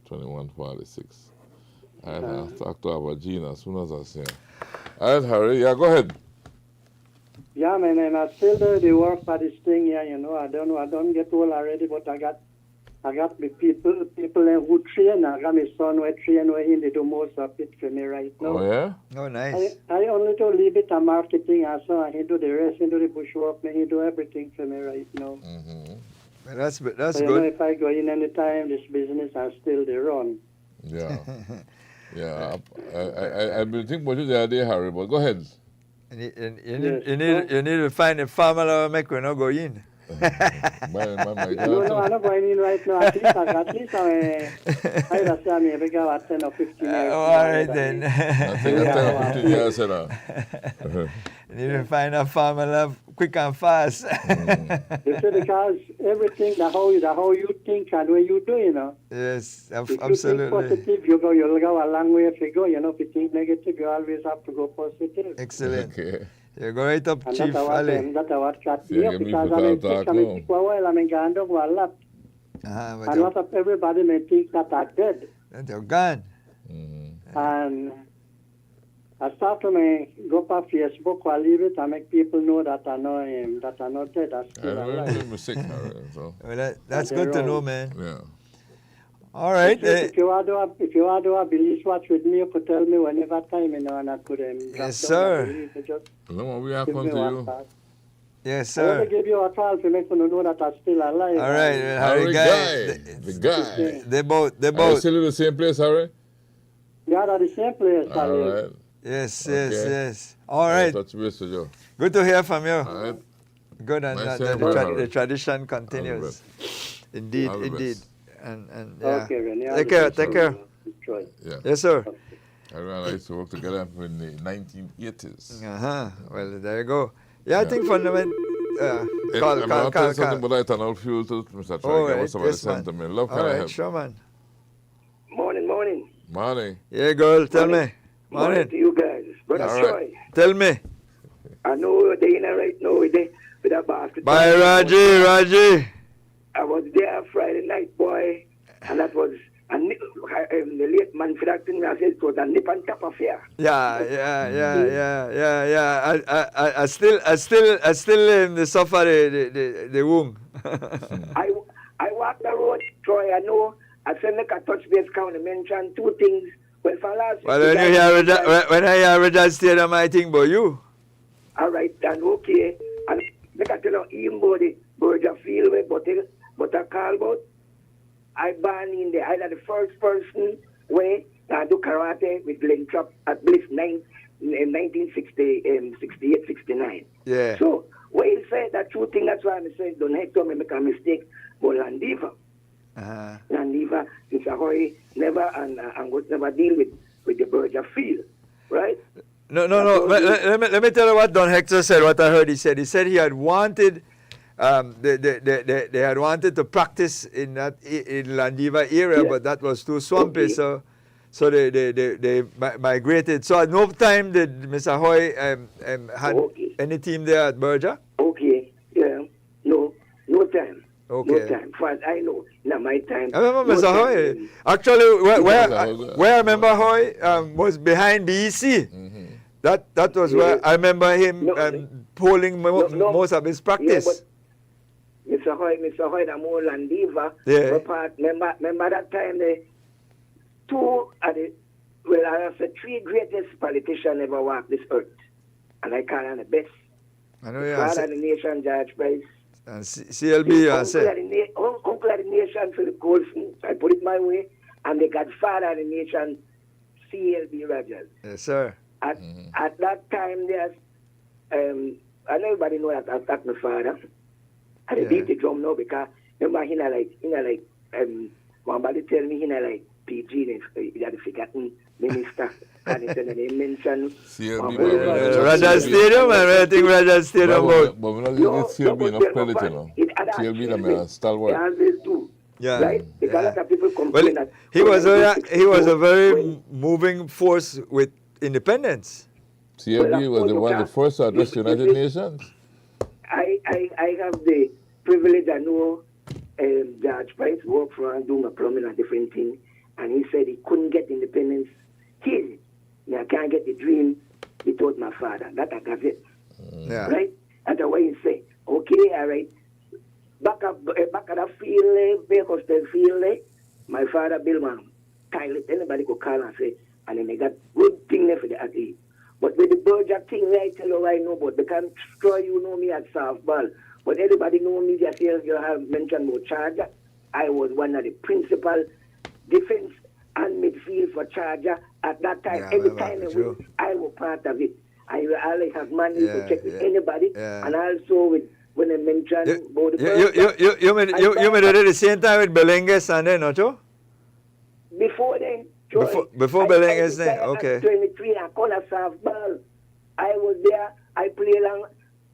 642-2146. I'll talk to Abagina as soon as I see her. All right, Harry. Yeah, go ahead. Yeah, man, and I still do the work for this thing here, you know. I don't get old already, but I got my people who train. I got my son who train where he do most of it for me right now. Oh, yeah? Oh, nice. I only do a little bit of marketing and so on. He do the rest, he do the bushwork, he do everything for me right now. Well, that's so good. You know, if I go in any time, this business, I still the run. Yeah. Yeah. I've been thinking about you the other day, Harry, but go ahead. You need to find a formula make we not go in. No, I'm not going in right now. At least I just say me because I 10 or 15 years. All right then. I think 10 or 15 years now. You need to find a formula quick and fast. You see, because everything, the how you think and what you do, you know. Yes, absolutely. If you think positive, you'll go a long way if you go. You know, if you think negative, you always have to go positive. Excellent. Okay. You go right up, and Chief Ali. That's what got me up because I mean, for a while, I mean, going down a lot. And a lot of everybody may think that I'm dead. And you're gone. And I start to go on Facebook or leave it and make people know that I know him, that I'm not dead. I'm still alive. Well, that's good to know, man. Yeah. All right. If you want to do a Belize watch with me, you could tell me whenever time, you know, and I could yes, sir. No, we are coming to you. Yes, I want sir. to give you a call to make you know that I'm still alive. All right, Harry Guy. The guy. They both. Are you still in the same place, Harry? Yeah, they're the same place. All right. Yes. All right. Touch base with you. Good to hear from you. All right. Good, and Nice the tradition continues. Indeed. And yeah. Okay, Renee. Take care. Yeah. Yes, sir. Harry and I used to work together in the 1980s. Well, there you go. Yeah, I think fundamental. Call. Something about ethanol fuel to Mr. Troy. Right. Somebody Yes, sent to me. Love, all can I right, help? sure, man. Morning. Morning. Yeah, girl, tell me. Morning to you guys. Brother Troy. Tell me. I know they're in right now with the basketball. Bye, Raji. I was there Friday night, boy, and that was the late man for that thing. I said it was a nip and tap affair. Yeah. I still suffer the wound. I walked the road, Troy. I know. I said make a touch base count and mention two things. Well, for last when I hear Rogers Stadium, I think about you. All right, and okay. And make I tell you, even about the Berger Field, but I call about. I born in there. I was the first person where I do karate with Glenn Trapp at Bliss 1968, 69. Yeah. So when he said that true thing, that's why I said don't hate to me make a mistake. But Landiva, Mr. Hoy never and would never deal with the Berger Field, right? No. Let me tell you what Don Hector said. What I heard he said. He said he had wanted. They had wanted to practice in Landiva area, but that was too swampy, so they migrated. So at no time did Mr. Hoy had any team there at Berger? Okay, yeah, no time. Okay. No time. As I know, not my time. I remember Mr. Hoy. Actually, where I remember Hoy was behind BEC. That was where I remember him polling most of his practice. Mr. Hoy, the more Landiva. Yeah. Remember that time the two I have the three greatest politicians ever walked this earth, and I call them the best. I know. Father of the nation, George Price. And CLB, I said. Uncle of the nation, Philip Golson. I put it my way, and the godfather of the nation, CLB Rogers. Yes, sir. At that time, there's and everybody know that that's my father. I beat the drum now because remember he like somebody tell me he like PG he had forgotten minister and he said they mention Rogers Stadium and I think Rogers Stadium but we're not giving CLB enough credit, you know. CLB is a stalwart. Yeah. Right? Because a lot of people complain that he was a very moving force with independence. CLB was one of the first to address the United Nations. I have the privilege. I know George Price worked for and doing a plumbing and different things, and he said he couldn't get independence here. I can't get the dream without my father. That I got it. Yeah. Right? That's the way he say, okay, all right. Back at the field, Bakersfield field, my father built one toilet. Anybody could call and say, and then they got good thing there for the athlete. But with the Berger thing, I tell you I know about, because Troy, you know me at softball. But everybody know me just here, you have mentioned about Charger. I was one of the principal defense and midfield for Charger at that time. Every time I was part of it. I always have money to check with anybody. And also with when I mentioned about the you made it at the same time with Belengues and then, not you? Before then. Before Belengues then, okay. 23, I call a softball. I was there. I play along.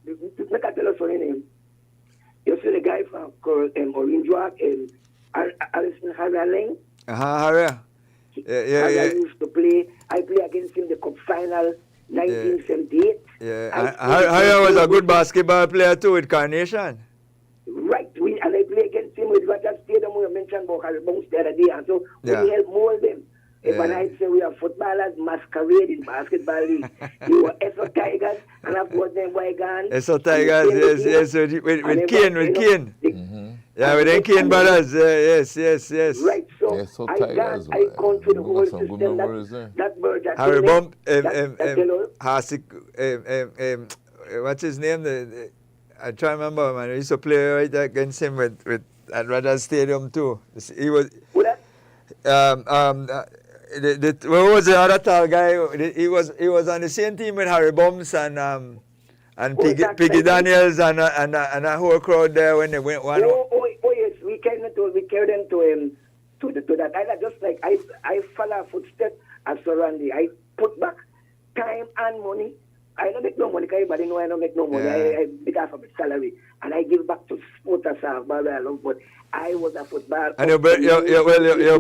Make a tell us your name. You see the guy from Orange Walk, Alison Harrell. Harrell. I used to play. I play against him the cup final 1978. Harrell was a good basketball player too with Carnation. Right. And I play against him with Rogers Stadium. We mentioned about Harry Bounce the other day. And so we help mold them. When I say we are footballers masquerading basketball league, you were SO Tigers, and I've got them Wygan. SO Tigers, yes, with Kane. Yeah, with them Kane brothers, yes. Right, so SO Tigers, I come to the whole system that Berger. Harry Bump, what's his name? I try to remember, man. I used to play right against him at Rogers Stadium too. He was. What was the other tall guy? He was on the same team with Harry Bums and Piggy Daniels and a whole crowd there when they went one. Oh yes, we carried them to that island. Just like I follow footsteps as Randy. I put back time and money. I don't make no money. Everybody know I don't make no money. I because of my salary, and I give back to sport and softball I love. But I was a football. And your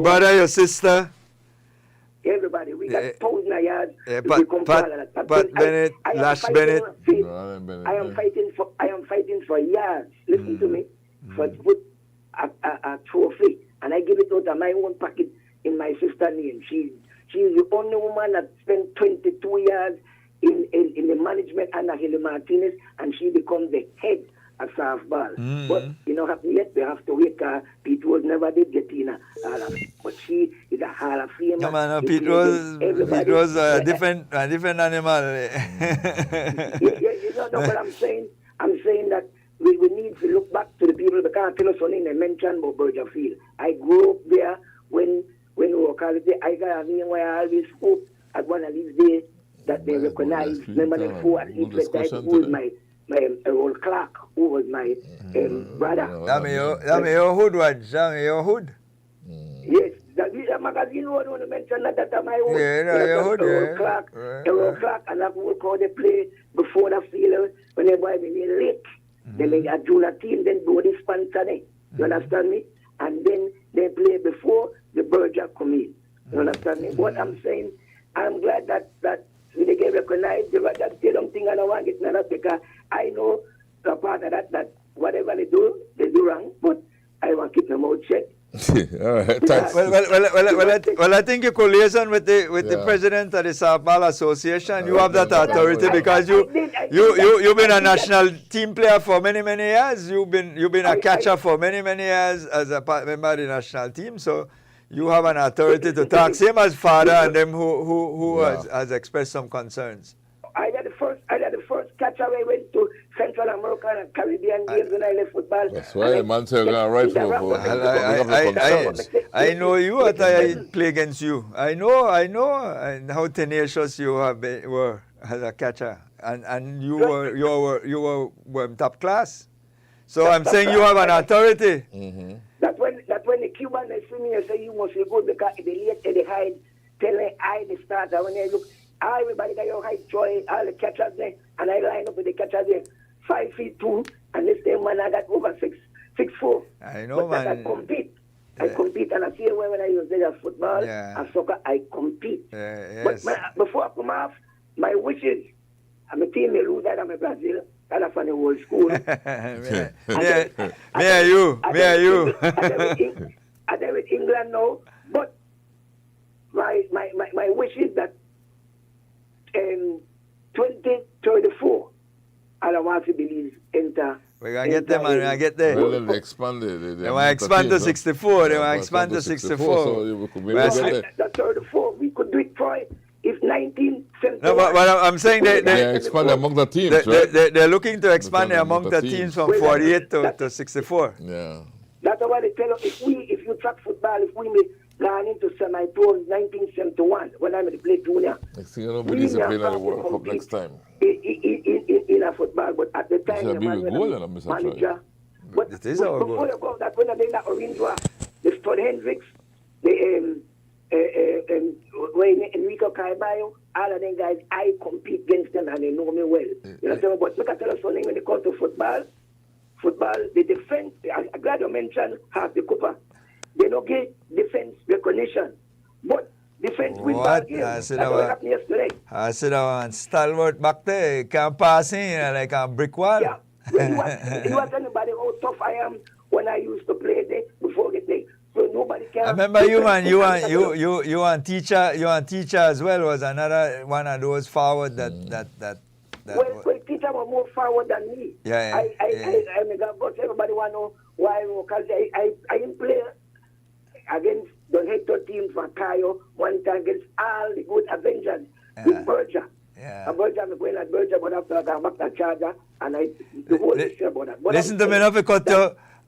brother, your sister. Everybody. We got 1,000 yards. But Bennett, Lash Bennett. I am fighting for yards. Listen to me. For put a trophy. And I give it out of my own pocket in my sister's name. She's the only woman that spent 22 years in the management under Hilly Martinez, and she becomes the head of softball. But you know, yet we have to wait. Pete Rose never did get in a Hall of Fame, but she is a Hall of Famer. Come on, Pete Rose a different animal. You know what I'm saying? I'm saying that we need to look back to the people, because I tell us something they mentioned about Berger Field. I grew up there when we were called it. I got a name where I always hope at one of these days that they recognize. Remember the 4 athletes that died, who was my Errol Clark, who was my brother. That's your hood, Raj. That's your hood. Yes, that magazine would want to mention that my own. Your hood, Errol Clark, and that would call they play before the field when they boy in late. They make a junior team, then do the sponsor. You understand me? And then they play before the Berger come in. You understand me? What I'm saying, I'm glad that they get recognized. The Roger Stadium thing, I don't want to get none of, because I know the part of that whatever they do wrong, but I want to keep them out shut. All right, thanks. Well, I think you could liaison with the president of the Softball Association. You have that authority because you've been a national team player for many years. You've been a catcher for many years as a member of the national team. So you have an authority to talk. Same as Father and them who has expressed some concerns. I got the first catcher I went to Central America and Caribbean games when I left football. That's why man said going right for. I know you. I play against you. I know, and how tenacious you were as a catcher, and you were top class. So I'm saying you have an authority. That's when the Cuban they see me and say you must be good, because they hide, tell me I the starter when they look. Everybody got your height, Troy, all the catchers there, and I line up with the catchers there, 5'2", and this time man I got over 6'4". I know, but man. I compete, and I see when I use there football and soccer, I compete. Yes. But before I come off, my wishes, I'm a team, I lose that, I'm a Brazil. That's from the whole school. Me and you. I'm there with England now, but my wish is that 2034, I don't want to believe enter. We're going to get them, man. We're going to get there. Well, they'll expand it. They want to expand to 64. They want to expand to 64. So the 34, we could do it, Troy. If 1971. No, but I'm saying they expand among the teams, right? They're looking to expand among the teams from 48 to 64. Yeah. That's why they tell us, if you track football, if we may gone into semi-pro in 1971 when I played junior. Next thing you know, nobody's playing at the World Cup next time. In a football, but at the time, the manager. But it is our before you go, that when they that Orange war, the Stud Hendricks, Enrico Carballo, all of them guys, I compete against them and they know me well. You know, but look at tell us something when it comes to football, the defense, I'm glad you mentioned half the Cooper. They don't get defense recognition. But defense win ball game. That's what happened yesterday. I said, stalwart back there, can't pass in like a brick wall. Yeah. You want anybody how tough I am when I used to play there before the day. So nobody can. I remember you, man. You and teacher as well was another one of those forward that. Well, teacher was more forward than me. Yeah. But everybody want to know why, because I didn't play against the Hector team for Cayo, one time against all the good Avengers with Berger. Yeah. I'm going at Berger, but after I got back to Charger, and the whole issue about that. But listen to me now, because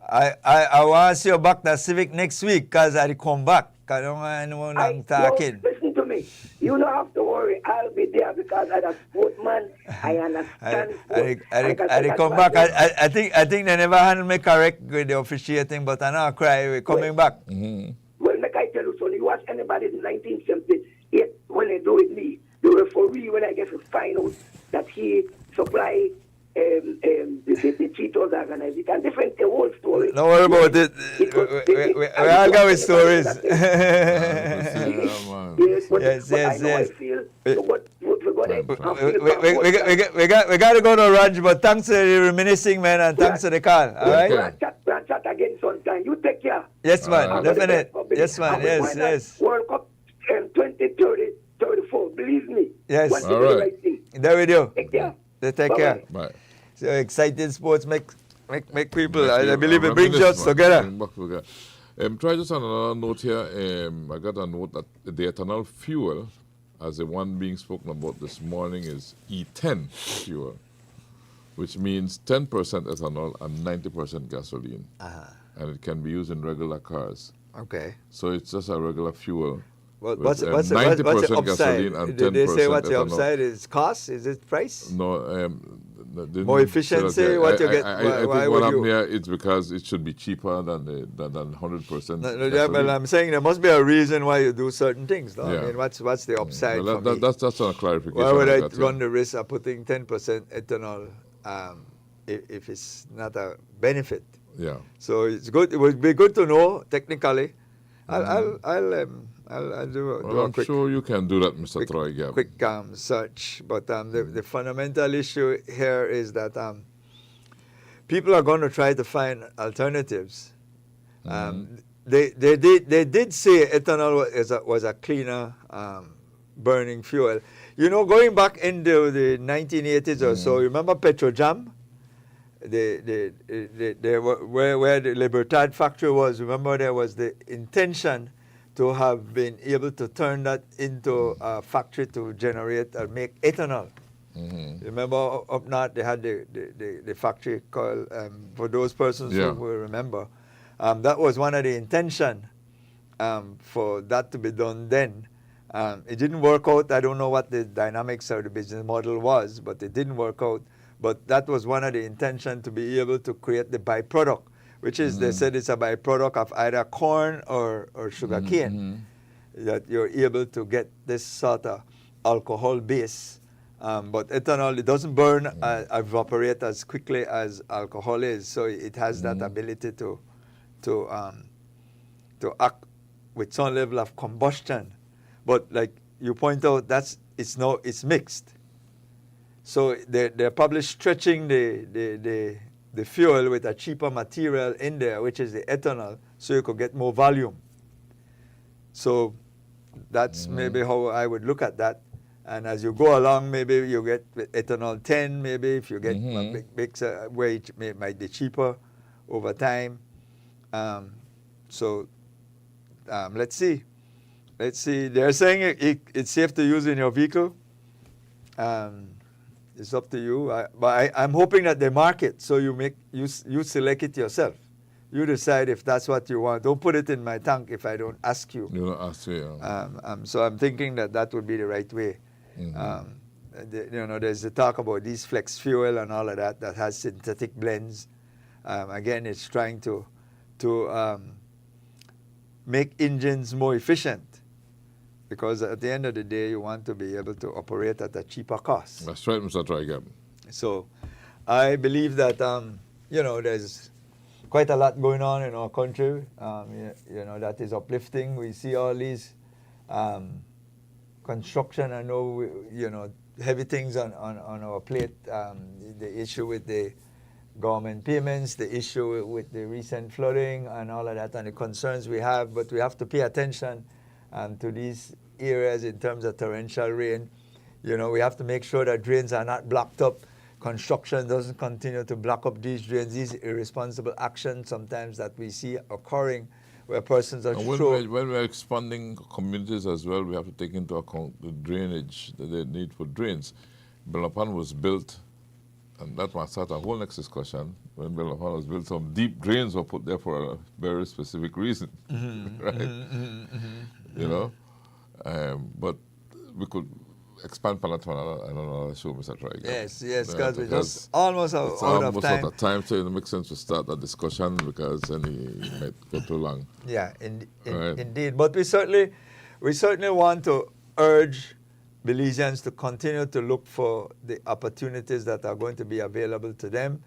I want to see you back to Civic next week, because I come back. I don't know I'm talking. Listen to me. You don't have to worry. I'll be there because as a sportsman, I understand. I come back. I think they never handle me correct with the officiating, but I know cry. We're coming back. Mm-hmm. Well, make I tell you, so you watch anybody in 1978 when they do with me, the referee, when I get to find out that he supply the the cheat was organized. It a different the whole story. Don't worry about it. We all got with stories. Yes. We got to go to lunch, but thanks to the reminiscing, man, and thanks to the call. All right? Chat again sometime. You take care. Yes, man. Definite. Yes, man. Yes. World Cup 2034. Believe me. Yes. All right. There we do. Take care. Take care. Bye. So exciting sports make people. I believe it brings us together. Try just on another note here. I got a note that the ethanol fuel, as the one being spoken about this morning, is E10 fuel, which means 10% ethanol and 90% gasoline. And it can be used in regular cars. Okay. So it's just a regular fuel. What's the 90% upside? gasoline and 10% Did they say what's the ethanol. upside? Is cost? Is it price? No. More efficiency? What you get? I think what happened here is because it should be cheaper than 100%. Yeah, but I'm saying there must be a reason why you do certain things. No? Yeah. I mean, what's the upside? Well, that's a clarification. Why would I run the risk of putting 10% ethanol if it's not a benefit? Yeah. So it's good. It would be good to know technically. I'll do a quick. I'm sure you can do that, Mr. Troy Gab. Quick search, but the fundamental issue here is that people are going to try to find alternatives. They did say ethanol was a cleaner burning fuel. You know, going back into the 1980s or so, remember Petrojam? Where the Libertad factory was, remember there was the intention to have been able to turn that into a factory to generate or make ethanol. Remember up north they had the factory called, for those persons who will remember, that was one of the intention for that to be done then. It didn't work out. I don't know what the dynamics of the business model was, but it didn't work out. But that was one of the intention, to be able to create the byproduct, which is, they said it's a byproduct of either corn or sugar cane, that you're able to get this sort of alcohol base. But ethanol, it doesn't burn, evaporate as quickly as alcohol is, so it has that ability to act with some level of combustion. But like you point out, it's mixed. So they're probably stretching the fuel with a cheaper material in there, which is the ethanol, so you could get more volume. So that's maybe how I would look at that. And as you go along, maybe you get ethanol 10, maybe if you get a big mixer, where it might be cheaper over time. Let's see. They're saying it's safe to use in your vehicle. It's up to you. But I'm hoping that they mark it, so you select it yourself. You decide if that's what you want. Don't put it in my tank if I don't ask you. You don't ask me. So I'm thinking that would be the right way. There's the talk about these flex fuel and all of that has synthetic blends. Again, it's trying to make engines more efficient. Because at the end of the day, you want to be able to operate at a cheaper cost. That's right, Mr. Trigab. So I believe that, there's quite a lot going on in our country, that is uplifting. We see all these construction, I know, heavy things on our plate, the issue with the government payments, the issue with the recent flooding and all of that, and the concerns we have, but we have to pay attention to these areas in terms of torrential rain. We have to make sure that drains are not blocked up. Construction doesn't continue to block up these drains. These irresponsible actions sometimes that we see occurring where persons are when we're expanding communities as well, we have to take into account the drainage, the need for drains. Belmopan was built, and that might start a whole next discussion. When Belmopan was built, some deep drains were put there for a very specific reason, right? But we could expand upon that on another show, Mr. Trigger. Yes, because we're just almost out of time. Almost out of time, so it makes sense to start that discussion because then it might go too long. Yeah, indeed. But we certainly want to urge Belizeans to continue to look for the opportunities that are going to be available to them.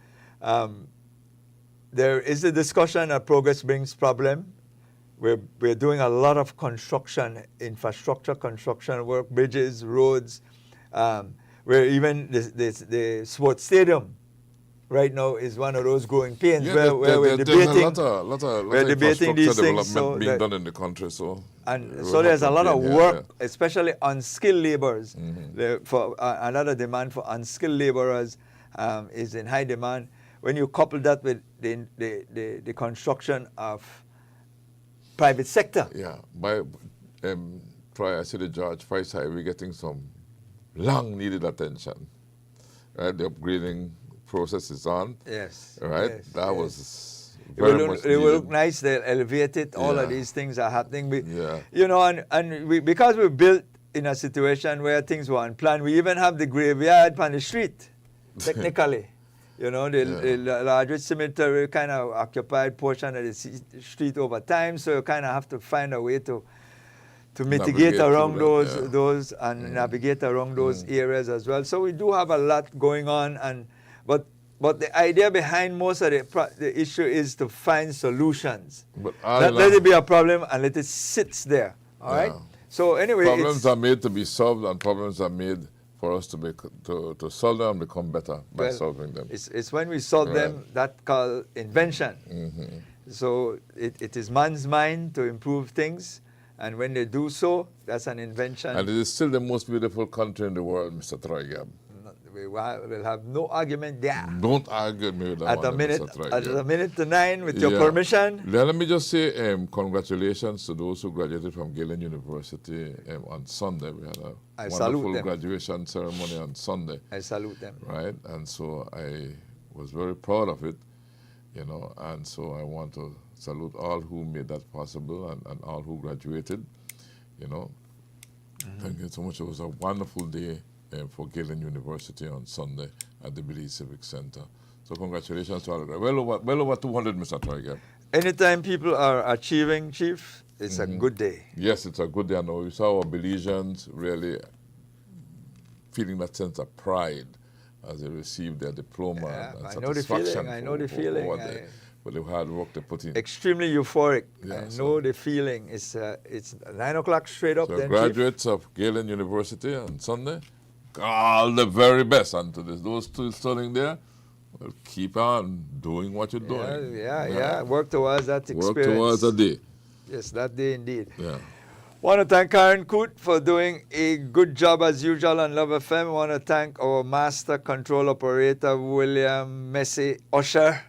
there is a discussion that progress brings problem. We're doing a lot of construction, infrastructure construction work, bridges, roads. Where even the sports stadium right now is one of those growing pains where we're debating. There's a lot we're debating these things. So being done in the country. So there's a lot of work, especially unskilled laborers. For another demand for unskilled laborers is in high demand. When you couple that with the construction of private sector. Yeah, prior to the George Price Highway, we're getting some long needed attention. Right, the upgrading process is on. Yes. Right, yes, that was very much needed. It will look nice. They'll elevate it. All of these things are happening. You know, because we're built in a situation where things were unplanned, we even have the graveyard on the street, technically. You know, the largest cemetery kind of occupied portion of the street over time, so you kind of have to find a way to mitigate around those and navigate around those areas as well. So we do have a lot going on, but the idea behind most of the issue is to find solutions. Not let it be a problem and let it sit there. All right. So anyway, problems are made to be solved, and problems are made for us to solve them and become better by solving them. It's when we solve them that called invention. So it is man's mind to improve things, and when they do so, that's an invention. And it is still the most beautiful country in the world, Mr. Troy Gabb. We'll have no argument there. Don't argue with me with that At a minute to 9, with your permission. Let me just say congratulations to those who graduated from Galen University on Sunday. We had a wonderful graduation ceremony on Sunday. I salute them. Right, and so I was very proud of it, you know, and so I want to salute all who made that possible and all who graduated, you know. Thank you so much. It was a wonderful day for Galen University on Sunday at the Belize Civic Center. So congratulations to all. Well over 200, Mr. Troy Gabb. Anytime people are achieving, Chief, it's a good day. Yes, it's a good day. I know we saw our Belizeans really feeling that sense of pride as they received their diploma and satisfaction. I know the feeling. For the hard work they put in. Extremely euphoric. I know the feeling. It's 9 o'clock straight up. So then, graduates Chief. of Galen University on Sunday, all the very best. And to those two studying there, well, keep on doing what you're doing. Yeah. Work towards that experience. Work towards a day. Yes, that day indeed. Yeah. Want to thank Karen Coote for doing a good job as usual on Love FM. Want to thank our master control operator, William Messi Usher.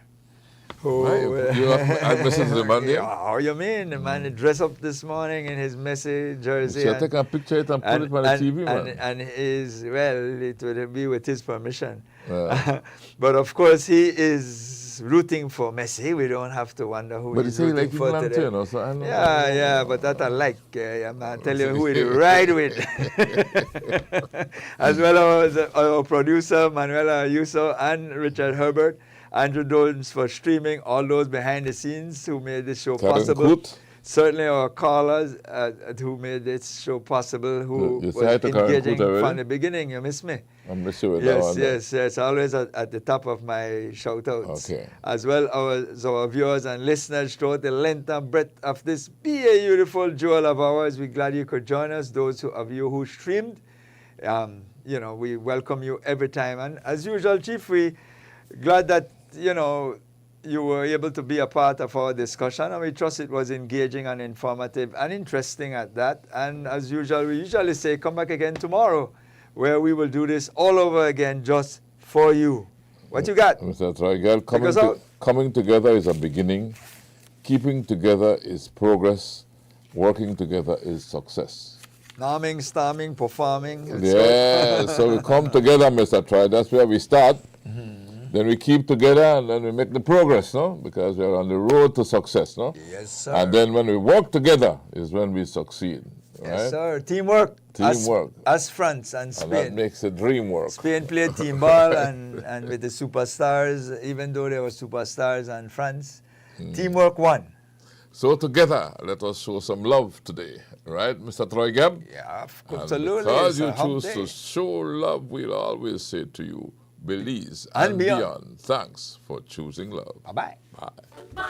I listened to the man there. How you mean? The man dressed up this morning in his Messi jersey. So take a picture and put it on the TV, man. And it will be with his permission. But of course, he is rooting for Messi. We don't have to wonder who he's rooting for today. Too, no? So I know but that I like. I'll tell you who he ride with. As well as our producer, Manuela Ayuso, and Richard Herbert. Andrew Jones for streaming, all those behind the scenes who made this show possible. Certainly our callers who made this show possible, who were engaging from the beginning. You miss me? I miss you with that one. Yes. Always at the top of my shout-outs. Okay. As well as our viewers and listeners throughout the length and breadth of this beautiful jewel of ours. We're glad you could join us. Those of you who streamed, we welcome you every time. And as usual, Chief, we glad that you were able to be a part of our discussion, and we trust it was engaging and informative and interesting at that. And as usual, we usually say, come back again tomorrow, where we will do this all over again just for you. What you got? Mr. Troy Gabb, coming together is a beginning. Keeping together is progress. Working together is success. Norming, storming, performing. Yeah, so we come together, Mr. Troy. That's where we start. Then we keep together, and then we make the progress, no? Because we are on the road to success, no? Yes, sir. And then when we work together is when we succeed. Right? Yes, sir. Teamwork. As France and Spain. And that makes a dream work. Spain played team ball and with the superstars, even though they were superstars and France, teamwork won. So together, let us show some love today. Right, Mr. Troy Gabb? Yeah, absolutely. Because you choose to show love, we'll always say to you, Belize, and and beyond. beyond. Thanks for choosing love. Bye-bye. Bye.